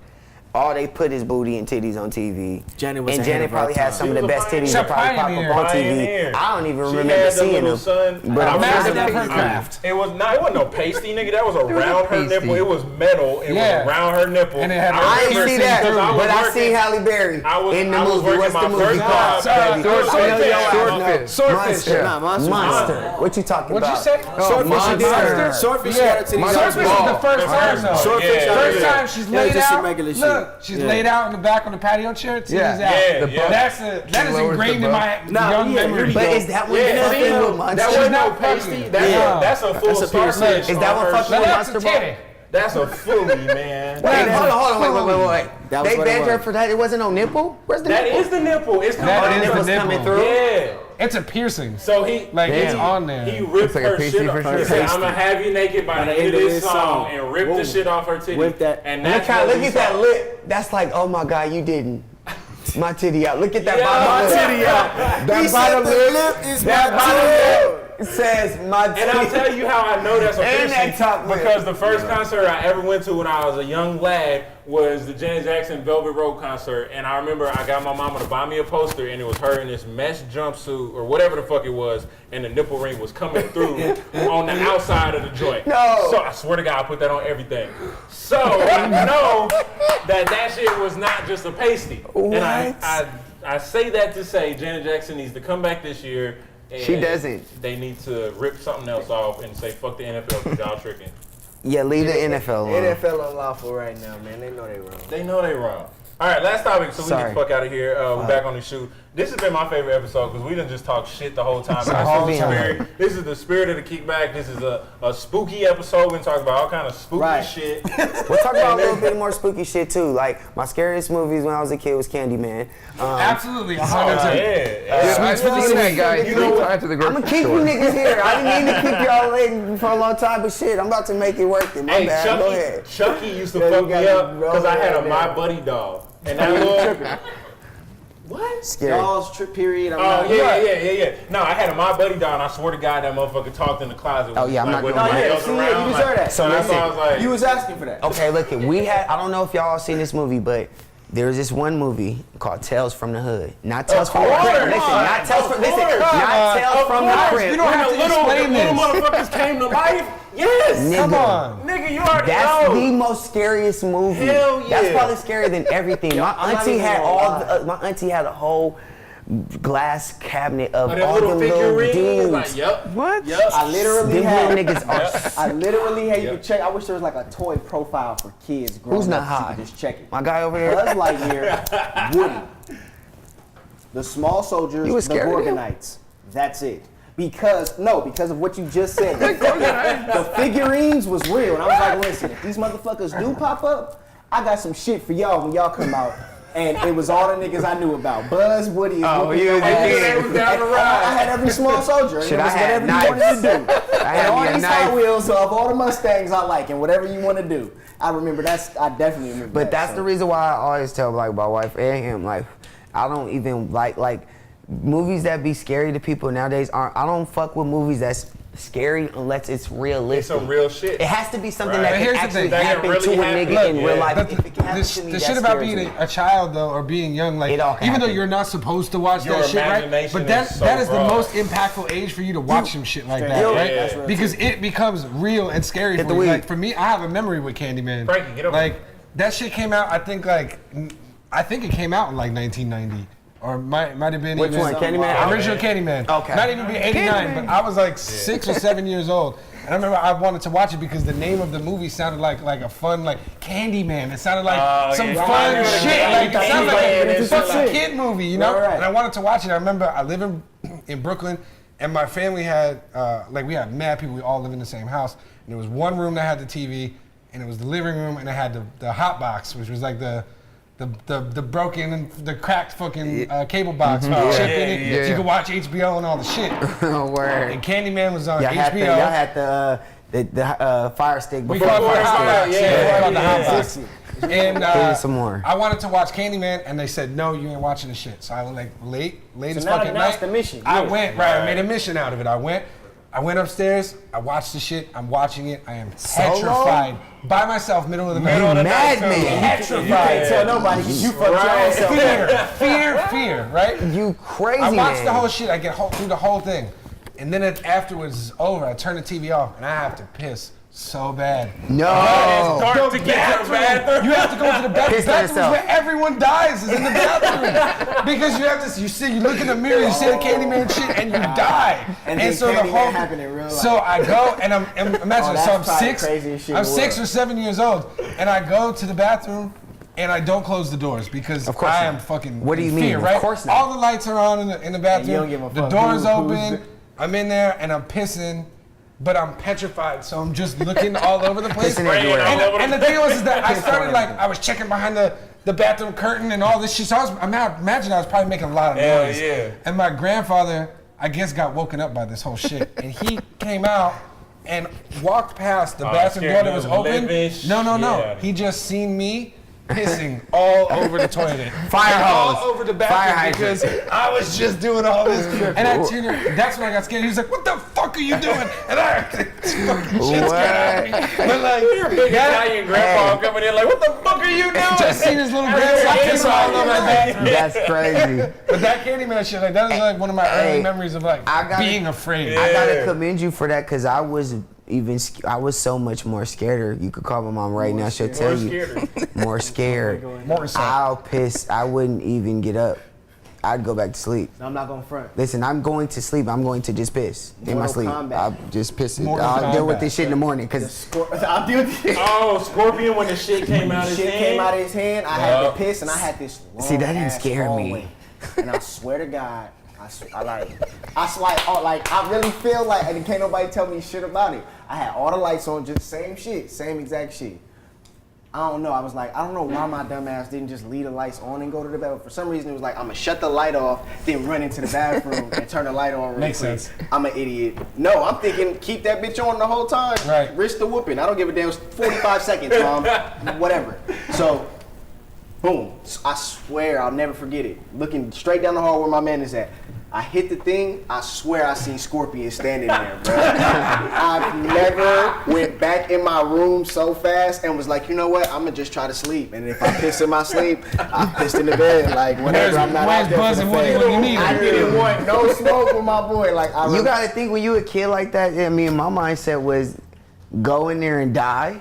All they put is booty and titties on TV. Janet was and ahead Janet of her probably had time. some of the best titties She's that a probably pop pioneer. up on Pioneer. TV. I don't even She remember had the seeing little them. son. But I mastered remember her craft. It wasn't no pasty, nigga. That was around her pasty. nipple. It was metal. It Yeah. was around her nipple. And it had I remember ain't see that, because I was but I working- seen Halle Berry in the I was movie. working What's my the movie first called? job. baby? Swordfish. I know your ass know. Swordfish. Swordfish. Monster. Nah, Monster. Monster. What you talking What'd you about? say? Swordfish, she did her. Monster. Swordfish, she Yeah. got her titties out. Swordfish is the first time though. Swordfish, Yeah. First time she's Yeah, laid just some out. regular shit. Look, she's Yeah. laid out in the back on the patio chair. Titties Yeah. out. Yeah, The yeah. butt. That is lowers ingrained the in butt. my Nah, young yeah, memory. But is that one Yeah, fucking see, with Monster? that She's wasn't no not pasty. fucking. That's a full That's a piercing. starfish. Is that on what her fucking shit. with That's a Monster Ball? titty. That's a fully, man. Wait, hold on, wait. That was They what it banned her was. for that. It wasn't no nipple. Where's the That nipple? is the nipple. It's coming That out. is the nipple's nipple. coming through. Yeah. It's a piercing. So he Like it's Damn. on there. He ripped It's like a her pasty shit for off. sure. He said, "I'm gonna have you naked by the end of this song," and ripped the Boom. shit off her titty. Whip that. And Look that's how, what look we at that saw. lip. That's like, oh my God, you didn't. My titty out. Look at that Yeah, bottom my lip. titty out. That He said bottom the lip. lip is That my bottom titty. lip says my titty. And I'll tell you how I know that's a And piercing, that top lip. because the first concert I ever went to when I was a young lad was the Janet Jackson Velvet Rope concert, and I remember I got my mama to buy me a poster, and it was her in this mesh jumpsuit or whatever the fuck it was, and the nipple ring was coming through on the outside of the joint. No. So I swear to God, I put that on everything. So I know that shit was not just a pasty. And I say that to say Janet Jackson needs to come back this year. And She doesn't. They need to rip something else off and say fuck the NFL because y'all tricking. Yeah, leave the NFL alone. NFL unlawful right now, man. They know they wrong. They know they wrong. All right, last topic, so we get the fuck out of here. We're back on the shoot. This has been my favorite episode because we done just talked shit the whole time. This is the spirit of the kickback. This is a spooky episode. We talk about all kind of spooky shit. We'll talk about a little bit more spooky shit too. Like my scariest movies when I was a kid was Candyman. Absolutely, 100%. I've seen that guy 3 times to the I'm grocery gonna keep store. you niggas here. I didn't mean to keep y'all waiting for a long time, but shit, I'm about to make it work. My Hey, bad. Go ahead. Chucky used to Yeah, fuck you me gotta up because I had a My Buddy doll. And that little... What? Scary. Dolls trip period. I'm Oh, not. yeah. No, I had a My Buddy doll, and I swear to God, that motherfucker talked in the closet. Oh, yeah, I'm not with doing my that. nails See, around, you deserve that. So that's listen. why I was like, You was asking for that. Okay, look, we had, I don't know if y'all seen this movie, but there's this one movie called Tales from the Hood. Not Tales from the course. Crypt. Listen, not Tales from, listen, not Tales from the Crypt. You don't have to explain little this. motherfuckers came to life. Yes. Come Nigga. on. Nigga, you already That's know. the most scariest movie. Hell yeah. That's probably scarier than everything. My I'm not auntie even had gonna all. lie. My auntie had a whole glass cabinet of Them all little them little figurines. dudes. Like, yep. What? Yep. I literally Them had. little niggas are. I literally had you Yeah. could check. I wish there was like a toy profile for kids growing Who's not up. So you high? could just check it. My guy over there. Buzz Lightyear, Woody, the Small Soldiers, You was the scared of him? Gorgonites. That's it. Because of what you just said. The figurines was real, and I was like, listen, if these motherfuckers do pop up, I got some shit for y'all when y'all come out. And it was all the niggas I knew about. Buzz, Woody, and whooping you your was ass. there. They was down the And ride. I had every Small Soldier. And Shit, it was I had whatever you wanted to do. I And had all me a these knife. Hot Wheels of all the Mustangs I like, and whatever you want to do. I definitely remember But that. that's the reason why I always tell like my wife and him like I don't even like movies that be scary to people nowadays aren't. I don't fuck with movies that's scary unless it's realistic. It's some real shit. It has to be something Right. that But can here's the actually thing. That can happen really to a happen. nigga Look, in real yeah. life. But If it can happen to me, the that's shit about scary being to me. a child though, or being young, like It all can even though happen. you're not supposed to watch Your that shit, right? imagination But that is so that is the broad. most impactful age for you to watch some shit like that, Yeah, right? that's real Because it becomes real and scary Hit for the you. weed. Like for me, I have a memory with Candyman. Frankie, get over Like here. that shit came out. I think it came out in like 1990. Or might have been Which even one, Candyman? Original Candyman. Okay. Not even be 89, but I was like 6 or 7 years old. And I remember I wanted to watch it because the name of the movie sounded like a fun, like Candyman. It sounded like some yeah. fun Yeah. shit. Yeah. Like it sounded like Candyman a and fucking shit. kid movie, you know? Right. And I wanted to watch it. I remember I live in Brooklyn, and my family had we had mad people. We all live in the same house, and there was one room that had the TV. and it was the living room, and it had the hot box, which was like the broken, the cracked fucking cable box with the chip in it, so you could watch HBO and all the shit. Word. And Candyman was on Y'all HBO. had the Fire Stick. We called it Fire Stick. Yeah, we called the hot box. And some more. I wanted to watch Candyman, and they said, no, you ain't watching the shit. So I was like, late as now fucking that's night. the mission. I Yeah. went, I made a mission out of it. I went upstairs, I watched the shit, I'm watching it, I am petrified. By myself, middle of the night. Madman. Petrified. You can't tell nobody because you fucked your own self. Fear, right? You crazy, I watched man. the whole shit, I get through the whole thing. And then afterwards it's over, I turn the TV off, and I have to piss so bad. No. Dark to get to the bathroom. You have to go to the bathroom. Piss The on bathroom's yourself. where everyone dies, is in the bathroom. Because you have to, you look in the mirror, you see the Candyman shit, and you die. And so then Candyman happened in real life. So I go, and imagine, that's so I'm probably six, the craziest shit I'm in the 6 world. or 7 years old, and I go to the bathroom, and I don't close the doors because Of course I not. am fucking What do you in mean? fear, Of right? course not. All the lights are on in the bathroom. you don't give a the fuck door's who's open. I'm in there and I'm pissing, but I'm petrified, so I'm just looking all over the place. Pissing everywhere. And the thing was that I started I was checking behind the bathroom curtain and all this shit. So I imagine I was probably making a lot of noise. Yeah. And my grandfather, I guess, got woken up by this whole shit, and he came out and walked past the bathroom door scared that was of open. living No. shit. He just seen me pissing all over the toilet. Fire And hose. all over the Fire bathroom hydrant. because I was just doing all this. And I turned around, that's when I got scared. He was like, what the fuck are you doing? And I fucking shit scared out of me. But like, Big Italian grandpa coming in like, what the fuck are you doing? just seen his little grandson piss all over my bathroom. That's crazy. But that Candyman shit, like that is like one of my early Hey, memories of like I gotta- being afraid. I gotta commend you for that because I was so much more scared. You could call my mom right now; she'll tell you. More scared. More so. I'll piss. I wouldn't even get up. I'd go back to sleep. I'm not going to front. Listen, I'm going to sleep. I'm going to just piss in my Mortal sleep. Kombat. I'll just piss it. Mortal I'll deal with Kombat. this shit in the morning because I'll do it. Oh, Scorpion when the shit came out of his Shit hand. came out of his hand. I had to piss, and I had this long See, that didn't ass scare me. hallway. And I swear to God, I really feel like, and can't nobody tell me shit about it. I had all the lights on, just same shit, same exact shit. I don't know. I was like, I don't know why my dumb ass didn't just leave the lights on and go to the bathroom. For some reason, it was like, I'm gonna shut the light off, then run into the bathroom and turn the light on real Makes quick. sense. I'm an idiot. No, I'm thinking, keep that bitch on the whole time. Right. Risk the whooping. I don't give a damn. 45 seconds, mom. Whatever. So, boom. I swear I'll never forget it. Looking straight down the hall where my man is at. I hit the thing, I swear I seen Scorpion standing there, bro. I've never went back in my room so fast and was like, you know what, I'm gonna just try to sleep. And if I piss in my sleep, I pissed in the bed, like whatever. I'm not Where's out there for Buzz the and Woody fame. when you need I him? didn't want no smoke with my boy. Like I you really, gotta think when you a kid like that. I mean, my mindset was go in there and die.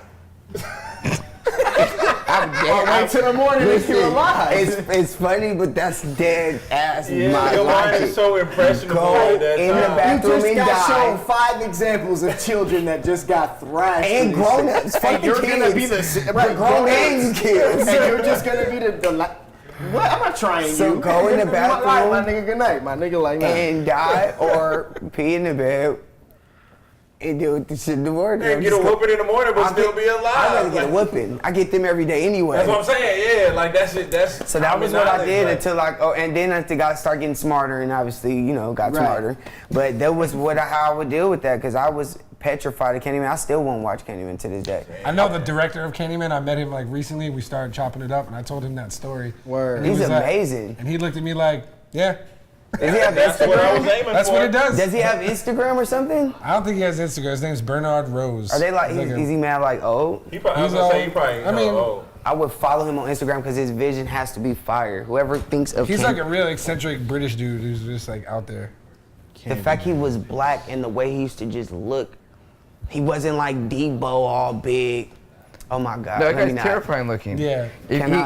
I'm dead. wait till the morning if you're alive. It's funny, but that's dead ass. My Your mind logic. is so impressionable Go at that in the time. you bathroom just and got shown die. 5 examples of children that just got thrashed. And for this grown shit. ups, And fucking you're gonna be kids. the Right, grown and kids. And you're just gonna be the what? I'm not trying So you. go in the bathroom my nigga, good night. My nigga, like, nah. and die or pee in the bed and deal with the shit in the morning. And get a whooping in the morning, but still be alive. I'd rather get a whooping. I get them every day anyway. That's what I'm saying. Yeah, like that's it. That's So that was what I did like, until and then as the guys start getting smarter and obviously, got Right. smarter. But that was how I would deal with that because I was petrified of Candyman. I still won't watch Candyman to this day. I know the director of Candyman. I met him like recently. We started chopping it up, and I told him that story. Word. And he He's was like- amazing. and he looked at me like, "Yeah, Does he have That's what I was Instagram? aiming that's for. what it does." Does he have Instagram or something? I don't think he has Instagram. His name's Bernard Rose. Are they like, He's is he mad like, oh? He probably, I was He's gonna say all- he probably. I mean, oh. I would follow him on Instagram because his vision has to be fire. Whoever thinks of He's like a real eccentric British dude who's just like out there. the fact he was black and the way he used to just look, he wasn't like Debo all big. Oh my God. That let me guy's not. terrifying looking. Yeah.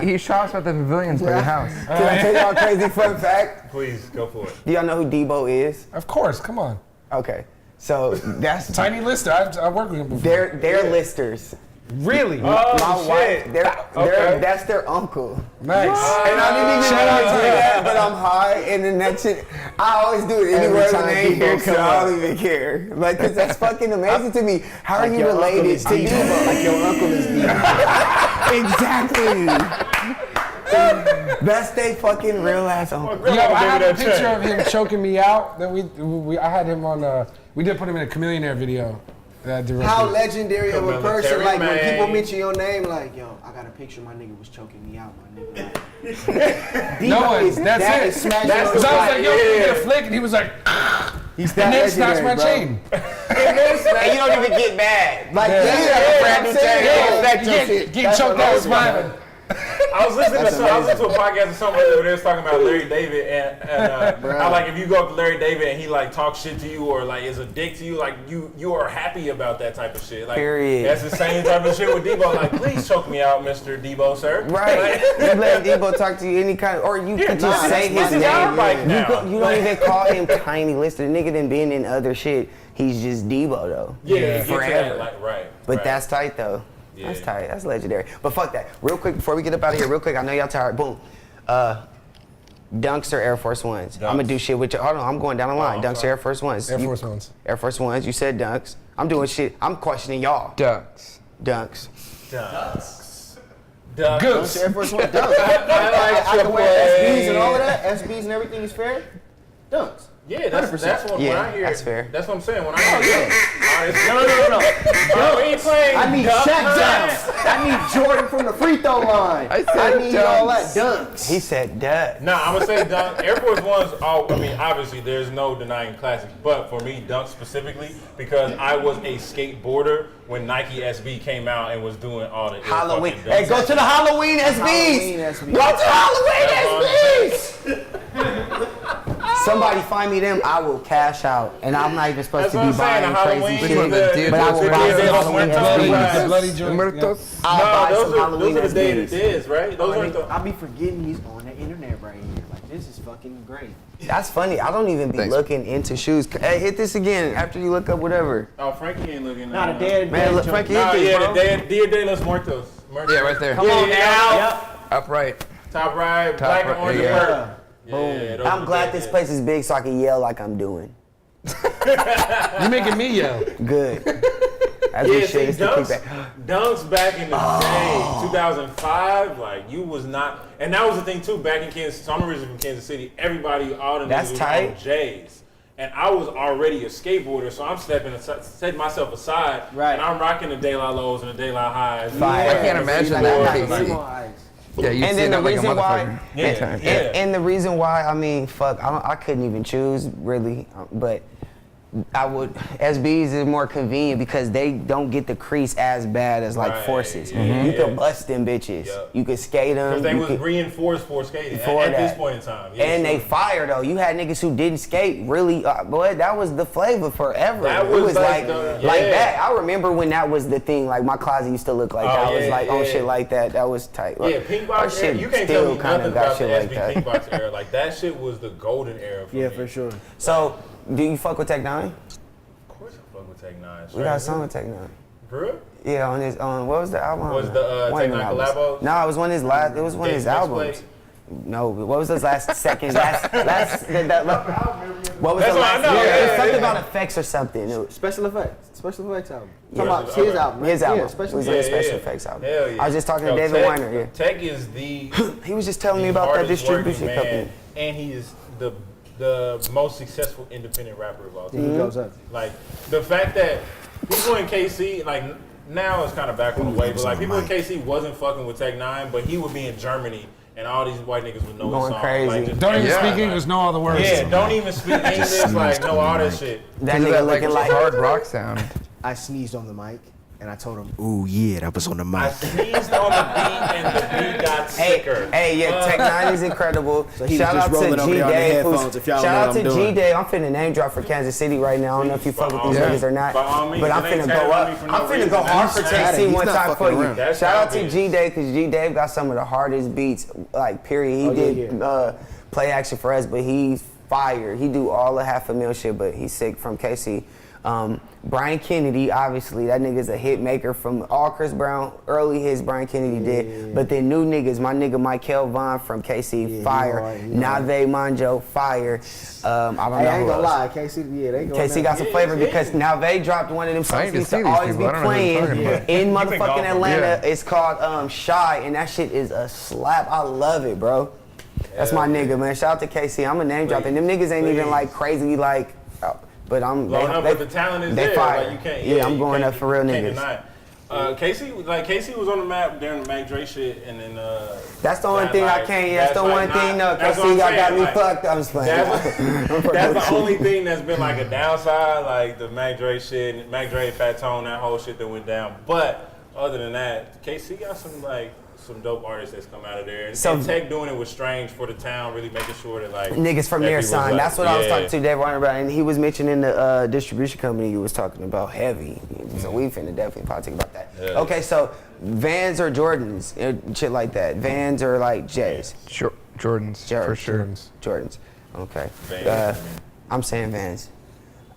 He shops at the pavilions by the house. Can I tell y'all a crazy fun fact? Please go for it. Do y'all know who Debo is? Of course, come on. Okay. So that's Tiny Lister. I worked with him before. they're listers. Really? My wife, that's their uncle. Nice. And I didn't even Shout know out to to do him. that, but I'm high, and then that shit, I always do it anywhere the time name people here, so come I up. don't even care. Like, cause that's fucking amazing to me. How are you your uncle related is to Debo. Debo? Like your uncle is Debo. Exactly. That's they fucking real ass uncle. Yo, I have a picture of him choking me out. That I had him on. We did put him in a Chameleonaire video. That I directed. How legendary of a person, like when man. people mention your name, like, yo, I got a picture, my nigga was choking me out, my nigga. No one. That's it. Smashing That's on because I was the like, yo, let me get a flick, and he was like, He's and then snatched my chain. And you don't even get mad. Like, Yeah. you have a brand new Yeah, chain. get choked out smiling. I was listening to a podcast or something where they was talking about Larry David and how like if you go up to Larry David and he like talks shit to you or like is a dick to you, like you are happy about that type of shit. Like Period. that's the same type of shit with Debo. Like please choke me out, Mr. Debo, sir. Right. You let Debo talk to you any kind of, or you could just say his this is our name. bike now. You don't even call him Tiny Lister. The nigga done been in other shit. He's just Debo though. Yeah, get to that, Forever. like right. But right. that's tight though. Yeah. That's tight. That's legendary. But fuck that. Real quick before we get up out of here, real quick. I know y'all tired. Boom. Dunks or Air Force Ones? I'm gonna do shit with you. Hold on. I'm going down the line. Dunks or Air Force Ones? Air Force Ones. Air Force Ones. You said Dunks. I'm doing shit. I'm questioning y'all. Ducks. Dunks. Ducks. Goose. Air Force One dunks. I can wear SBs and all of that. SBs and everything is fair. Dunks. Yeah, that's what when Yeah, I hear. that's fair. That's what I'm saying. When I hear. No. We ain't playing. I need duck Shaq time. dunks. I need Jordan from the free throw line. I said need all that dunks. dunks. He said Dunks. No, I'm gonna say dunk. Air Force Ones. I mean, obviously, there's no denying classics, but for me, dunks specifically because I was a skateboarder when Nike SB came out and was doing all the Halloween. fucking Hey, dunks. go to the Halloween Halloween SBs. SBs. Go to Halloween That's SBs. Somebody find me them, I will cash out. And I'm not even supposed That's to what be I'm saying. buying The crazy Halloween, shit. But I will buy some Halloween The bloody SBs. joint. Muertos. I'll buy No, some Halloween those are the dated SBs. days, right? Those aren't the. I be forgetting he's on the internet right here. Like, this is fucking great. That's funny. I don't even be Thanks. looking into shoes. Hey, hit this again after you look up whatever. Oh, Frankie ain't looking. Not a dead Man, look, Frankie, hit Nah, this, yeah, bro. the Dia de los Muertos. Yeah, right there. Come on Yeah, now. Yep. Upright. Top right, Top black right, and orange yeah. and purple. Yeah, those I'm are glad the this days. place is big so I can yell like I'm doing. You making me yell. Good. That's Yeah, what see, shit is to keep dunks, that. dunks back in the day, 2005, like you was not, and that was the thing too. Back in Kansas, so I'm originally from Kansas City. Everybody, all the That's niggas was tight. on J's, and I was already a skateboarder, so I'm setting myself aside, Right. and I'm rocking the De La Lows and the De La Highs. Fire. I can't imagine Like, that. like, in like, KC. like, Yeah, you And see then the that like a reason why, motherfucker. Yeah, and, yeah. and the reason why, I mean, fuck, I couldn't even choose really, but I would. SBs is more convenient because they don't get the crease as bad as like Right, Forces. yeah, You yeah. could bust them bitches. Yep. You could skate them. Because they was reinforced for skating For at this that. point in time. Yeah, And so- they fire though. You had niggas who didn't skate. Really, boy, that was the flavor forever. That it was was like like the- like yeah. that. I remember when that was the thing. Like my closet used to look like that. I was yeah, like on yeah. shit like that. That was tight. Yeah, Pink Box Our era. shit You can't still tell me kinda nothing got about the shit like SB that. Pink Box era. Like that shit was the golden era for yeah, me. for sure. So, do you fuck with Tech Nine? Of course I fuck with Tech Nine. We got a song with Tech Nine. For real? Yeah, on his what was the album? Was the, One of Tech them Nine albums. collabos? No, it was one of his last. It was one of his Dave's Next albums. Play? No, what was his last second? What was That's the what I last? know, Yeah, yeah, it was something yeah. about effects or something. It was Special effects album. Yeah. Talking about Okay. his album. Right? his album. Yeah, It special was effects. a special effects album. Hell yeah. I was just talking to Yo, David Tech, Weiner. Yeah, Tech is the he was just telling me about that hardest distribution working man, company. and he is the most successful independent rapper of all time. Then he goes up. Like the fact that people in KC, like now it's kind of back on the way, but like people in KC wasn't fucking with Tech Nine, but he would be in Germany and all these white niggas would know his Going songs. crazy. Like, just Don't even Yeah. speak English, know all the words. Yeah, don't even speak English, like know all that shit. That Because of nigga that like looking like hard rock sound. I sneezed on the mic and I told him, "Ooh yeah, that was on the I mic." sneezed on the beat and the beat got sicker. Hey, yeah, Tech Nine is incredible. So he was Shout just out to rolling over there on the G-Dave. headphones, if y'all don't Shout know out what to I'm doing. G-Dave. I'm finna name drop for Kansas City right now. I don't know if you fuck with these Yeah. niggas or not. By all means, But I'm it ain't finna tatted go on me up. for no I'm finna reason. go hard for He's Tech tatted. C He's one not time for fucking you. around. That's Shout out to obvious. G-Dave because G-Dave got some of the hardest beats, like period. He Oh, yeah, did play action for us, but he's fire. He do all the $500,000 shit, but he's sick from KC. Brian Kennedy, obviously, that nigga's a hit maker from all Chris Brown early hits Brian Kennedy did. But then new niggas, my nigga Michael Vaughn from KC, fire. Nave Manjo, fire. I don't know I ain't who gonna else. lie, KC, they going KC got some flavor because Nave dropped one of them songs he used to always be playing in motherfucking Atlanta. It's called Shy, and that shit is a slap. I love it, bro. That's my nigga, man. Shout out to KC. I'm a name dropping. Them niggas ain't even like crazy, like, but I'm. But the talent is they there. fire. Like, you can't. Yeah, I'm going up for real can't niggas. deny it. Casey was on the map during the Mac Dre shit, and then. That's the only thing I can't. That's the one thing. No, KC got me fucked. I'm just playing. That's the only thing that's been like a downside, like the Mac Dre shit, Mac Dre, Fat Tone, that whole shit that went down. But other than that, KC got some dope artists that's come out of there. And Tech doing it was strange for the town, really making sure that like niggas from there signed. Like, that's what I was talking to Dave Warner about, and he was mentioning the distribution company you was talking about, Heavy. So we finna definitely politic about that. Yeah. Okay, so Vans or Jordans, shit like that. Vans or like J's. Jordans, for sure. Jordans. Okay. Vans. I'm saying Vans.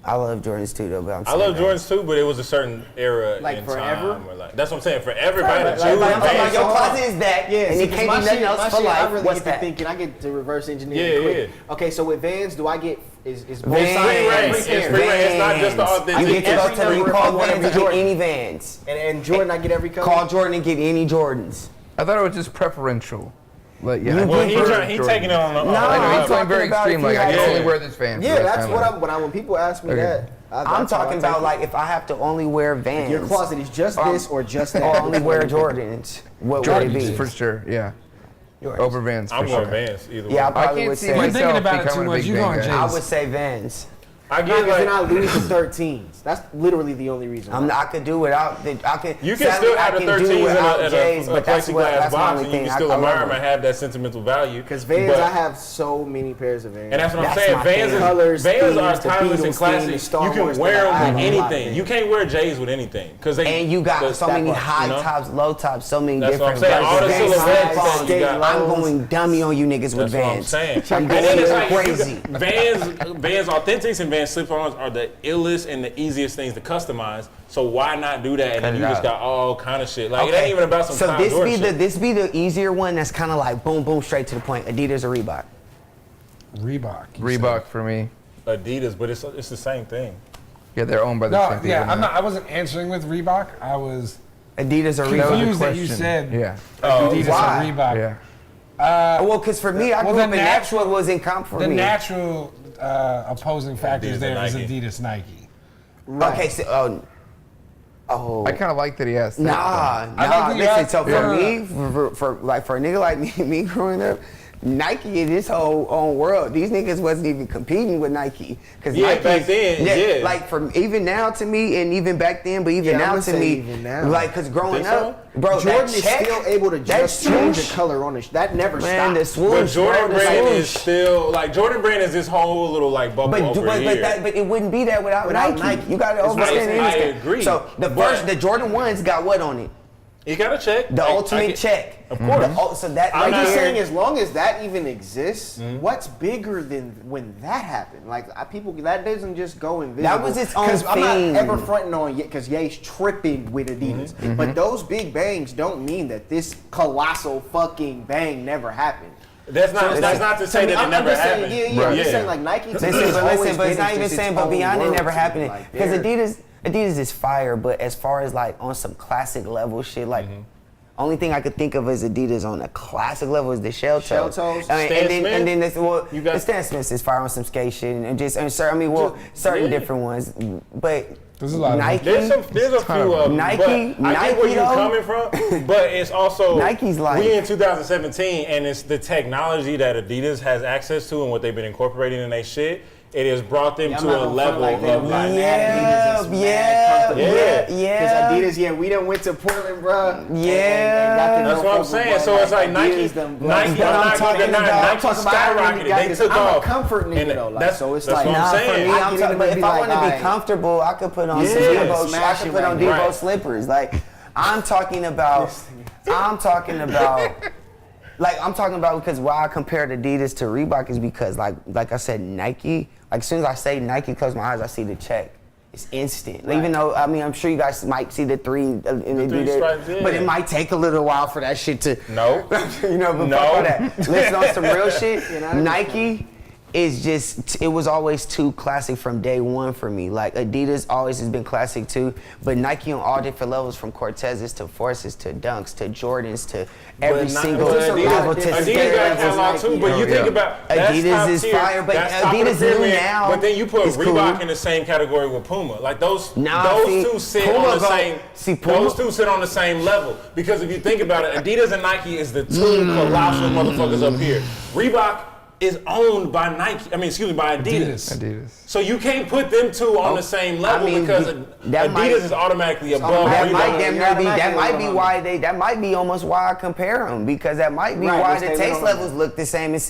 I love Jordans too, though. But I love Jordans too, but it was a certain era Like in forever? time. Or like, that's what I'm saying. For everybody to choose. I'm talking about your closet is that, and it can't be nothing else for life. I really What's get that? to thinking. I get to reverse engineer. Quick. Okay, so with Vans, do I get is Vans. It's It's not just the authentic. You get to go to the, you call Every Vans and get Jordan. any Vans. and Jordan, I get every color. Call Jordan and get any Jordans. I thought it was just preferential. But yeah, Well, he taking it on the. I know he's going talking very about extreme. if Like you I had- can only wear this Vans. Yeah, that's what when people ask me that. I'm talking about like if I have to only wear Vans. Your closet is just this or just that. or only wear Jordans. What would it be? for sure. Yeah, Yours. over Vans. I'm for going sure. Vans either way. Yeah, I I probably can't would see say. myself thinking about it becoming too a much. big You Vans going guy. J's. I would say Vans. I Because get then I like. lose the 13s. That's literally the only reason. I could do without. I can. You can sadly, still have I the can do 13s without in J's, a but that's what. plexiglass That's my box, only and you thing. can still I admire love them and them. have that sentimental value. Because Vans, But- I have so many pairs of Vans. And that's what I'm That's saying. my Vans, thing. Colors, Vans are themes, the timeless Beatles and classic. theme, Star You can Wars wear thing. I them have with a lot of anything. things. You can't wear J's with anything because they. And you got so many part, high you know? tops, low tops, so many That's what I'm different saying. All the versions. silhouettes Vans, that you got. I'm going dummy on you niggas with That's what I'm Vans. saying. I'm And then it's going like crazy. Vans Authentics and Vans slip-ons are the illest and the easiest things to customize. So why not do that? And then you just got all kind of shit. Like it ain't even about some So Clown Jordan shit. this be the easier one. That's kind of like boom, boom, straight to the point. Adidas or Reebok. Reebok. Reebok for me. Adidas, but it's the same thing. Yeah, they're owned by the No, same people. yeah, now. I wasn't answering with Reebok. I was Adidas or That was the Reebok. confused that you question. said Yeah. Adidas why? or Reebok. Yeah. Well, because for me, I well, grew the up in that's what was in comp for The me. natural opposing factors Adidas there and is Nike. Adidas Nike. Okay, so I kind of like that he has that. nah. I like that you Listen, asked- so for yeah. me, for a nigga like me growing up, Nike in this whole own world, these niggas wasn't even competing with Nike. Cause Yeah, Nike, back then, yeah. Like from even now to me, and even back then, but even Yeah, I'm now gonna to say me, even now. like, cause growing Think up, bro, Jordan that is check, still able to that just change swoosh, the color on it. That never man, the stops. swoosh, But Jordan bro, the brand is swoosh. still like Jordan brand is this whole little like bubble over here. But it wouldn't be that without Without Nike. Nike. You gotta It's understand right. I this. agree, So the but- the Jordan ones got what on it? You got to check The ultimate check. Of course. So that I'm right just there- saying, as long as that even exists, what's bigger than when that happened? Like people, that doesn't just go invisible. That was its own Because I'm thing. not ever fronting on Ye, because Ye's tripping with Adidas. But those big bangs don't mean that this colossal fucking bang never happened. That's not to say that it I'm never just saying, happened. Yeah, I'm just saying like Nike. to me has Listen, always but it's been not even just saying, its but own beyond it world never to me. happening. Like, Because they're- Adidas is fire, but as far as like on some classic level shit, like only thing I could think of as Adidas on a classic level is the shell Shell toes. toes. And then this, well, You got- the Stan Smiths is fire on some skate shit and certain Yeah. different ones, but There's a lot of Nike. There's a few of them, Nike- but I get where Nike, you're though. coming from, but it's also Nike's like- we in 2017, and it's the technology that Adidas has access to and what they've been incorporating in their shit. It has brought them I'm to not a gonna level front like that. of We like, mad at Adidas. It's mad comfortable. yeah. Because Adidas, we done went to Portland, bro. Yeah. that's what I'm saying. So it's like Nike, Adidas I'm done- not I'm gonna talking deny about- Nike talking about how many skyrocketed. guys- They took I'm a off. comfort nigga, And though, like, that's so it's that's like- what Nah, I'm for saying. me, I I'm get talking it, about but if be I like, want to be alright. comfortable, I could put on some Yeah, Debo. I smash could it put on right Debo now. slippers. Like I'm talking about. Like I'm talking about because why I compared Adidas to Reebok is because like I said, Nike. Like as soon as I say Nike, close my eyes, I see the check. It's instant. Even though, I mean, I'm sure you guys might see the 3 in the three stripes, yeah. but it might take a little while for that shit to. No. You know, but No. fuck all that. Listen on some real shit. Nike is just, it was always too classic from day one for me. Like Adidas always has been classic too, but Nike on all different levels, from Cortezes to Forces to Dunks to Jordans to every single level to Adidas got catalog too, but you think about that's Adidas top is tier. fire, but That's top of Adidas the new pyramid, now. But then you put is Reebok cool. in the same category with Puma. Like those See, two sit Puma on the same. Puma, Those two sit on the same level because if you think about it, Adidas and Nike is the two colossal motherfuckers up here. Reebok is owned by Nike. I mean, excuse me, by Adidas. So you can't put them two on the same level because Adidas is automatically above that Reebok. might be why that might be almost why I compare them, because that might be why the taste levels look the same and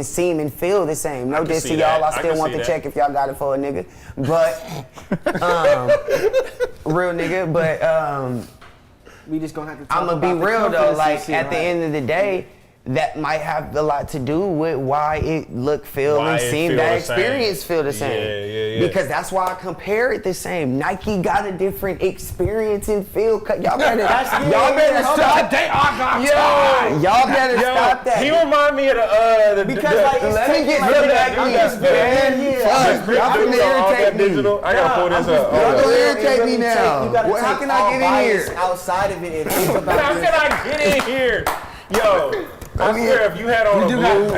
seem and feel the same. No diss to y'all, I still want the check if y'all got it for a nigga, but real nigga, but we just gonna have to talk I'm gonna be about the real though, confidence like issue, at the right? end of the day, that might have a lot to do with why it look, feel, Why and it seem, feel that the experience same. feel the same. Yeah. Because that's why I compare it the same. Nike got a different experience and feel. Y'all better stop. They are gone. Y'all better stop that. He remind me of the Because like Let me get rid of that. Y'all finna irritate me. digital. I gotta pull this up. Y'all Hold up. gonna irritate me now. You gotta Well, how take can all I get in bias here? outside of it and think about How this. can I get in here? Yo, I swear if you had on a blue,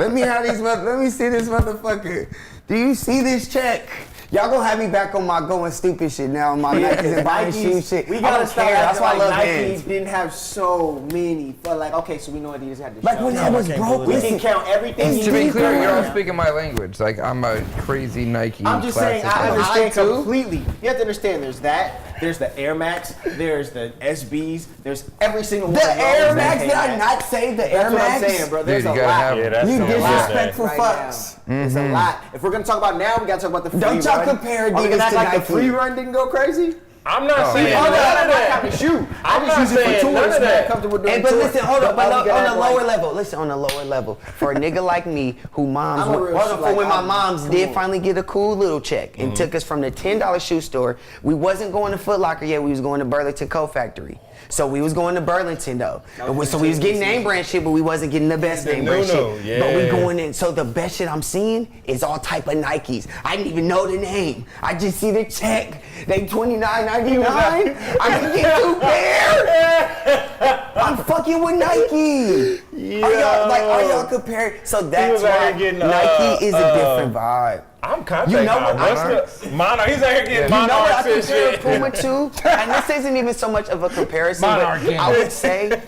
Let me have these. Let me see this motherfucker. Do you see this check? Y'all gonna have me back on my going stupid shit now on my Nikes and buying shoe shit. We I gotta don't stop care. That's acting why I like love Nike Vans. didn't have so many. But like, okay, so we know Adidas had this. Like when that was broke, we listen. can count everything. To be you clear, did. you're all speaking my language. Like I'm a crazy Nike. I'm just saying, classic I fan. understand too. completely. You have to understand, there's the Air Max, there's the SBs, there's every single one The of those Air that Max, came did I back. not say the Air That's what Max? I'm saying, bro. There's Dude, a you gotta lot. have yeah, it. that's You a lot. disrespectful Right fucks. There's a lot. If we're gonna talk about now, we gotta talk about the free Don't y'all run. compare Are we Adidas gonna act to like the Nike? free run didn't go crazy? I'm not saying Oh, none no, of I'm not that. having a shoe. I'm I not just use it saying for none tours, of man. that. Comfortable doing Hey, but tours. listen, hold up, but all you on gotta a act lower like- level. Listen, on a lower level. For a nigga like me, who moms, I'm a real hold up, shit, like, when my I'm- moms come did on. finally get a cool little check and took us from the $10 shoe store. We wasn't going to Foot Locker yet. We was going to Burlington Coat Factory. So we was going to Burlington though. So we was getting name brand shit, but we wasn't getting the best name brand no-no, shit. But we yeah. going in. So the best shit I'm seeing is all type of Nikes. I didn't even know the name. I just see the check. They $29.99. I can get 2 pairs. I'm fucking with Nike. Are y'all comparing? So that's was out why here getting, Nike is a different vibe. I'm contact You know what? Monarch. He's out here getting You know what I Monarchs and compare shit. Puma to? And this isn't even so much of a comparison, Monarch, but yeah. I would say,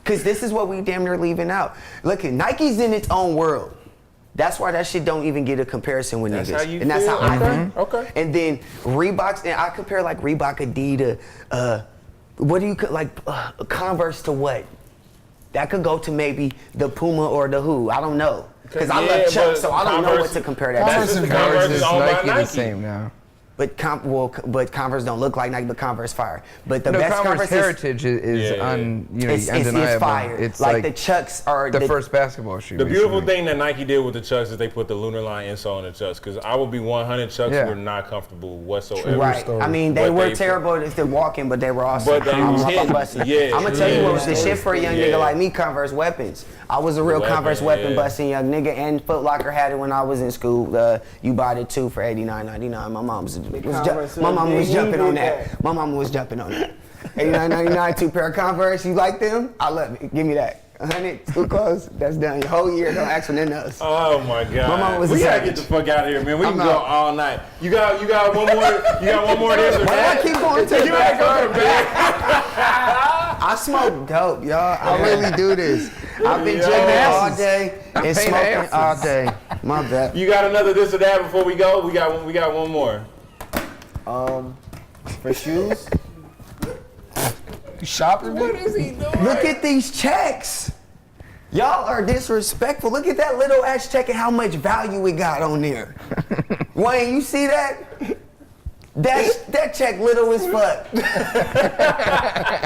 because this is what we damn near leaving out. Look, Nike's in its own world. That's why that shit don't even get a comparison with That's niggas. how you and that's feel? how I Okay. feel. Okay. And then Reeboks, and I compare like Reebok, Adidas, what do you, Converse to what? That could go to maybe the Puma or the Who. I don't know. Because I Yeah, love Chuck, but so I don't know Converse- what to compare that That's to. just the Converse Converse is is owned by Nike the Nike. same now. But but Converse don't look like Nike, but Converse fire. But the No, best Converse Converse is heritage is Yeah. it's undeniable. fire. It's like like the Chucks are the first basketball shoe. The beautiful basically. thing that Nike did with the Chucks is they put the lunar line insole on the Chucks. Because I would be 100, Chucks Yeah. were not comfortable whatsoever. Right. I mean, they But were they- terrible if they're walking, but they were awesome. But they was hitting. Yeah, I'm gonna tell you what was the yeah. shit for a young Yeah. nigga like me. Converse weapons. I was a real Weapon, Converse weapon yeah. busting young nigga, and Foot Locker had it when I was in school. You bought it too for $89.99. My mom was Converse my mom was was jumping on big, that. My mom was jumping on that. $89.99, 2 pair of Converse. You like them? I love it. Give me that. 100, 2 clothes. That's done. Your whole year. Don't ask for nothing else. Oh my God! My mom was a we gotta savage. get the fuck out of here, man. We I'm can go out. all night. You got one more. You got one more of this or Why do I that? keep going to the You gotta go to the back. I smoke dope, y'all. I really do this. I've been Yo. drinking all day and paying smoking asses. all day. My bad. You got another this or that before we go? We got one more. For shoes, You shopping, man? Look at these checks. Y'all are disrespectful. Look at that little ass check and how much value it got on there. Wayne, you see that? That check little as fuck.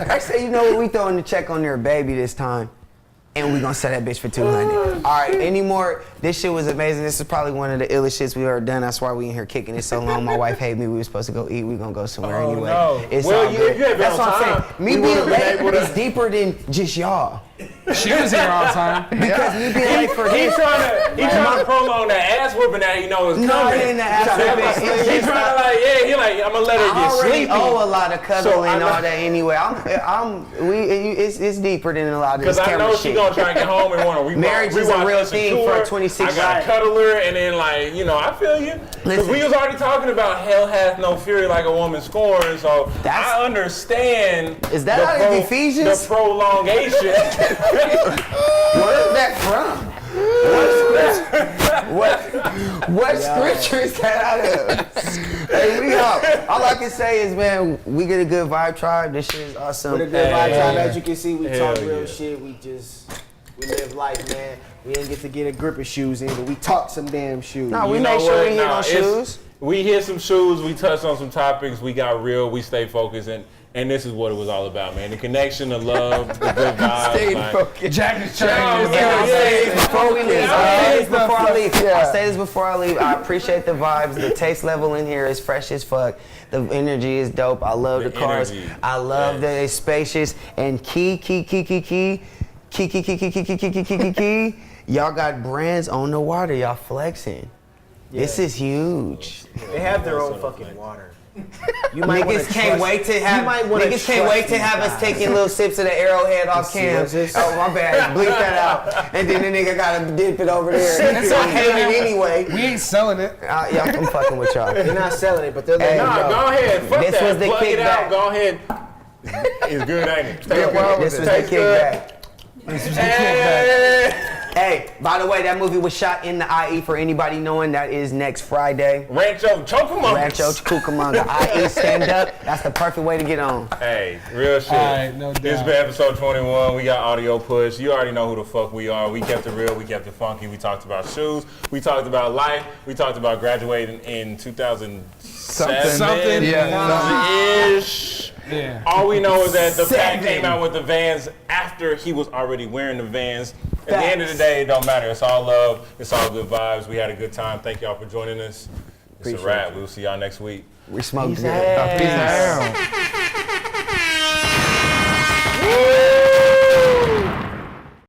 I say, you know what? We throwing the check on there, baby, this time. And we gonna sell that bitch for 200. All right, any more? This shit was amazing. This is probably one of the illest shits we ever done. That's why we in here kicking it so long. My wife hated me. We were supposed to go eat. We gonna go somewhere anyway. No. It's Well, all you- good. if you had been That's on what I'm time, saying. Me we being would've been late able to- is deeper than just y'all. She was here all the time. Because me being late for He's this. trying to prolong that ass whooping that he knows is No, coming. it ain't the ass whooping. It's He's just trying to he like, I'm gonna let her I get already sleepy. owe a lot of cuddling So I and know- all that anyway. It's deeper than a lot of this Because I camera know shit. she gonna try and get home and want to rewatch. Marriage is a real thing for a 26 I gotta year-old. cuddle her and then I feel you. Because Listen. we was already talking about hell hath no fury like a woman scorned. So That's- I understand. Is that the out of Ephesians? The prolongation. Where is that from? What scripture is that out of? Hey, we out. All I can say is, man, we get a good vibe tribe. This shit is awesome. With a good vibe Hey. tribe, as you can see, we Hell talk real yeah. shit. We live life, man. We didn't get to get a grip of shoes in, but we talk some damn shoes. No, we You made know sure what? we hit Nah, on shoes. We hit some shoes. We touched on some topics. We got real. We stay focused, and this is what it was all about, man. The connection, the love, the good vibes. Stayed like- focused. Jack is Yeah, trying yeah, yeah. Before we leave, I'll say this before I leave. Yeah. I'll say this before I leave. I appreciate the vibes. The taste level in here is fresh as fuck. The energy is dope. I love the The cars. energy, I love yes. that it's spacious. And key. Y'all got brands on the water. Y'all flexing. This is huge. They have their own fucking water. You Niggas can't wait to have. Niggas can't wait to have us taking little sips of the Arrowhead off cam. what's this? Oh my bad, bleep that out. And then the nigga gotta dip it over there. That's I okay, hate man. it anyway. We ain't selling it. Yeah, I'm fucking with y'all. They're not selling it, but they're letting Nah, you know. go ahead. Fuck This that. was the Plug it kickback. out. Go ahead. It's good, ain't it? Yeah, well, This was the Tastes good. kickback. Hey. Hey, by the way, that movie was shot in the IE for anybody knowing. That is next Friday. Rancho Chocamongas. Rancho Cucamonga. IE stand up. That's the perfect way to get on. Hey, real shit. All right, no This doubt. been episode 21. We got audio push. You already know who the fuck we are. We kept it real. We kept it funky. We talked about shoes. We talked about life. We talked about graduating in 2007. Something. Yeah. Ish. Yeah. All we know is that the pack 7. came out with the Vans after he was already wearing the Vans. At the end of the day, it don't matter. It's all love. It's all good vibes. We had a good time. Thank y'all for joining us. It's a wrap. We'll see y'all next week. We smoked good. Peace out.